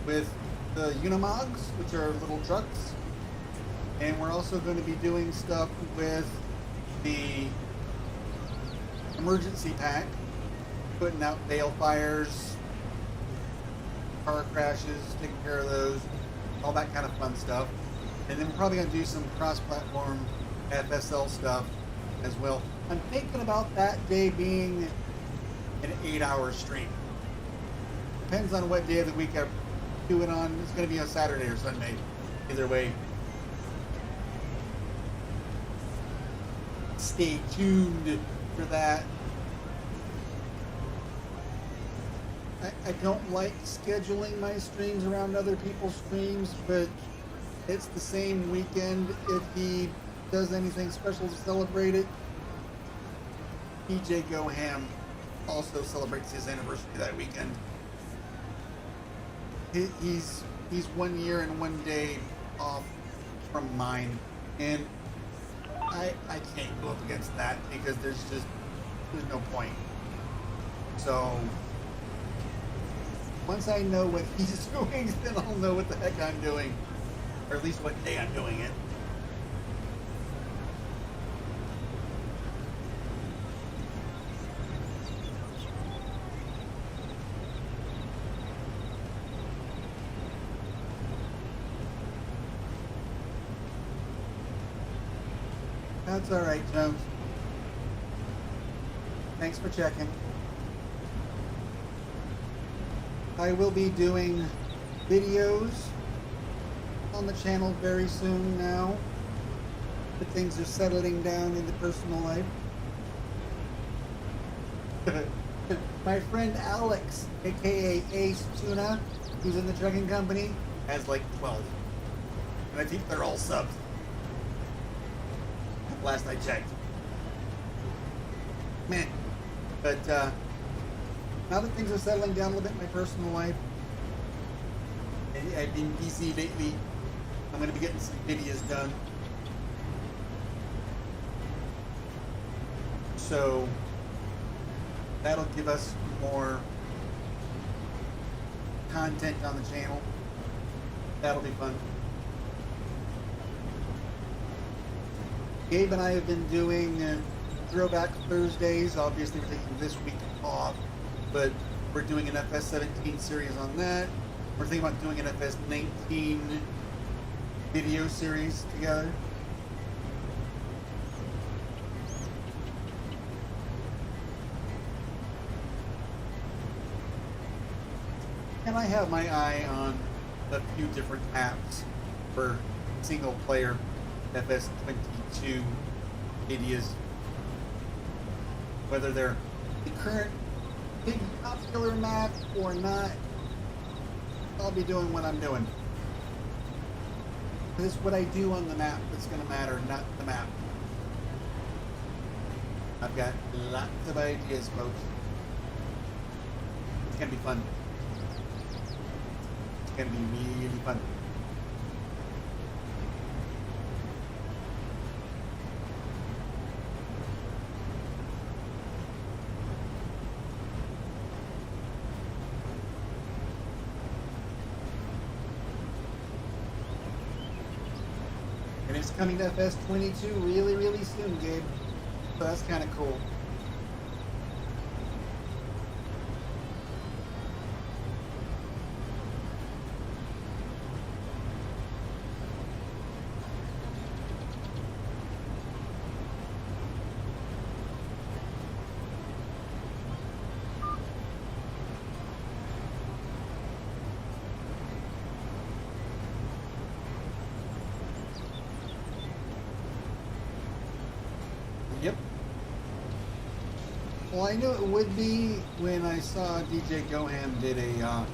with the Unimogs, which are little trucks. And we're also going to be doing stuff with the emergency pack, putting out bale fires, car crashes, taking care of those, all that kind of fun stuff. And then we're probably going to do some cross-platform FSL stuff as well. I'm thinking about that day being an 8-hour stream. Depends on what day of the week I do it on. It's going to be on Saturday or Sunday. Either way. Stay tuned for that. I don't like scheduling my streams around other people's streams, but it's the same weekend. If he does anything special to celebrate it, PJ Go Ham also celebrates his anniversary that weekend. He's 1 year and 1 day off from mine, and I can't go up against that because there's no point. So once I know what he's doing, then I'll know what the heck I'm doing, or at least what day I'm doing it. That's all right, Jones. Thanks for checking. I will be doing videos on the channel very soon now that things are settling down in the personal life. My friend Alex, aka Ace Tuna, who's in the trucking company, has like 12. And I think they're all subs. Last I checked. Man. But now that things are settling down a little bit in my personal life, and I've been busy lately, I'm going to be getting some videos done. So that'll give us more content on the channel. That'll be fun. Gabe and I have been doing Throwback Thursdays. Obviously, we're taking this week off, but we're doing an FS17 series on that. We're thinking about doing an FS19 video series together. And I have my eye on a few different apps for single player FS22 videos. Whether they're the current big popular map or not, I'll be doing what I'm doing. It's what I do on the map that's going to matter, not the map. I've got lots of ideas, folks. It's going to be fun. It's going to be really fun. coming to FS22 really, really soon, Gabe. So that's kind of cool. Yep. Well, I knew it would be when I saw DJ Goham did a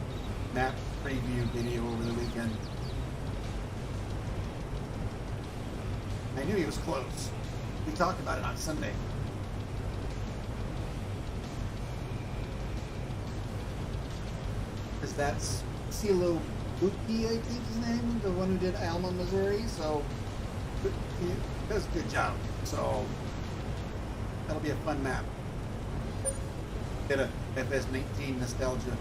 map preview video over the weekend. I knew he was close. We talked about it on Sunday. Because that's CeeLo Buki, I think his name, the one who did Alma, Missouri. So he does a good job. So that'll be a fun map. Bit of FS19 nostalgia.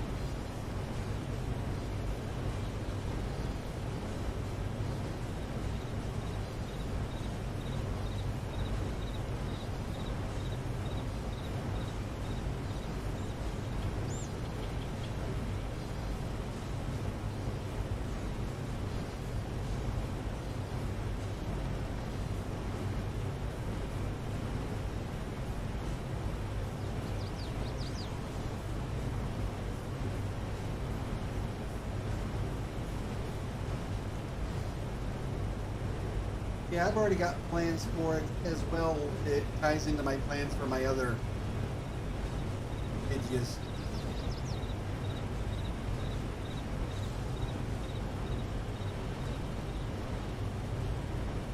Yeah, I've already got plans for it as well. It ties into my plans for my other videos.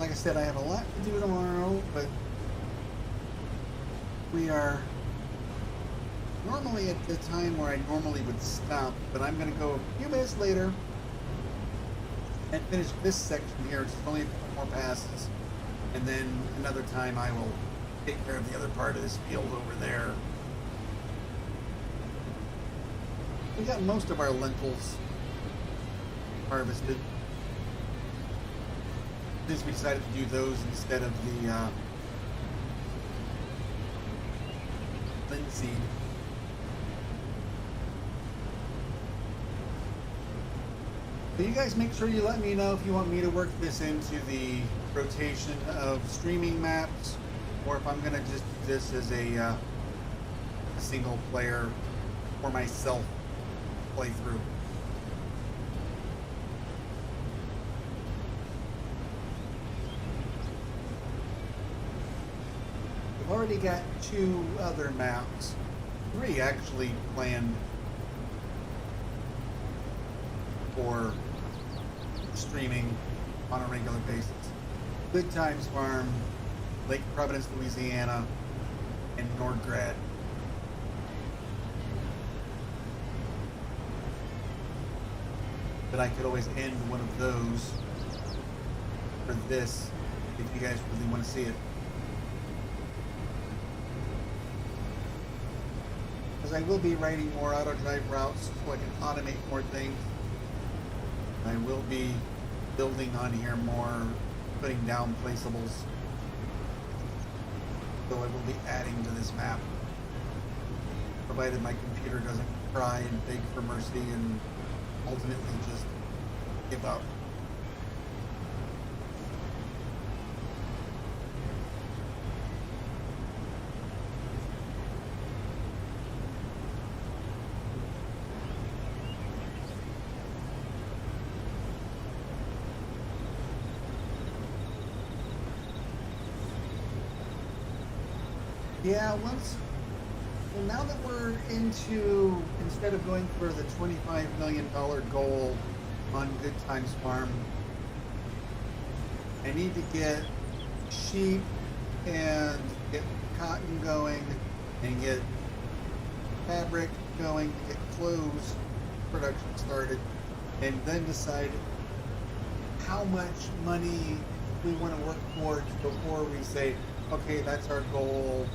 Like I said, I have a lot to do tomorrow, but we are normally at the time where I normally would stop, but I'm going to go a few minutes later and finish this section here. It's only a couple more passes, and then another time I will take care of the other part of this field over there. We got most of our lentils harvested, since we decided to do those instead of the linseed. So you guys make sure you let me know if you want me to work this into the rotation of streaming maps, or if I'm going to just do this as a single player for myself playthrough. I've already got 2 other maps, 3 actually planned for streaming on a regular basis. Good Times Farm, Lake Providence, Louisiana, and Nordgrad. But I could always end one of those for this if you guys really want to see it. Because I will be writing more auto drive routes so I can automate more things. I will be building on here more, putting down placeables. So I will be adding to this map, provided my computer doesn't cry and beg for mercy and ultimately just give up. Yeah, now that we're into, instead of going for the $25 million goal on Good Times Farm, I need to get sheep and get cotton going and get fabric going to get clothes production started, and then decide how much money we want to work towards before we say, okay, that's our goal.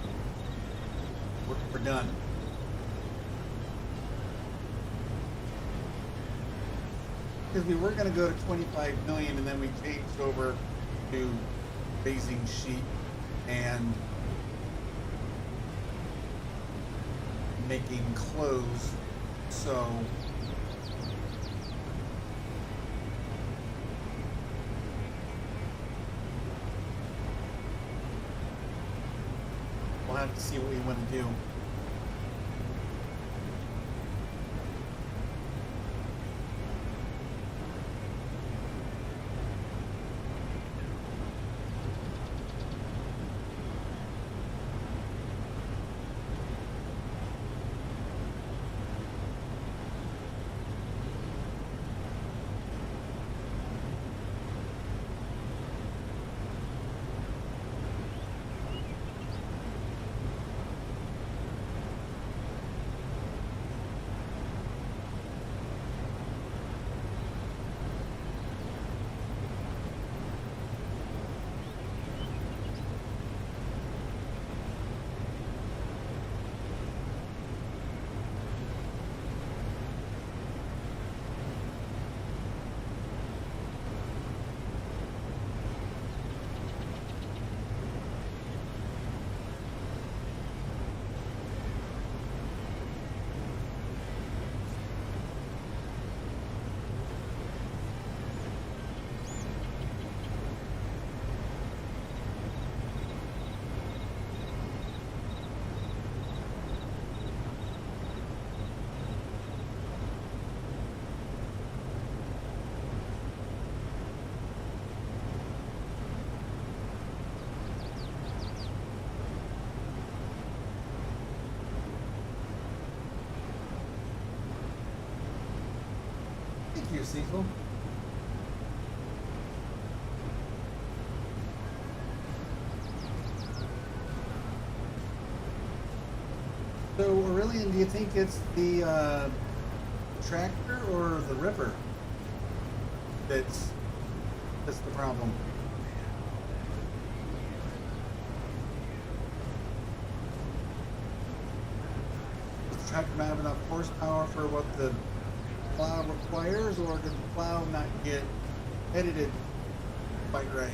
We're done. Because we were going to go to 25 million and then we changed over to raising sheep and making clothes. So we'll have to see what we want to do. Thank you, Cecil. So, Aurelian, do you think it's the tractor or the river that's the problem? Does the tractor not have enough horsepower for what the plow requires, or did the plow not get edited quite right?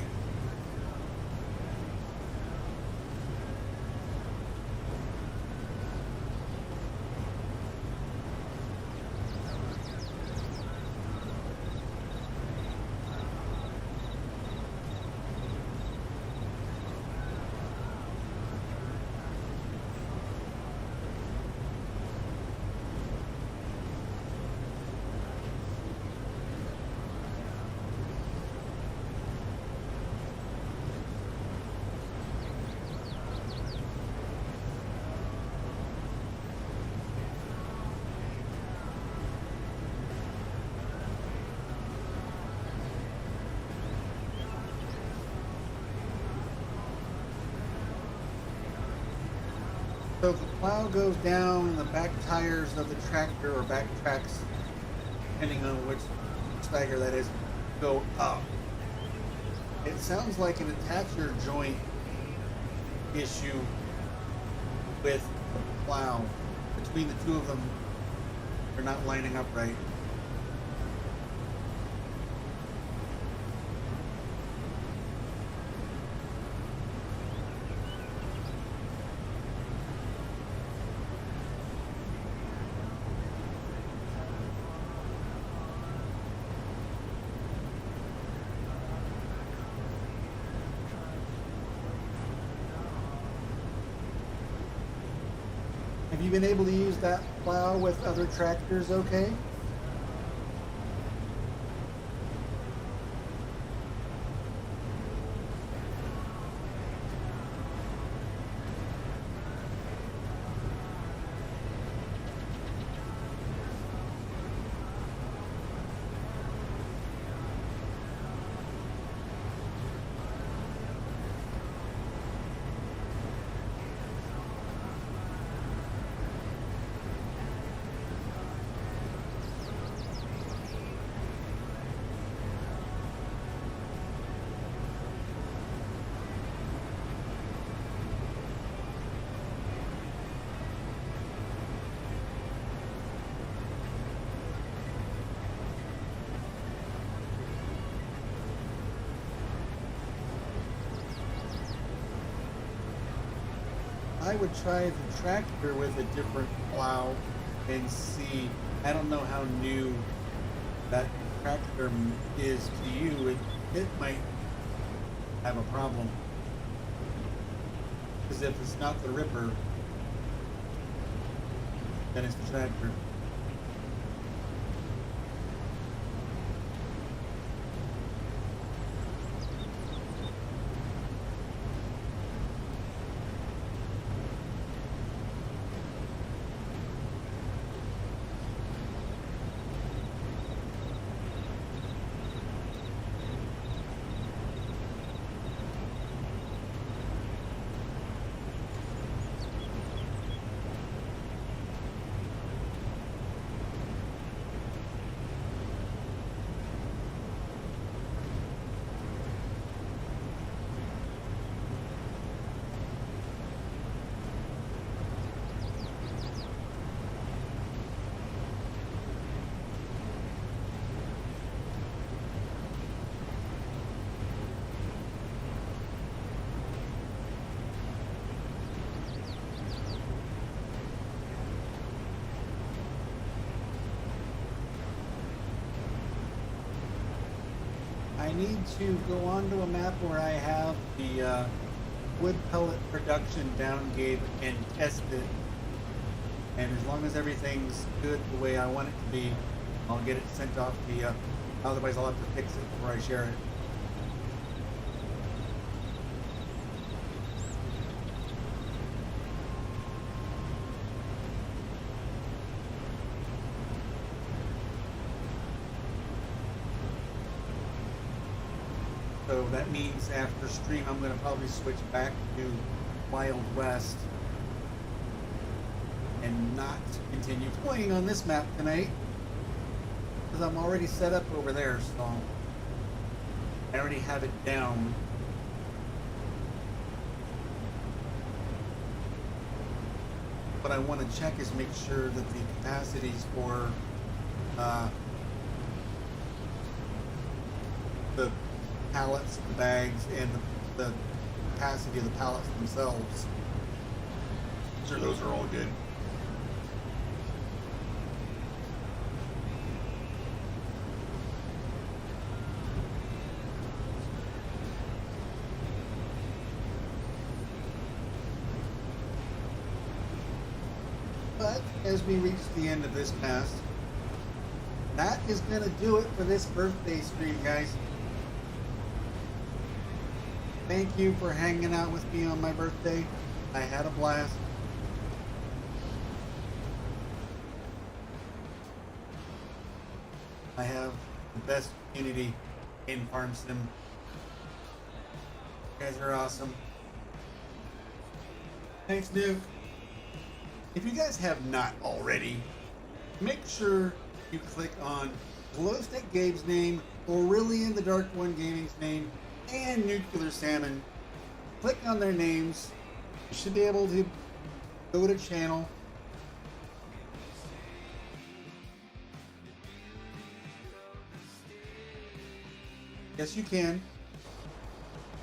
So if the plow goes down, the back tires of the tractor, or back tracks, depending on which stagger that is, go up. It sounds like an attacher joint issue with the plow. Between the two of them, they're not lining up right. Have you been able to use that plow with other tractors okay? I would try the tractor with a different plow and see. I don't know how new that tractor is to you. It might have a problem. Because if it's not the Ripper, then it's the tractor. I need to go onto a map where I have the wood pellet production down gauge and test it. And as long as everything's good the way I want it to be, I'll get it sent off to you. Otherwise, I'll have to fix it before I share it. So that means after stream, I'm going to probably switch back to Wild West and not continue playing on this map tonight because I'm already set up over there, so I already have it down. What I want to check is make sure that the capacities for the pallets, the bags, and the capacity of the pallets themselves. Sure, those are all good. But as we reach the end of this pass, that is going to do it for this birthday stream, guys. Thank you for hanging out with me on my birthday. I had a blast. I have the best community in Farm Sim. You guys are awesome. Thanks, Duke. If you guys have not already, make sure you click on Glowstick Gabe's name, Aurelian the Dark One Gaming's name, and Nuclear Salmon. Click on their names. You should be able to go to channel. Yes, you can.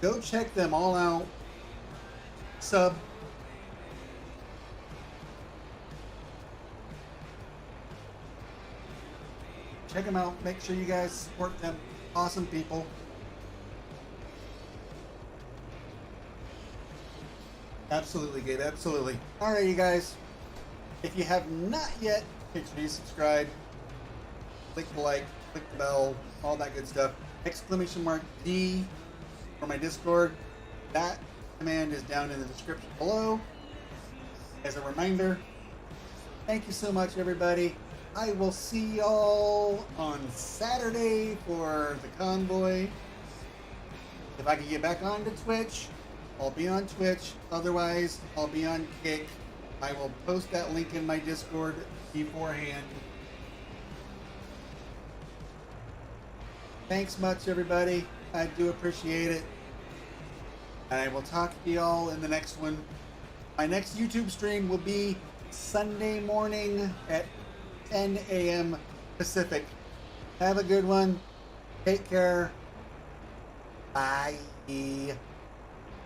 Go check them all out. Sub. Check them out. Make sure you guys support them. Awesome people. Absolutely, Gabe. Absolutely. All right, you guys. If you have not yet, make sure you subscribe. Click the like. Click the bell. All that good stuff. !D for my Discord. That command is down in the description below. As a reminder, thank you so much, everybody. I will see y'all on Saturday for the convoy. If I can get back onto Twitch, I'll be on Twitch. Otherwise, I'll be on Kick. I will post that link in my Discord beforehand. Thanks much, everybody. I do appreciate it. And I will talk to y'all in the next one. My next YouTube stream will be Sunday morning at 10 a.m. Pacific. Have a good one. Take care. Bye.